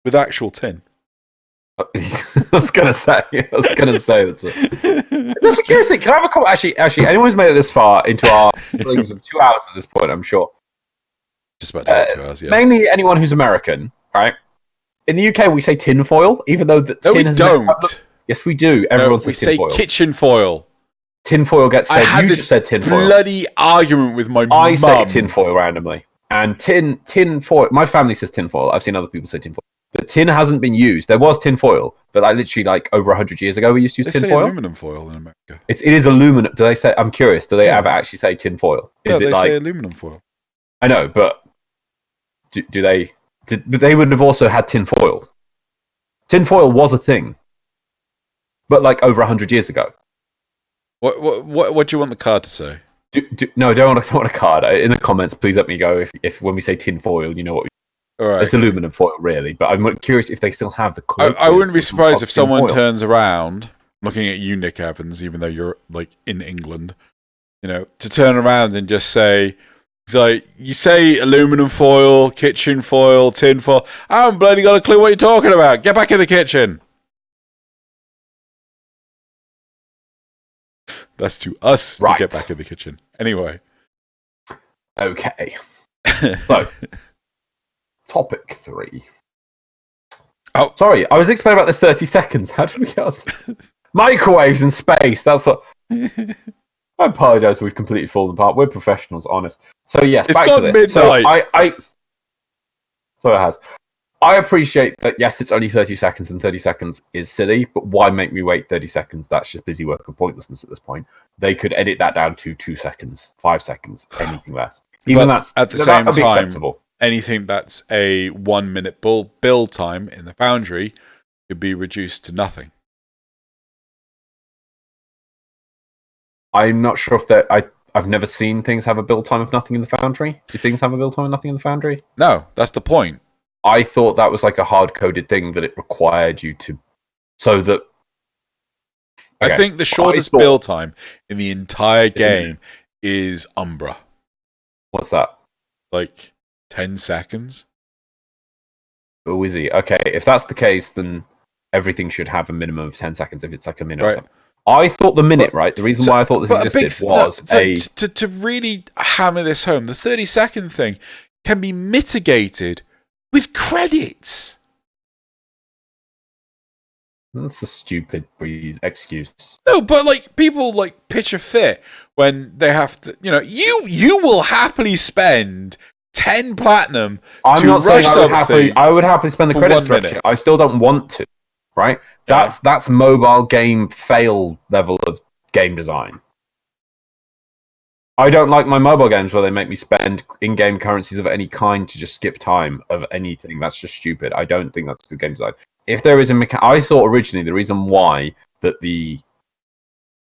With actual tin. I was gonna say that's it. Just curiously, can I have a comment? Actually, anyone who's made it this far into our things of 2 hours at this point, I'm sure. Just about 2 hours, yeah. Mainly anyone who's American, right? In the UK, we say tin foil, even though the tin has don't. Yes, we do. Everyone says tin foil. We say kitchen foil. Tin foil gets said. I had this said tin foil. Bloody argument with my mum. I say tin foil randomly, and tin foil. My family says tin foil. I've seen other people say tin foil. But tin hasn't been used. There was tin foil, but literally over 100 years ago we used to use tin foil. They say aluminum foil in America. It is aluminum. Do they say? I'm curious. Do they ever actually say tin foil? Is it say aluminum foil. I know, but do they? But they would have also had tin foil. Tin foil was a thing, but over 100 years ago. What do you want the card to say? No, I don't want a card. In the comments, please let me go if when we say tin foil, you know what. All right, it's aluminum foil, really. But I'm curious if they still have the. I wouldn't be surprised if someone turns around, looking at you, Nick Evans, even though you're in England, to turn around and just say, it's like you say aluminum foil, kitchen foil, tin foil. I haven't bloody got a clue what you're talking about. Get back in the kitchen. That's to us to get back in the kitchen. Anyway. Okay. So. Topic 3. Oh, sorry. I was explaining about this 30 seconds. How did we get on to microwaves in space? That's what. I apologise. We've completely fallen apart. We're professionals, honest. So yes, it's back gone to this. midnight. So it has. I appreciate that. Yes, it's only 30 seconds, and 30 seconds is silly. But why make me wait 30 seconds? That's just busy work and pointlessness at this point. They could edit that down to 2 seconds, 5 seconds, anything less. Even but at the same time. Acceptable. Anything that's a 1 minute build time in the foundry could be reduced to nothing. I'm not sure if I've never seen things have a build time of nothing in the foundry. Do things have a build time of nothing in the foundry? No, that's the point. I thought that was a hard-coded thing that it required you to... So that... Okay. I think the shortest build time in the entire game is Umbra. What's that? 10 seconds. Oh, is he? Okay, if that's the case, then everything should have a minimum of 10 seconds if it's a minute. Right. I thought the minute, the reason why I thought this existed was to really hammer this home, the 30-second thing can be mitigated with credits. That's a stupid excuse. No, but people pitch a fit when they have to. You will happily spend 10 platinum I'm not rush saying I would happily spend the credit structure. I still don't want to, right? That's mobile game fail level of game design. I don't like my mobile games where they make me spend in-game currencies of any kind to just skip time of anything. That's just stupid. I don't think that's good game design. If there is I thought originally the reason why that the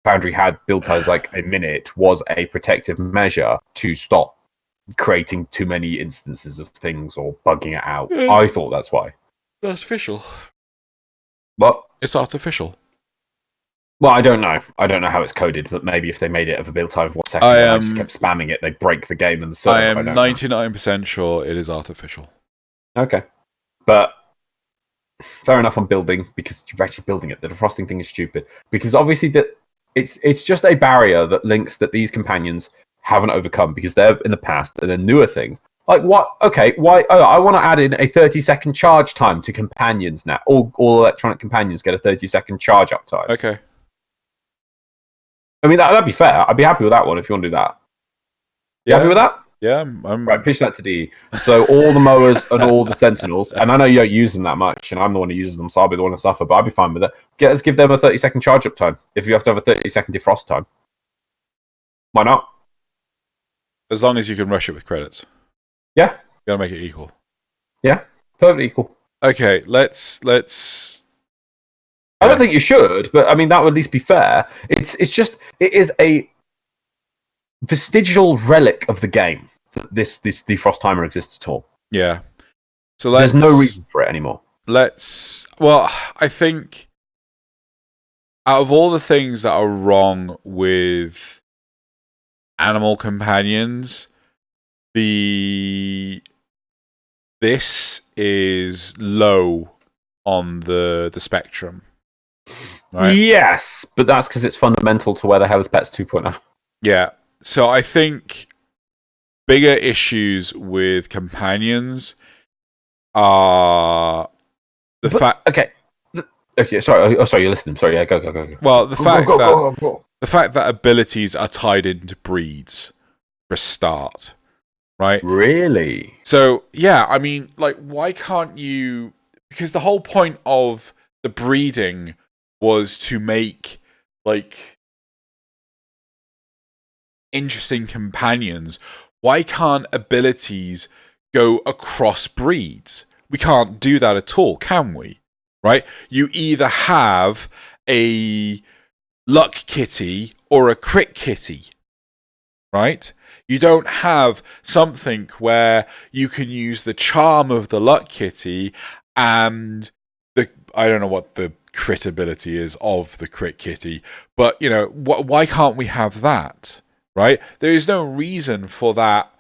Foundry had build times a minute was a protective measure to stop creating too many instances of things or bugging it out. I thought that's why. Artificial. What? It's artificial. Well, I don't know. I don't know how it's coded, but maybe if they made it of a build time of 1 second and I just kept spamming it, they'd break the game and the server. I am 99% sure it is artificial. Okay. But fair enough on building, because you're actually building it. The defrosting thing is stupid. Because obviously it's just a barrier that links that these companions haven't overcome because they're in the past and they're newer things. Like what? Okay, why? Oh, I want to add in a 30-second charge time to companions now. All electronic companions get a 30-second charge up time. Okay. I mean, that'd be fair. I'd be happy with that one if you want to do that. You happy with that? Yeah, I'm... Right, pitch that to D. So all the mowers and all the sentinels, and I know you don't use them that much, and I'm the one who uses them, so I'll be the one to suffer, but I'll be fine with it. Let's give them a 30-second charge-up time, if you have to have a 30-second defrost time. Why not? As long as you can rush it with credits. Yeah. You gotta make it equal. Yeah, perfectly equal. Okay, let's... I don't think you should, but I mean, that would at least be fair. It is a vestigial relic of the game that this defrost timer exists at all. Yeah. So there's no reason for it anymore. Well, I think out of all the things that are wrong with animal companions, this is low on the spectrum. Right? Yes, but that's because it's fundamental to where the hell is Pets 2.0. Yeah. So I think bigger issues with companions are the fact... Okay. Okay, sorry. Oh, sorry, you're listening. Sorry, yeah, go. Well, the go. fact that abilities are tied into breeds for a start, right? Really? So, yeah, I mean, like, why can't you... Because the whole point of the breeding was to make, like, interesting companions. Why can't abilities go across breeds? We can't do that at all, can we? Right? You either have a luck kitty or a crit kitty, right? You don't have something where you can use the charm of the luck kitty and I don't know what the crit ability is of the crit kitty, but you know, why can't we have that? Right? There is no reason for that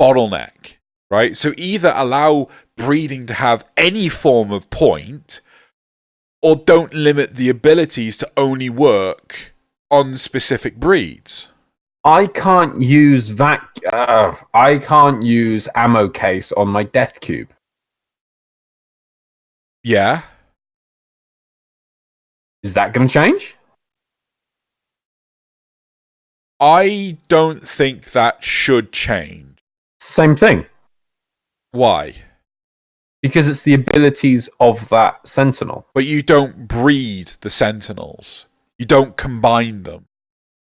bottleneck, right? So either allow breeding to have any form of point, or don't limit the abilities to only work on specific breeds. I can't use ammo case on my death cube. Yeah. Is that going to change? I don't think that should change. Same thing. Why? Because it's the abilities of that sentinel. But you don't breed the sentinels. You don't combine them.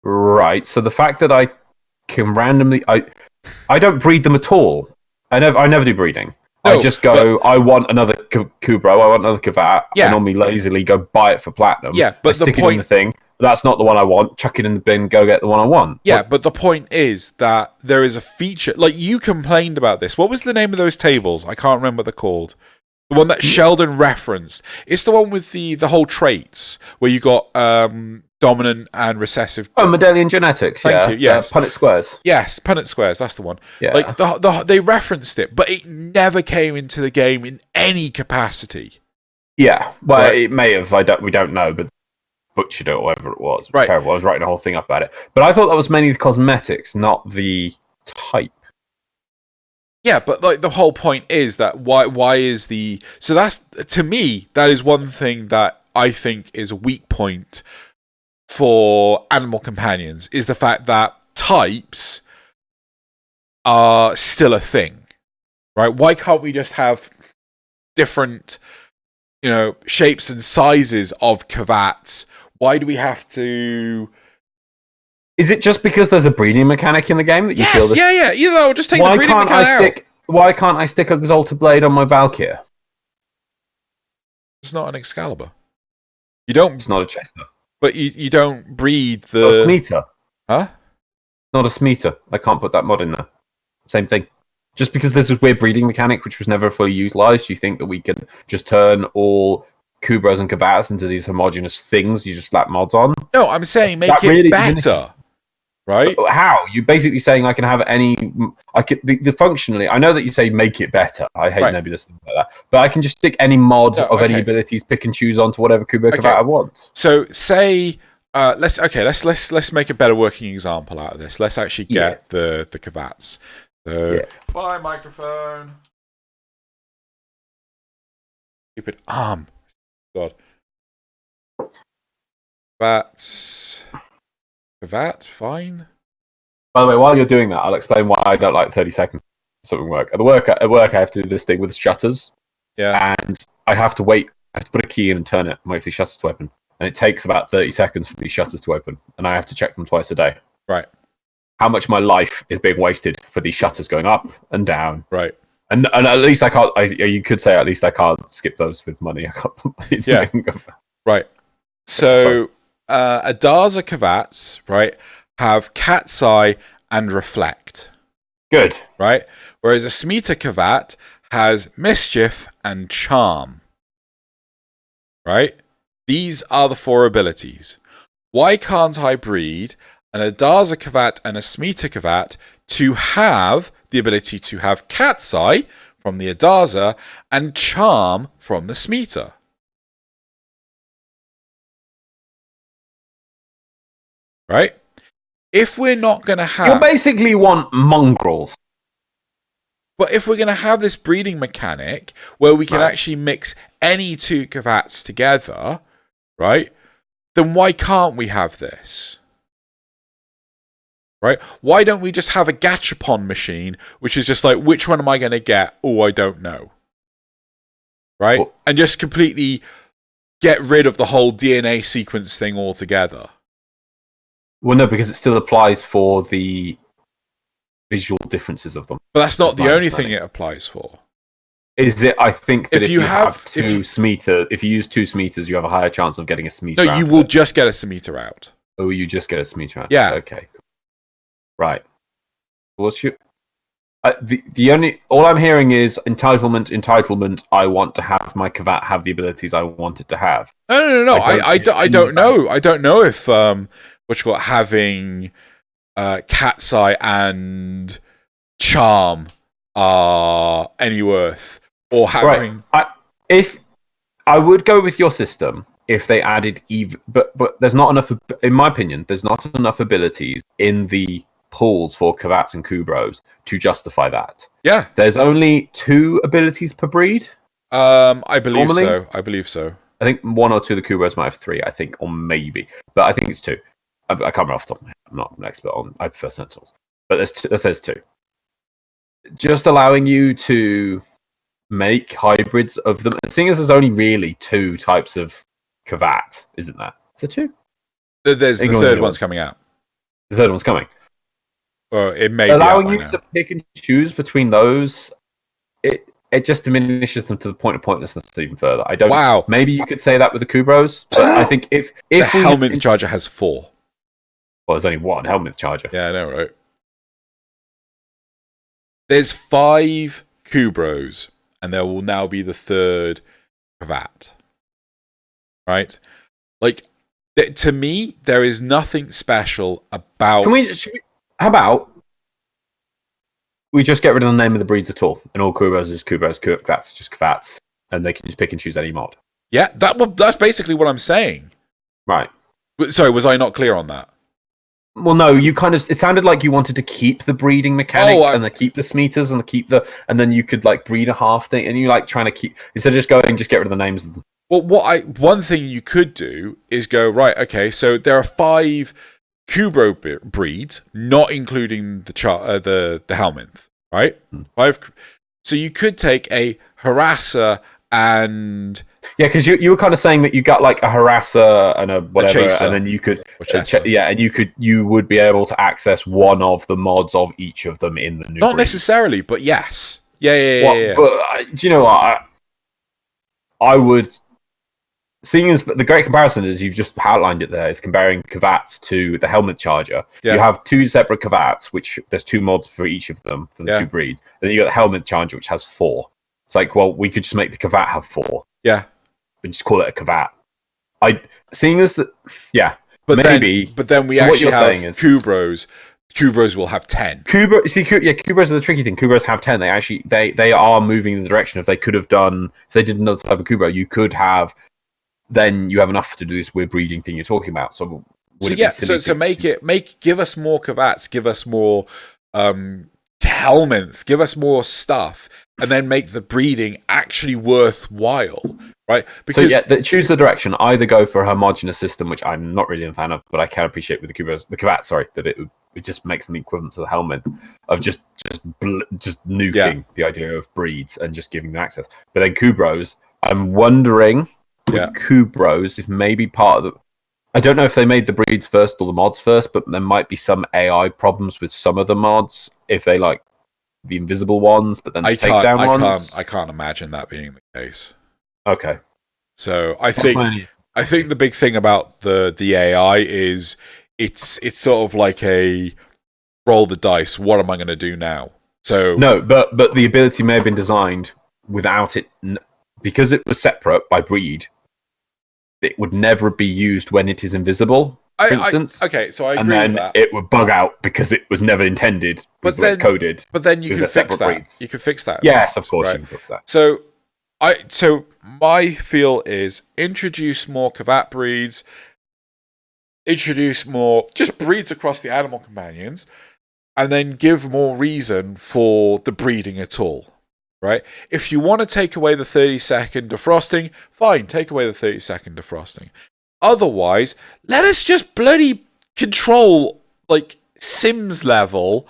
Right. So the fact that I can randomly... I don't breed them at all. I never do breeding. No, I just go, I want another Kubro, I want another Kavat. Yeah. I normally lazily go buy it for platinum. Yeah, but stick it in the thing. That's not the one I want. Chuck it in the bin, go get the one I want. Yeah, but the point is that there is a feature... Like, you complained about this. What was the name of those tables? I can't remember what they're called. The one that Sheldon referenced. It's the one with the whole traits, where you got dominant and recessive... Oh, Mendelian genetics, Thank you, yes. Punnett squares. Yes, Punnett squares, that's the one. Yeah. Like, they referenced it, but it never came into the game in any capacity. Yeah, well, It may have. We don't know, but butchered it or whatever it was. It was terrible. I was writing a whole thing up about it. But I thought that was mainly the cosmetics, not the type. Yeah, but like the whole point is that why is the... So that's, to me, that is one thing that I think is a weak point for animal companions, is the fact that types are still a thing, right? Why can't we just have different, you know, shapes and sizes of Kavats? Why do we have to... Is it just because there's a breeding mechanic in the game that you feel this? Yeah. You know, just take the breeding mechanic out. Why can't I stick a Exalted Blade on my Valkyr? It's not an Excalibur. You don't... It's not a Chester. But you don't breed the... Not a Smeeta. Huh? Not a Smeeta. I can't put that mod in there. Same thing. Just because there's this weird breeding mechanic which was never fully utilised, you think that we could just turn all Kubros and Kavats into these homogenous things you just slap mods on. No, I'm saying make That it really better. Right? How? You're basically saying I can have any... the functionally... I know that you say make it better. I hate nebulous things like that. But I can just stick any mods of any abilities, pick and choose onto whatever Kubro Kavat I want. So say... let's make a better working example out of this. Let's actually get the Kavats. So bye microphone. Stupid arm. God. Kavat, fine. By the way, while you're doing that, I'll explain why I don't like 30 seconds something work. At work, I have to do this thing with shutters. Yeah. And I have to wait. I have to put a key in and turn it and wait for the shutters to open. And it takes about 30 seconds for these shutters to open. And I have to check them twice a day. Right. How much of my life is being wasted for these shutters going up and down. Right. And at least I can't... you could say at least I can't skip those with money. I can't, yeah. Right. So... Adarza Kavats, right, have Cat's Eye and Reflect. Good. Right? Whereas a Smita Kavat has Mischief and Charm. Right? These are the 4 abilities. Why can't I breed an Adarza Kavat and a Smita Kavat to have the ability to have Cat's Eye from the Adarza and Charm from the Smita? Right? If we're not going to have... You basically want mongrels. But if we're going to have this breeding mechanic where we can actually mix any 2 Kavats together, right? Then why can't we have this? Right? Why don't we just have a gachapon machine, which is just like, which one am I going to get? Oh, I don't know. Right? Well, and just completely get rid of the whole DNA sequence thing altogether. Well, no, because it still applies for the visual differences of them. But that's not the only thing it applies for. Is it? I think that if you have two Smita, if you use 2 Smitas, you have a higher chance of getting a Smita. No, you will just get a Smita out. Oh, you just get a Smita out. Yeah. Okay. Right. What's your... the only... All I'm hearing is entitlement. I want to have my Kavat have the abilities I want it to have. No. I don't know. I don't know if... what you got having Cat's Eye and Charm are any worth, or having... If I would go with your system if they added but there's not enough, in my opinion, there's not enough abilities in the pools for Kavats and Kubros to justify that. Yeah. There's only 2 abilities per breed. I believe so. I believe so. I think 1 or 2 of the Kubros might have 3, I think, or maybe. But I think it's 2. I can't remember off the top of my head. I'm not an expert on... I prefer Sentinels. But there says 2. Just allowing you to make hybrids of them. And seeing as there's only really 2 types of Kavat, isn't there? Is it 2? There's the third one's coming out. The third one's coming. Well, it may allowing be you to pick and choose between those, it just diminishes them to the point of pointlessness even further. I don't... Wow. Maybe you could say that with the Kubros, but I think if the Helmet Charger has 4. Well, there's only 1 Helmet Charger. Yeah, I know, right? There's 5 Kubros, and there will now be the 3rd Kavat. Right? Like, to me, there is nothing special about... How about we just get rid of the name of the breeds at all, and all Kubros is Kubros, Kavats just Kavats, and they can just pick and choose any mod. Yeah, that's basically what I'm saying. Right. Sorry, was I not clear on that? Well, no, you kind of... It sounded like you wanted to keep the breeding mechanic, and keep the Smitas, and then you could, like, breed a half thing, and you like trying to keep... Instead of just going, just get rid of the names of them. Well, one thing you could do is go, right, okay, so there are 5 Kubro breeds, not including the Helminth, right? 5. So you could take a Harasser and... Yeah, because you were kind of saying that you got like a Harasser and a whatever, and then you could... and you would be able to access one of the mods of each of them in the new Not breed. necessarily, but yes. Yeah. But do you know what? I would... Seeing as the great comparison is you've just outlined it there, is comparing Kavats to the Helmet Charger. Yeah. You have 2 separate Kavats, which there's 2 mods for each of them for the 2 breeds. Then you got the Helmet Charger, which has 4. It's like, well, we could just make the Kavat have 4. Yeah. and just call it a Kavat. Seeing as that, yeah, but maybe. But then we actually have Kubros. Kubros will have 10. Kubros are the tricky thing. Kubros have 10. They are moving in the direction of they could have done. If they did another type of Kubro, you could have. Then you have enough to do this weird breeding thing you're talking about. So give us more Kavats, give us more Helminth, give us more stuff, and then make the breeding actually worthwhile, right? Because choose the direction. Either go for a homogenous system, which I'm not really a fan of, but I can appreciate with the Kavats. Sorry, that it just makes them equivalent to the Helminth of just nuking the idea of breeds and just giving them access. But then Kubros, I'm wondering with Kubros if maybe part of the. I don't know if they made the breeds first or the mods first, but there might be some AI problems with some of the mods if they like the invisible ones, but then the takedown ones. I can't imagine that being the case. Okay. So I think the big thing about the AI is it's sort of like a roll the dice. What am I going to do now? So no, but the ability may have been designed without it because it was separate by breed. It would never be used when it is invisible, for instance. Okay, so I agree with that. And then it would bug out because it was never intended. But then it's coded. But then you can fix that. Breeds. You can fix that. Yes, of course, right? You can fix that. So my feel is introduce more Kavat breeds, introduce more just breeds across the animal companions, and then give more reason for the breeding at all. Right? If you want to take away the 30-second defrosting, fine, take away the 30-second defrosting. Otherwise, let us just bloody control, like, Sims level,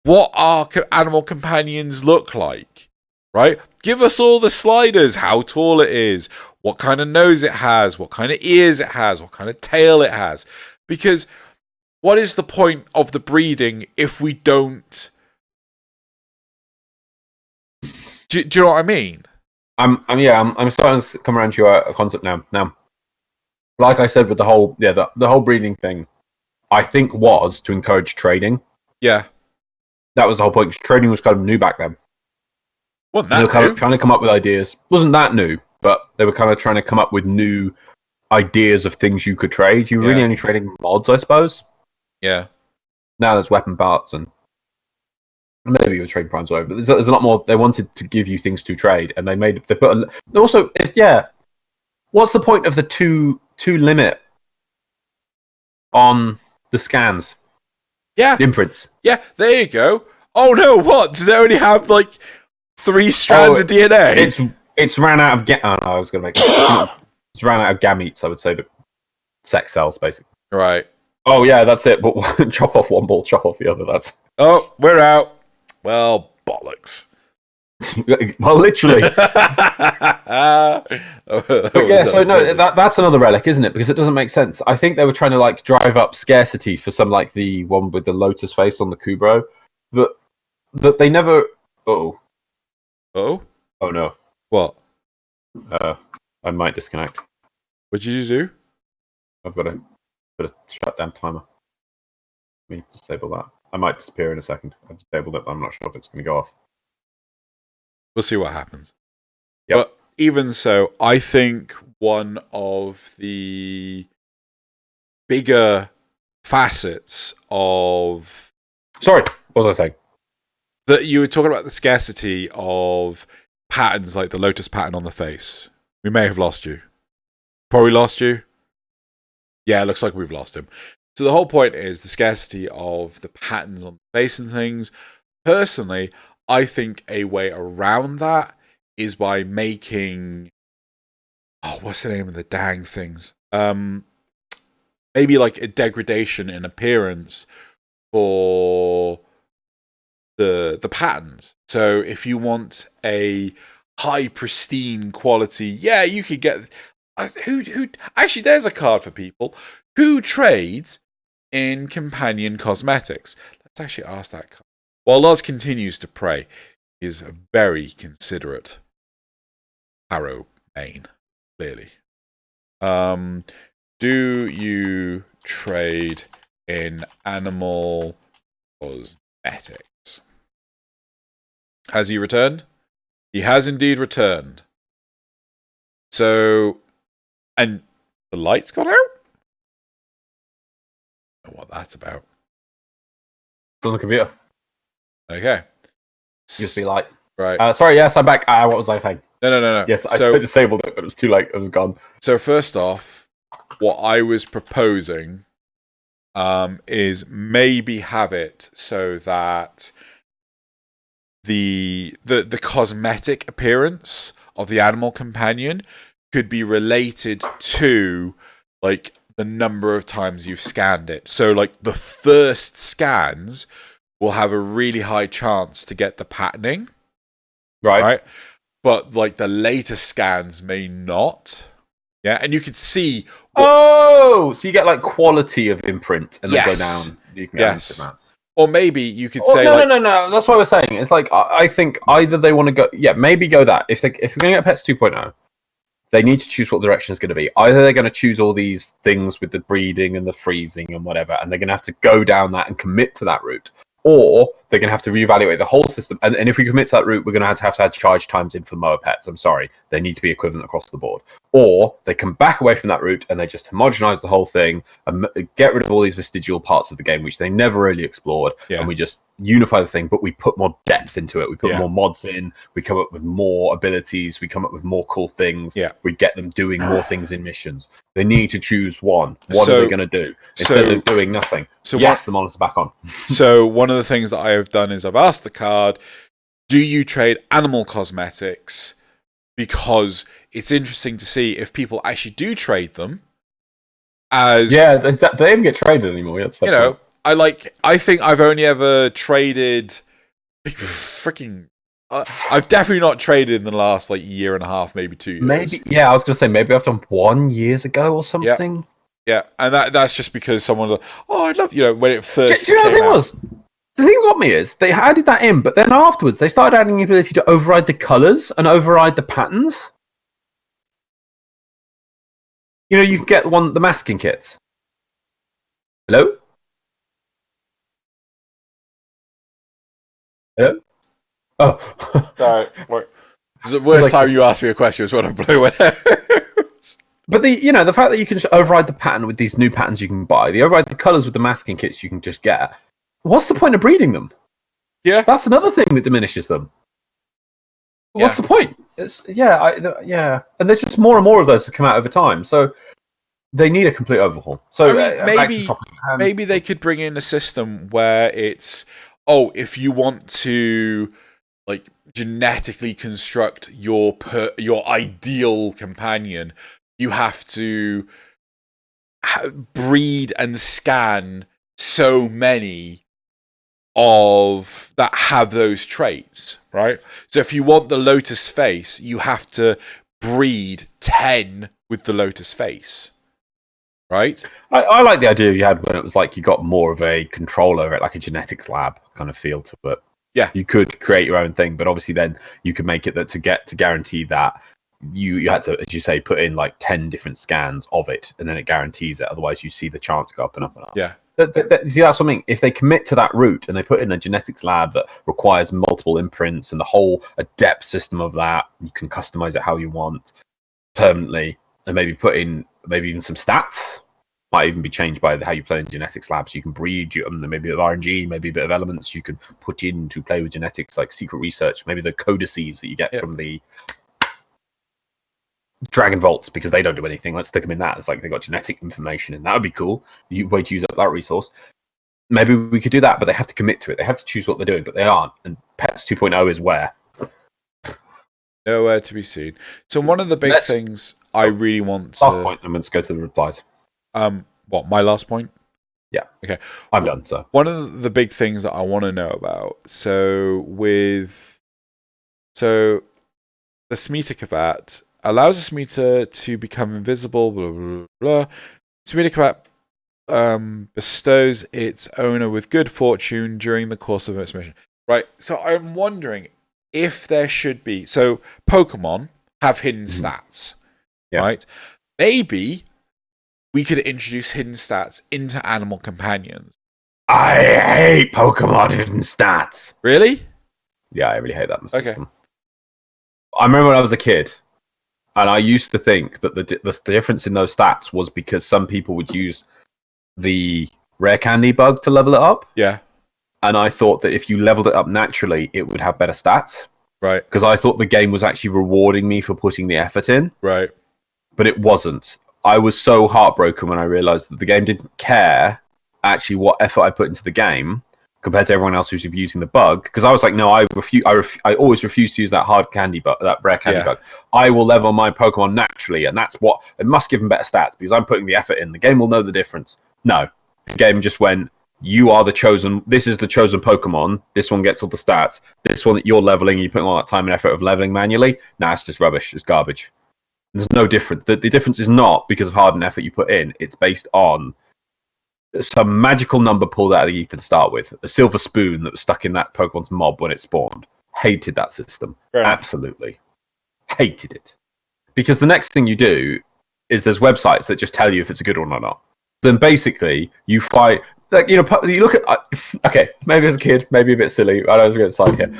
what our animal companions look like. Right? Give us all the sliders, how tall it is, what kind of nose it has, what kind of ears it has, what kind of tail it has. Because what is the point of the breeding if we don't... Do you know what I mean? I'm starting to come around to a concept now. Now, like I said with the whole breeding thing, I think was to encourage trading. Yeah, that was the whole point. Trading was kind of new back then. Wasn't that they were kind of trying to come up with ideas. Wasn't that new? But they were kind of trying to come up with new ideas of things you could trade. You were really only trading mods, I suppose. Yeah. Now there's weapon parts and. Maybe you were trading primes over, but there's a lot more. They wanted to give you things to trade, and what's the point of the two limit on the scans? Yeah, the imprints. Yeah, there you go. Oh no, what? Does it only have like 3 strands of DNA? It's ran out of I was going to make it's ran out of gametes, I would say, but sex cells basically. Right. Oh yeah, that's it. But chop off one ball, chop off the other. That's. Oh, we're out. Well, bollocks. Well, literally. That's another relic, isn't it? Because it doesn't make sense. I think they were trying to like drive up scarcity for some like the one with the lotus face on the Kubro, but they never. Oh no! What? I might disconnect. What did you do? I've got to put a shutdown timer. Let me disable that. I might disappear in a second. I disabled it, but I'm not sure if it's going to go off. We'll see what happens. Yep. But even so, I think one of the bigger facets of... Sorry, what was I saying? That you were talking about the scarcity of patterns like the lotus pattern on the face. We may have lost you. Probably lost you. Yeah, it looks like we've lost him. So the whole point is the scarcity of the patterns on the face and things. Personally, I think a way around that is by making... Oh, what's the name of the dang things? Maybe like a degradation in appearance for the patterns. So if you want a high pristine quality, yeah, you could get... Who actually, there's a card for people who trades in companion cosmetics. Let's actually ask that card. While Loz continues to pray, he is a very considerate arrow main, clearly. Do you trade in animal cosmetics? Has he returned? He has indeed returned. So and the lights got out? I don't know what that's about. It's on the computer. Okay. Just be like, right. Sorry, yes, I'm back. What was I saying? No. Yes, I disabled it, but it was too late. It was gone. So first off, what I was proposing is maybe have it so that the cosmetic appearance of the animal companion could be related to like the number of times you've scanned it. So like the first scans will have a really high chance to get the patterning. Right? But like the later scans may not. Yeah, and you could see. So you get like quality of imprint, and they go down. You can get or maybe you could say no. That's what I was saying. It's like I think either they want to go, maybe go that. If we're going to get Pets 2.0, they need to choose what direction it's going to be. Either they're going to choose all these things with the breeding and the freezing and whatever, and they're going to have to go down that and commit to that route. Or they're going to have to reevaluate the whole system. And if we commit to that route, we're going to have to add charge times in for mower pets. I'm sorry. They need to be equivalent across the board. Or they come back away from that route and they just homogenize the whole thing and get rid of all these vestigial parts of the game, which they never really explored. Yeah. And we just unify the thing, but we put more depth into it. We put more mods in. We come up with more abilities. We come up with more cool things. Yeah. We get them doing more things in missions. They need to choose one. What are they going to do? Instead of doing nothing. So the monitor's back on. So one of the things that I have done is I've asked the card, do you trade animal cosmetics? Because it's interesting to see if people actually do trade them. As they don't get traded anymore. That's you know, I think I've only ever traded freaking. I've definitely not traded in the last like year and a half, maybe 2 years. Maybe, I was going to say maybe I've done 1 year ago or something. Yeah, and that's just because someone was like, oh, I'd love, when it first. Do you know what the thing was? The thing got me is they added that in, but then afterwards they started adding the ability to override the colors and override the patterns. You can get the masking kits. Hello? Hello? Oh. Sorry. This is the worst time you asked me a question was when I blew it out. But the fact that you can just override the pattern with these new patterns you can buy, the override the colors with the masking kits you can just get. What's the point of breeding them? Yeah, that's another thing that diminishes them. What's the point? It's and there's just more and more of those to come out over time. So they need a complete overhaul. So maybe they could bring in a system where it's if you want to like genetically construct your ideal companion, you have to breed and scan so many of that have those traits, right? So if you want the lotus face, you have to breed 10 with the lotus face, right? I like the idea you had when it was like you got more of a control over it, like a genetics lab kind of feel to it. Yeah, you could create your own thing, but obviously then you could make it that to guarantee that you had to, as you say, put in like 10 different scans of it, and then it guarantees it. Otherwise, you see the chance go up and up and up. Yeah. See, that's something. If they commit to that route and they put in a genetics lab that requires multiple imprints and the whole depth system of that, you can customize it how you want permanently, and maybe put in even some stats. Might even be changed by how you play in genetics labs. You can breed maybe a bit of RNG, maybe a bit of elements you can put in to play with genetics, like secret research. Maybe the codices that you get from the Dragon Vaults, because they don't do anything. Let's stick them in that. It's like they got genetic information, and that would be cool. Way to use up that resource. Maybe we could do that, but they have to commit to it. They have to choose what they're doing, but they aren't. And Pets 2.0 is where. Nowhere to be seen. So one of the big things I really want to... Last point, and let's go to the replies. What, my last point? Yeah. Okay. I'm done, so. One of the big things that I want to know about, the Smeetacavat allows a Smeeta to become invisible, blah, blah, blah. Smeetacavat bestows its owner with good fortune during the course of its mission. Right, so I'm wondering if there should be... So, Pokemon have hidden stats, right? Maybe we could introduce hidden stats into animal companions. I hate Pokemon hidden stats. Really? Yeah, I really hate that system. I remember when I was a kid, And I used to think that the difference in those stats was because some people would use the rare candy bug to level it up. Yeah. And I thought that if you leveled it up naturally, it would have better stats. Right. Because I thought the game was actually rewarding me for putting the effort in. Right. But it wasn't. I was so heartbroken when I realized that the game didn't care actually what effort I put into the game compared to everyone else who's using the bug. Because I was like, no, I always refuse to use that hard candy bug, that rare candy bug. I will level my Pokemon naturally, and that's what it must give them better stats because I'm putting the effort in. The game will know the difference. No, the game just went, you are the chosen. This is the chosen Pokemon. This one gets all the stats. This one that you're leveling, you're putting all that time and effort of leveling manually. Nah, it's just rubbish. It's garbage. There's no difference. The difference is not because of hard and effort you put in. It's based on some magical number pulled out of the ether to start with. A silver spoon that was stuck in that Pokemon's mob when it spawned. Hated that system. Absolutely. Hated it. Because the next thing you do is there's websites that just tell you if it's a good one or not. Then basically you fight... Like, you look at... okay, maybe as a kid, maybe a bit silly. I know I was going to side here.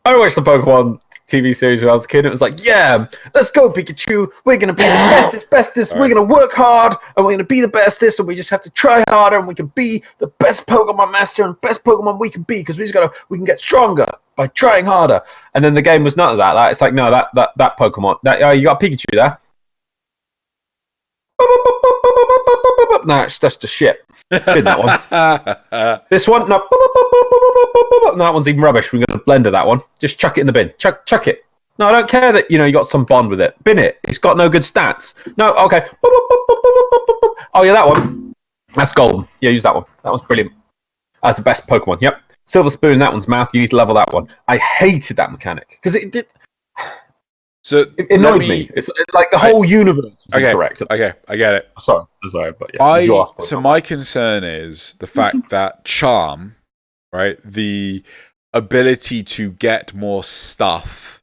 I watched the Pokemon TV series when I was a kid. It was like, yeah, let's go, Pikachu. We're going to be the bestest. We're going to work hard, and we're going to be the bestest, and we just have to try harder, and we can be the best Pokemon master and best Pokemon we can be, because we can get stronger by trying harder. And then the game was none of that. It's like, no, that Pokemon... you got Pikachu there? Nah, that's just shit. Did that one. This one, no. That one's even rubbish. We're going to blender that one. Just chuck it in the bin. Chuck it. No, I don't care that you got some bond with it. Bin it. It's got no good stats. No, okay. Oh yeah, that one. That's golden. Yeah, use that one. That one's brilliant. That's the best Pokemon. Yep. Silver spoon in that one's mouth. You need to level that one. I hated that mechanic because it did. So it annoyed me. It's like the whole universe was incorrect. Okay, I get it. Sorry, but yeah. So my concern is the fact that charm, right, the ability to get more stuff,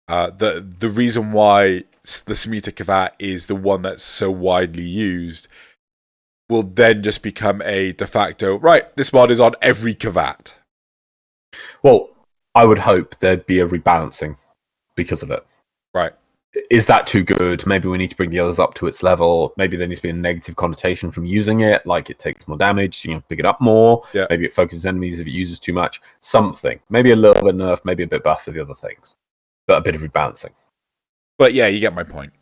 the reason why the Smita Kavat is the one that's so widely used, will then just become a de facto, right, this mod is on every Kavat. Well, I would hope there'd be a rebalancing because of it. Right. Is that too good? Maybe we need to bring the others up to its level. Maybe there needs to be a negative connotation from using it, like it takes more damage, so you have to pick it up more. Yeah. Maybe it focuses enemies if it uses too much. Something. Maybe a little bit nerf, maybe a bit buff for the other things. But a bit of rebalancing. But yeah, you get my point.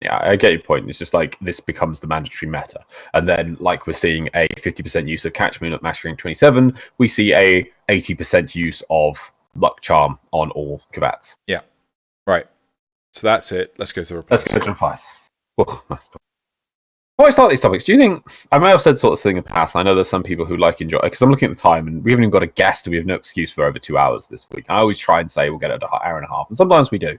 Yeah, I get your point. It's just like this becomes the mandatory meta. And then, like we're seeing a 50% use of Catch Moon at Master Rank 27, we see a 80% use of Luck Charm on all Kavats. Yeah. Right. So that's it. Let's go to the replies. Let's go to the replies. Oh, nice. Before I start these topics, do you think... I may have said sort of thing in the past. I know there's some people who enjoy it, because I'm looking at the time, and we haven't even got a guest, and we have no excuse for over 2 hours this week. I always try and say we'll get it an hour and a half, and sometimes we do.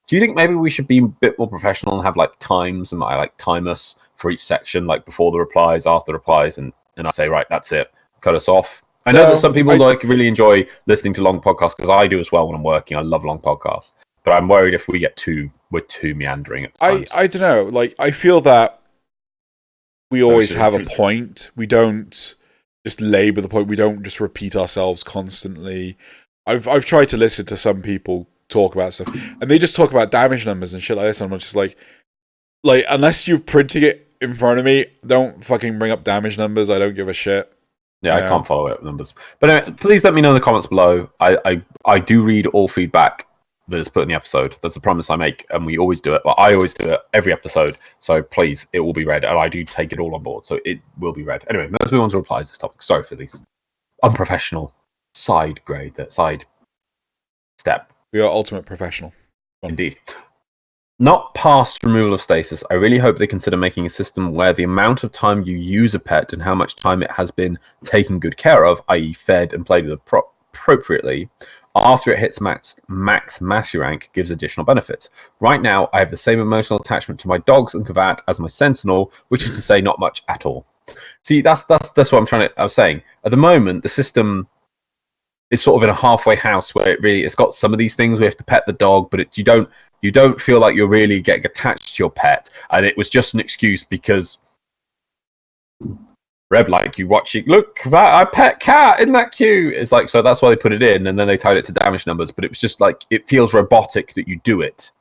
Do you think maybe we should be a bit more professional and have times, and I time us for each section, like before the replies, after the replies, and I say, right, that's it, cut us off? I know that some people really enjoy listening to long podcasts, because I do as well when I'm working. I love long podcasts. But I'm worried if we get we're too meandering at times. I don't know. I feel that we always have a point. We don't just labour the point. We don't just repeat ourselves constantly. I've tried to listen to some people talk about stuff, and they just talk about damage numbers and shit like this. And I'm just like unless you're printing it in front of me, don't fucking bring up damage numbers. I don't give a shit. Yeah, I can't follow it with numbers. But anyway, please let me know in the comments below. I do read all feedback that is put in the episode. That's a promise I make, and we always do it. Well, I always do it every episode. So please, it will be read, and I do take it all on board. So it will be read. Anyway, let's move on to replies to this topic. Sorry for these unprofessional side step. We are ultimate professional. Indeed. Not past removal of stasis. I really hope they consider making a system where the amount of time you use a pet and how much time it has been taken good care of, i.e. fed and played with appropriately, after it hits max mastery rank, gives additional benefits. Right now, I have the same emotional attachment to my dogs and Kavat as my Sentinel, which is to say not much at all. See, that's what I was saying. At the moment, the system is sort of in a halfway house where it's got some of these things. We have to pet the dog, but you don't feel like you're really getting attached to your pet. And it was just an excuse because Reb, you watch it, look, I pet cat, isn't that cute? It's so that's why they put it in, and then they tied it to damage numbers, but it was just it feels robotic that you do it.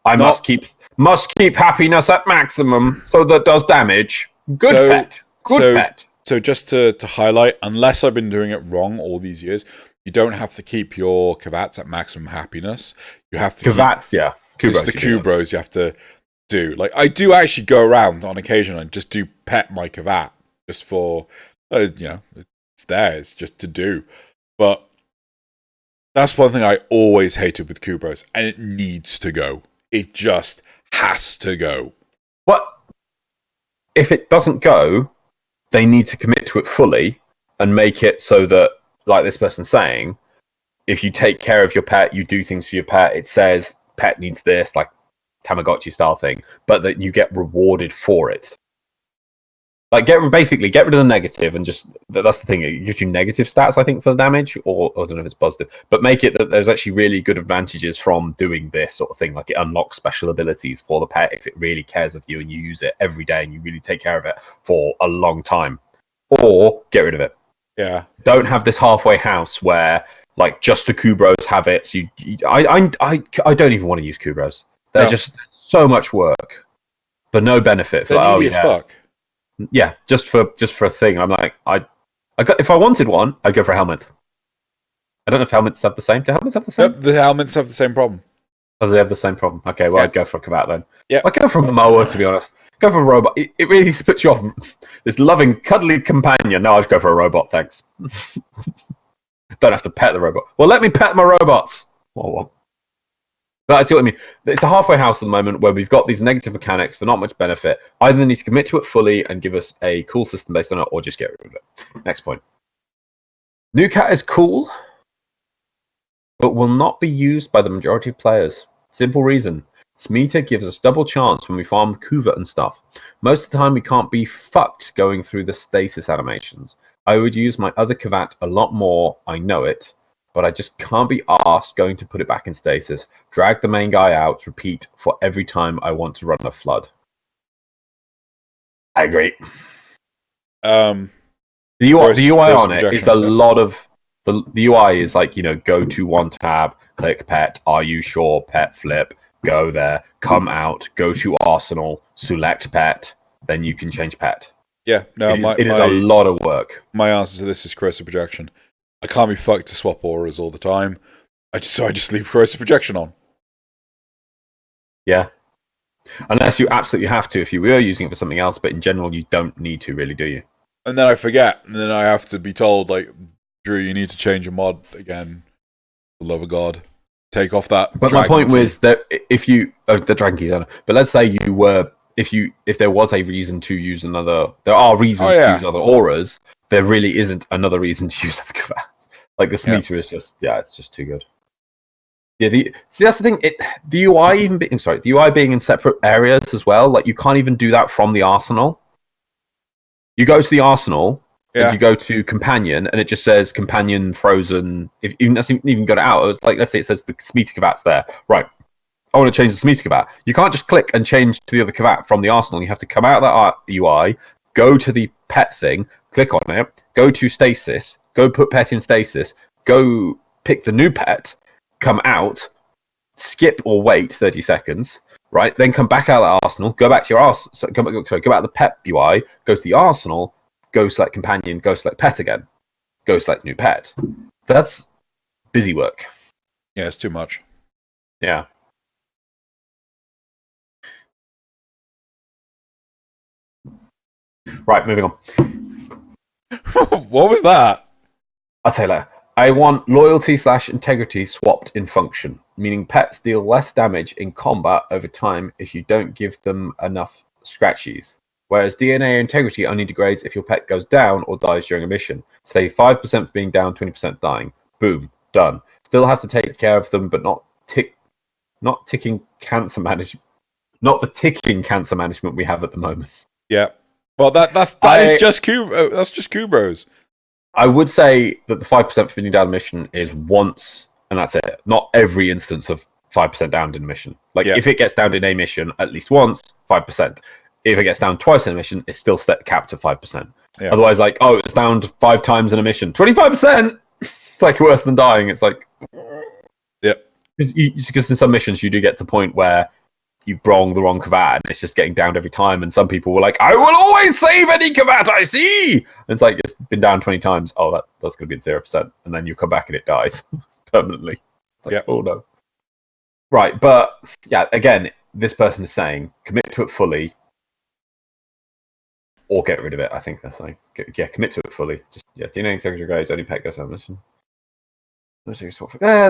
I must keep happiness at maximum so that does damage. Good pet. Good pet. So just to highlight, unless I've been doing it wrong all these years, you don't have to keep your Kavats at maximum happiness. You have to Kavats, yeah. It's the Kubros you have to do. Like, I do actually go around on occasion and just do pet my Kavat just for, it's there. It's just to do. But that's one thing I always hated with Kubros, and it needs to go. It just has to go. What if it doesn't go? They need to commit to it fully and make it so that, like this person's saying, if you take care of your pet, you do things for your pet, it says pet needs this, like Tamagotchi style thing, but that you get rewarded for it. Like, get rid of the negative, and just, that's the thing, it gives you negative stats, I think, for the damage, or I don't know if it's positive, but make it that there's actually really good advantages from doing this sort of thing. Like, it unlocks special abilities for the pet if it really cares of you and you use it every day and you really take care of it for a long time. Or get rid of it. Yeah. Don't have this halfway house where, like, just the Kubros have it. So I don't even want to use Kubros. They're just so much work for no benefit. They're needy as fuck. Yeah, just for a thing. I'm like, if I wanted one, I'd go for a helmet. I don't know if helmets have the same. Do helmets have the same? Yep, the helmets have the same problem. Oh, they have the same problem. Okay, well, I'd go for a Kavat then. Yeah, I'd go for a mower, to be honest. Go for a robot. It really puts you off. This loving, cuddly companion. No, I'd go for a robot, thanks. Don't have to pet the robot. Well, let me pet my robots. But I see what I mean. It's a halfway house at the moment where we've got these negative mechanics for not much benefit. Either they need to commit to it fully and give us a cool system based on it, or just get rid of it. Next point. New cat is cool, but will not be used by the majority of players. Simple reason. Smeeta gives us double chance when we farm Kuva and stuff. Most of the time we can't be fucked going through the stasis animations. I would use my other Kavat a lot more, I know it, but I just can't be arsed going to put it back in stasis. Drag the main guy out, repeat for every time I want to run a flood. I agree. The UI on it is a lot of... The UI is like, go to one tab, click pet, are you sure, pet flip, go there, come out, go to Arsenal, select pet, then you can change pet. Yeah, no, it is a lot of work. My answer to this is corrosive projection. I can't be fucked to swap auras all the time. I just leave corrosive projection on. Yeah. Unless you absolutely have to if you were using it for something else, but in general you don't need to really, do you? And then I forget, and then I have to be told, like, Drew, you need to change your mod again. For the love of God. Take off that. But my point was that if you... the Dragon Keys, but let's say you were... If there was a reason to use another... There are reasons to use other auras. There really isn't another reason to use other Kavats. Like, this meter is just... Yeah, it's just too good. Yeah, see, that's the thing. The UI being in separate areas as well. Like, you can't even do that from the Arsenal. You go to the Arsenal... Yeah. And you go to companion, and it just says companion frozen. If even doesn't even got it out, it's like, let's say it says the Smeeta Kavat's there. Right. I want to change the Smeeta Kavat. You can't just click and change to the other Kavat from the Arsenal. You have to come out of that UI, go to the pet thing, click on it, go to stasis, go put pet in stasis, go pick the new pet, come out, skip or wait 30 seconds, right? Then come back out of the Arsenal, go back to your Arsenal. Go out of the pet UI, go to the Arsenal. Go select companion, go select pet again. Go select new pet. That's busy work. Yeah, it's too much. Yeah. Right, moving on. What was that? I'll tell you later. I want loyalty/integrity swapped in function, meaning pets deal less damage in combat over time if you don't give them enough scratchies. Whereas DNA integrity only degrades if your pet goes down or dies during a mission. Say 5% for being down, 20% dying. Boom, done. Still have to take care of them, but not ticking cancer management. Not the ticking cancer management we have at the moment. Yeah. Well, that is just that's just Kubros. I would say that the 5% for being down a mission is once, and that's it. Not every instance of 5% downed in a mission. Like, if it gets downed in a mission at least once, 5%. If it gets down twice in a mission, it's still capped at 5%. Yeah. Otherwise, like, it's down 5 times in a mission. 25%! It's like worse than dying. It's like... Yeah. Because in some missions, you do get to the point where you brong the wrong Kavat and it's just getting downed every time. And some people were like, I will always save any Kavat I see. And it's like, it's been down 20 times. Oh, that's going to be at 0%. And then you come back and it dies permanently. It's like, oh no. Right, but yeah, again, this person is saying, commit to it fully or get rid of it, I think they're saying. Yeah, commit to it fully. Just, DNA integrity guys, only pet goes on mission. They're saying swap. I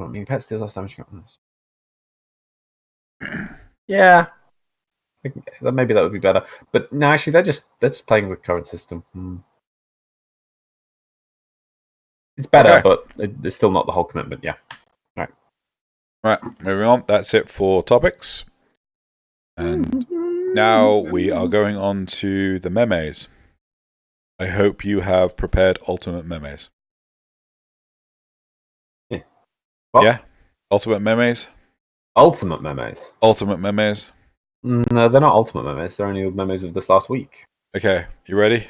mean, pet steals less damage. Yeah, maybe that would be better. But no, actually, they're just playing with current system. It's better, but it's still not the whole commitment. Yeah. Right, moving on. That's it for topics. And now we are going on to the memes. I hope you have prepared ultimate memes. Yeah. What? Yeah? Ultimate memes? Ultimate memes? Ultimate memes. No, they're not ultimate memes. They're only memes of this last week. Okay, you ready?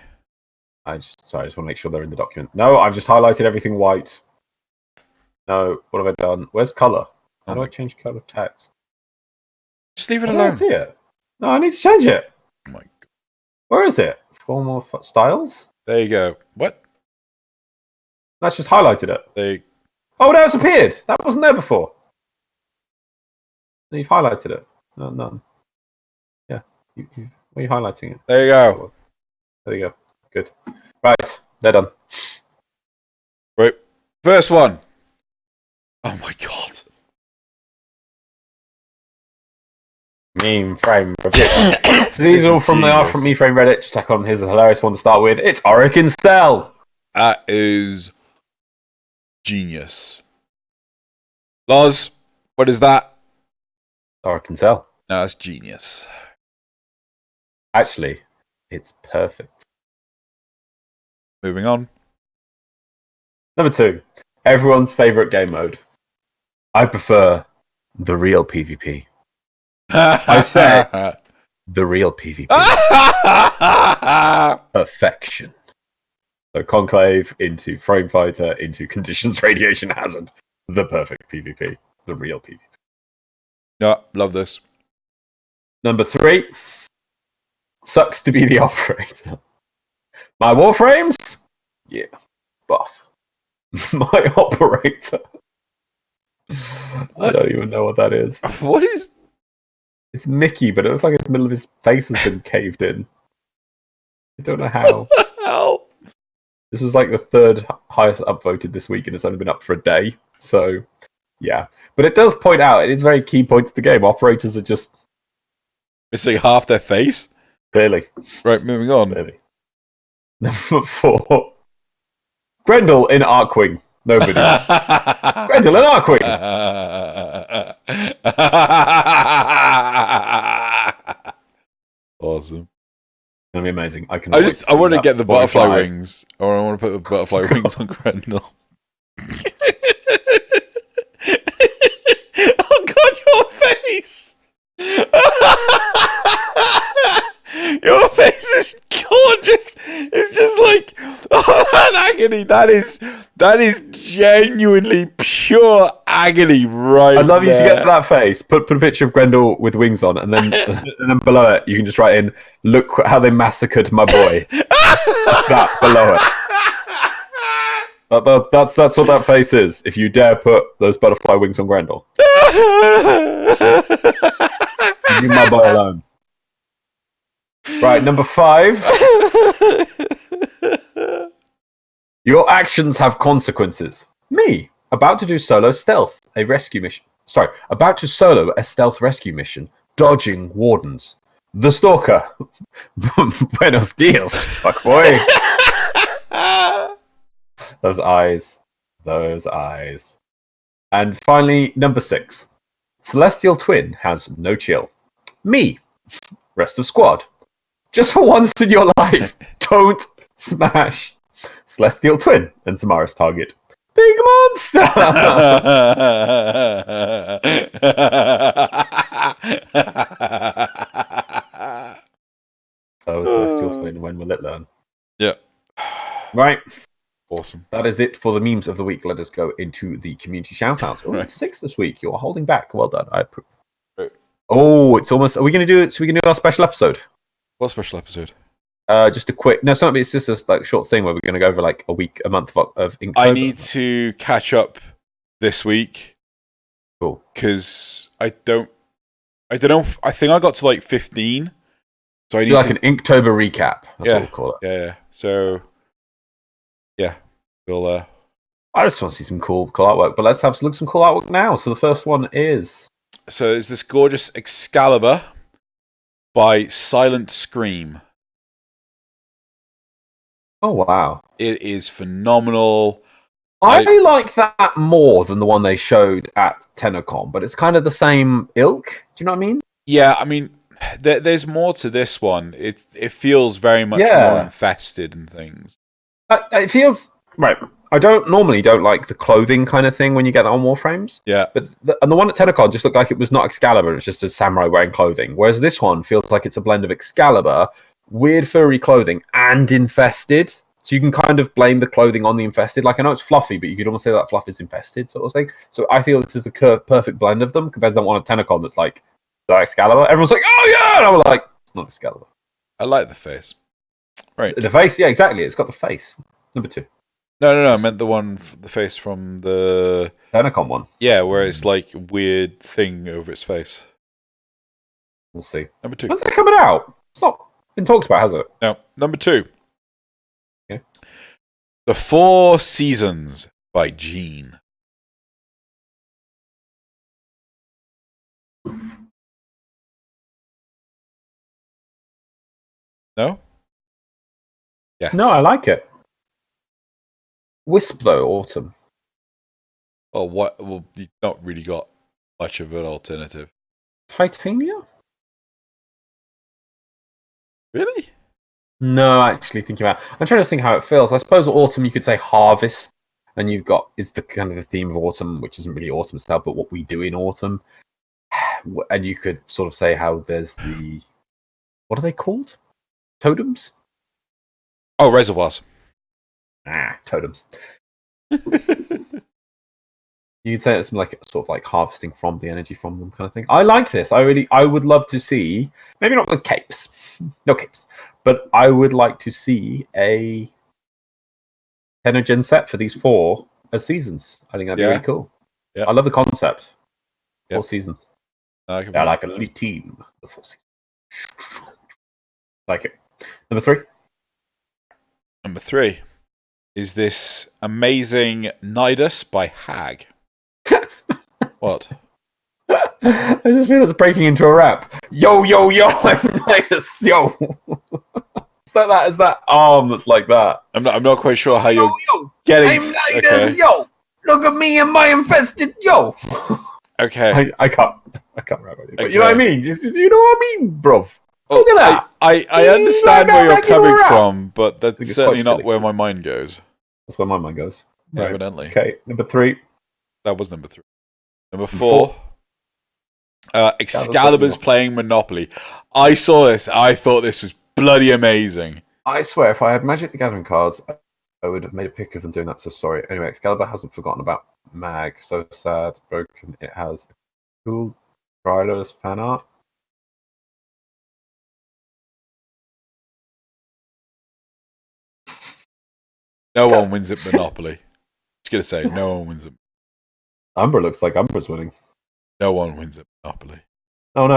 I just want to make sure they're in the document. No, I've just highlighted everything white. No, what have I done? Where's color? How do I change color text? Just leave it alone. I see it. No, I need to change it. Oh my God. Where is it? Formal styles? There you go. What? That's just highlighted it. Oh, now it's appeared. That wasn't there before. You've highlighted it. No, none. Yeah. Where are you highlighting it? There you go. There you go. Good. Right. They're done. Right. First one. Oh my God. Meme frame review. So these are all from the Me Frame Reddit. Check on here's a hilarious one to start with. It's Orican Cell. That is genius. Loz, what is that? Orican Cell. No, that's genius. Actually, it's perfect. Moving on. Number 2. Everyone's favorite game mode. I prefer the real PvP. I said the real PvP. Perfection. So Conclave into Frame Fighter into Conditions Radiation Hazard. The perfect PvP. The real PvP. Yeah, love this. Number 3. Sucks to be the operator. My Warframes? Yeah. Buff. My operator. I don't even know what that is. What is... It's Mickey, but it looks like the middle of his face has been caved in. I don't know how. What the hell? This was like the 3rd highest upvoted this week, and it's only been up for a day. So, yeah. But it does point out, it is very key points to the game. Operators are just... missing half their face? Clearly. Right, moving on. Clearly. Number 4. Grendel in Arkwing. Nobody. Grendel in Arkwing. Awesome. It's gonna be amazing. I want to get the butterfly wings, or I want to put the butterfly wings on Grendel. Oh God, your face! Your face is gorgeous. It's just like, oh, that agony. That is genuinely pure agony right I'd love you to there. get to that face. Put a picture of Grendel with wings on, and then and then below it, you can just write in, "Look how they massacred my boy." That below it. That's what that face is. If you dare put those butterfly wings on Grendel, leave my boy alone. Right, number 5. Your actions have consequences. Me, about to do solo stealth, a rescue mission. Sorry, about to solo a stealth rescue mission, dodging wardens. The Stalker. Buenos dias, fuck boy. Those eyes. Those eyes. And finally, number 6. Celestial Twin has no chill. Me, rest of squad. Just for once in your life, don't smash Celestial Twin and Samara's target. Big monster! Oh, Celestial Twin, when will it learn? Yeah. Right. Awesome. That is it for the memes of the week. Let us go into the community shoutouts. Oh, Right. 6 this week. You're holding back. Well done. I approve. Right. Oh, it's almost. Are we going to do it? So we can do our special episode. What special episode? Just a quick. No, it's not. It's just a like short thing where we're going to go over like a month of Inktober. I need to catch up this week. Cool. Because I don't know. I think I got to like 15. So I need like an Inktober recap. That's what we'll call it. Yeah. So yeah, we'll. I just want to see some cool artwork, but let's have look some cool artwork now. So the first one is. So it's this gorgeous Excalibur by Silent Scream. Oh wow! It is phenomenal. I like that more than the one they showed at TennoCon, but it's kind of the same ilk. Do you know what I mean? Yeah, I mean, there's more to this one. It feels very much more infested and things. It feels right. I don't like the clothing kind of thing when you get that on Warframes. Yeah. But the one at TennoCon just looked like it was not Excalibur, it was just a samurai wearing clothing. Whereas this one feels like it's a blend of Excalibur, weird furry clothing, and infested. So you can kind of blame the clothing on the infested. Like, I know it's fluffy, but you could almost say that fluff is infested, sort of thing. So I feel this is a perfect blend of them compared to that one at TennoCon that's like, is that Excalibur? Everyone's like, oh yeah! And I'm like, it's not Excalibur. I like the face. Right. The face, yeah, exactly. It's got the face. Number 2. No. I meant the face from the TennoCon one. Yeah, where it's like a weird thing over its face. We'll see. Number 2. When's that coming out? It's not been talked about, has it? No. Number 2. Okay. The Four Seasons by Gene. No? Yes. No, I like it. Wisp, though, autumn. Oh, what? Well, you've not really got much of an alternative. Titania? Really? No, actually, thinking about I'm trying to think how it feels. I suppose autumn, you could say harvest, and you've got is the kind of the theme of autumn, which isn't really autumn style, but what we do in autumn. And you could sort of say how there's the what are they called? Totems? Oh, reservoirs. Totems. You could say it's like sort of like harvesting from the energy from them kind of thing. I like this. I would love to see, maybe not with capes, no capes, but I would like to see a Tennogen set for these 4 as seasons. I think that'd be really cool. Yeah, I love the concept. 4 seasons. Yeah, like a elite team. The 4 seasons. Like it. Number 3. Number 3 is this amazing Nidus by Hag. What? I just feel it's breaking into a rap. Yo, yo, yo, I'm Nidus, yo. Is that arm that's like that? I'm not quite sure how you're getting. I'm Nidus, yo. Look at me and my infested, yo. Okay. I can't rap it. But you know what I mean? You know what I mean, bruv? Look at that. I understand where you're coming from, but that's certainly not where my mind goes. That's where my mind goes. Right. Evidently. Okay, number 3. That was number 3. Number 4. Excalibur's playing Monopoly. I saw this. I thought this was bloody amazing. I swear, if I had Magic the Gathering cards, I would have made a pic of them doing that. So sorry. Anyway, Excalibur hasn't forgotten about Mag. So sad, broken. It has cool Rylo's fan art. No one wins at Monopoly. Just gonna say, no one wins at. Umbra looks like Umbra's winning. No one wins at Monopoly. Oh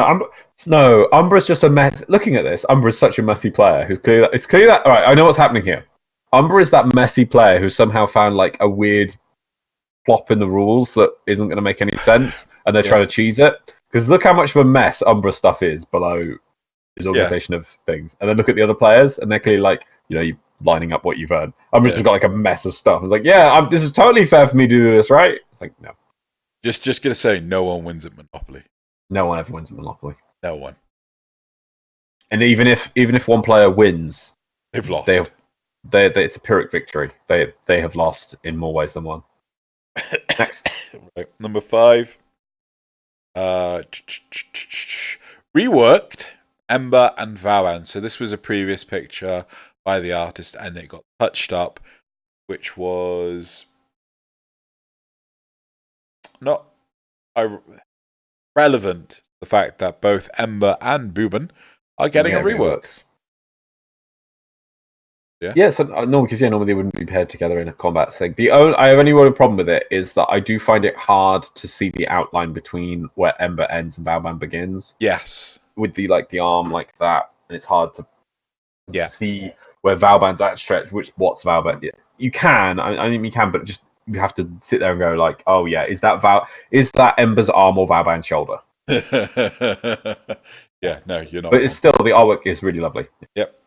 no, Umbra's just a mess. Looking at this, Umbra's such a messy player who's clear. It's clear that all right. I know what's happening here. Umbra is that messy player who somehow found like a weird plop in the rules that isn't going to make any sense, and they're trying to cheese it. Because look how much of a mess Umbra stuff is below his organization of things, and then look at the other players, and they're clearly like, you lining up what you've earned. Umbra's just got like a mess of stuff. It's like, this is totally fair for me to do this, right? It's like, no. Just gonna say, no one wins at Monopoly. No one ever wins at Monopoly. No one. And even if one player wins, they've lost. It's a Pyrrhic victory. They have lost in more ways than one. Next. Right. Number 5. Reworked Ember and Varan. So this was a previous picture by the artist, and it got touched up, which was not relevant to the the fact that both Ember and Booban are getting a rework. Yeah. Yeah, so no, because normally they wouldn't be paired together in a combat thing. I have only one problem with it is that I do find it hard to see the outline between where Ember ends and Baoban begins. Yes. With the arm like that, and it's hard to see where Valban's outstretched. What's Valban? Yeah, you can. I mean, you can, but just you have to sit there and go like, oh yeah, is that Ember's arm or Valban's shoulder? Yeah, no, you're not. But it's still, the artwork is really lovely. Yep.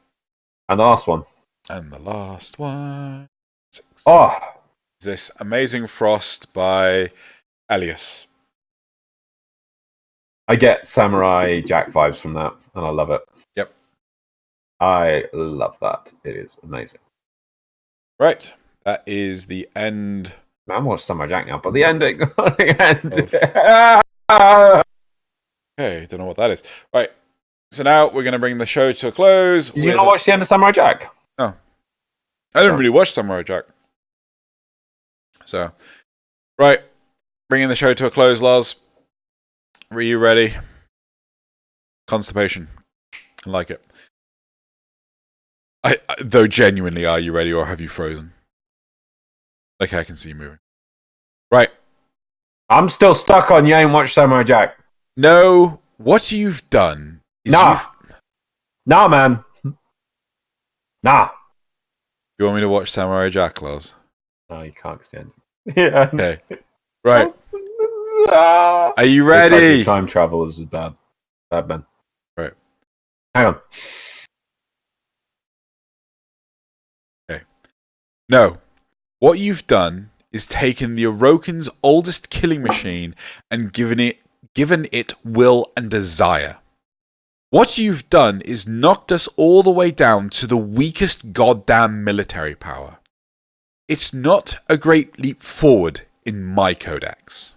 And the last one. And the last one. 6. Oh, This Amazing Frost by Elias. I get Samurai Jack vibes from that, and I love it. Yep. I love that. It is amazing. Right. That is the end. I'm watching Samurai Jack now, but the ending. Okay, don't know what that is. Right. So now we're going to bring the show to a close. Did you not watch the end of Samurai Jack? No. I didn't really watch Samurai Jack. So, right. Bringing the show to a close, Loz. Are you ready? Constipation. I like it. Though genuinely, are you ready or have you frozen? Okay, I can see you moving. Right. I'm still stuck on you ain't watched Samurai Jack. No, what you've done is Nah, man. Nah. You want me to watch Samurai Jack, Loz? No, you can't stand it. Yeah. Okay. Right. Are you ready? Time travel is bad. Bad, man. Right. Hang on. Okay. No. What you've done is taken the Orokin's oldest killing machine and given it will and desire. What you've done is knocked us all the way down to the weakest goddamn military power. It's not a great leap forward in my codex.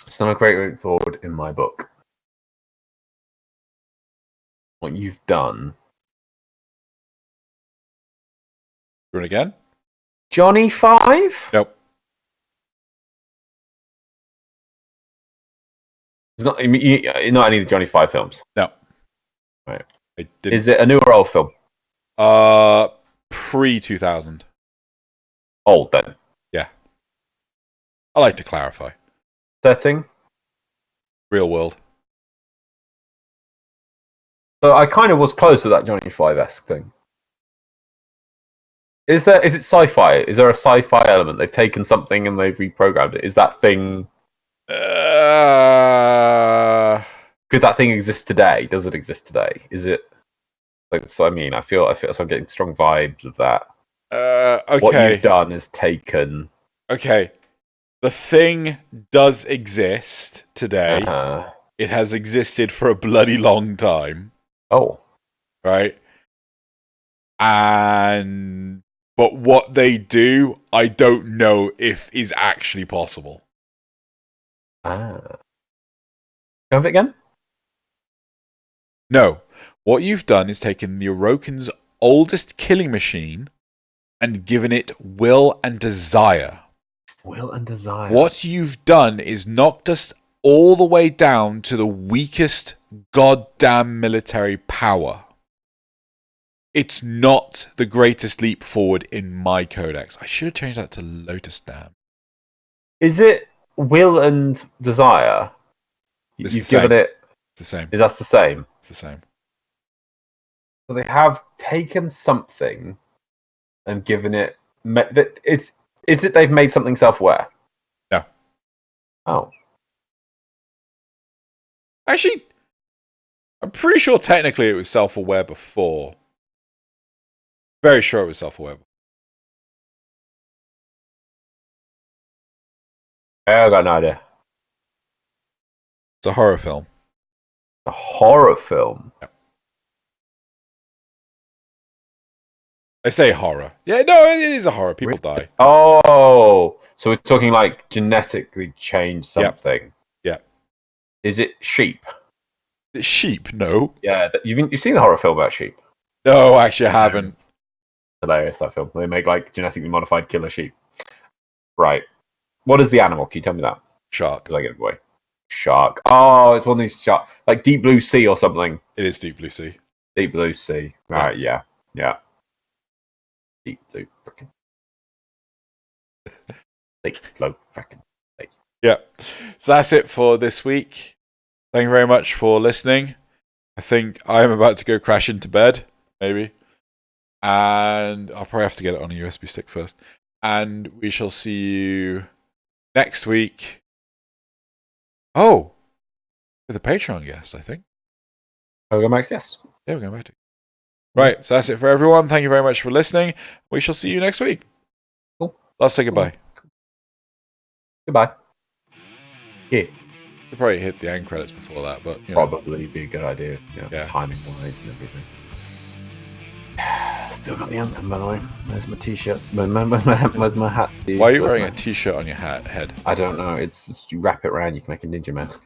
It's not a great leap forward in my book. What you've done. Run again? Johnny 5? Nope. It's not any of the Johnny 5 films. No. Right. Is it a new or old film? Pre-2000. Old then. Yeah. I like to clarify. Setting? Real world. So I kind of was close with that Johnny 5-esque thing. Is it sci-fi? Is there a sci-fi element? They've taken something and they've reprogrammed it. Is that thing... Could that thing exist today? Does it exist today? Is it... So I mean, I feel so I'm getting strong vibes of that. Okay. What you've done is taken... Okay. The thing does exist today. It has existed for a bloody long time. Oh. Right? But what they do, I don't know if is actually possible. Have it again? No. What you've done is taken the Orokin's oldest killing machine and given it will and desire. Will and desire. What you've done is knocked us all the way down to the weakest goddamn military power. It's not the greatest leap forward in my codex. I should have changed that to Lotus Dam. Is it will and desire? You've given it... It's the same. That's the same? It's the same. So they have taken something and given it... Is it they've made something self-aware? No. Oh. Actually, I'm pretty sure technically it was self-aware before. Very sure it was self-aware. I got no idea. It's a horror film. A horror film? Yep. I say horror. Yeah, no, it is a horror. People die. Oh, so we're talking like genetically change something. Yeah. Is it sheep? Is it sheep? No. Yeah, you've seen the horror film about sheep? No, actually, I haven't. Hilarious, that film. They make like genetically modified killer sheep. Right. What is the animal? Can you tell me that? Shark. Because I get it away. Shark. Oh, it's one of these shark, like Deep Blue Sea or something. It is Deep Blue Sea. Deep Blue Sea. Right, yeah. Deep Blue frickin'. Deep Blue frickin'. Yeah. So that's it for this week. Thank you very much for listening. I think I'm about to go crash into bed, maybe. And I'll probably have to get it on a USB stick first. And we shall see you next week. Oh, with a Patreon guest, I think. Oh, we're going back to guess. Yeah, we're going back to. Right, so that's it for everyone. Thank you very much for listening. We shall see you next week. Cool. Let's say goodbye. Goodbye. Yeah. We'll probably hit the end credits before that, but Probably be a good idea. Yeah. Timing wise and everything. Still got the anthem, by the way. There's my t-shirt. Where's my hat, Steve? Why are you wearing a t-shirt on your head? I don't know. It's just, you wrap it around, you can make a ninja mask.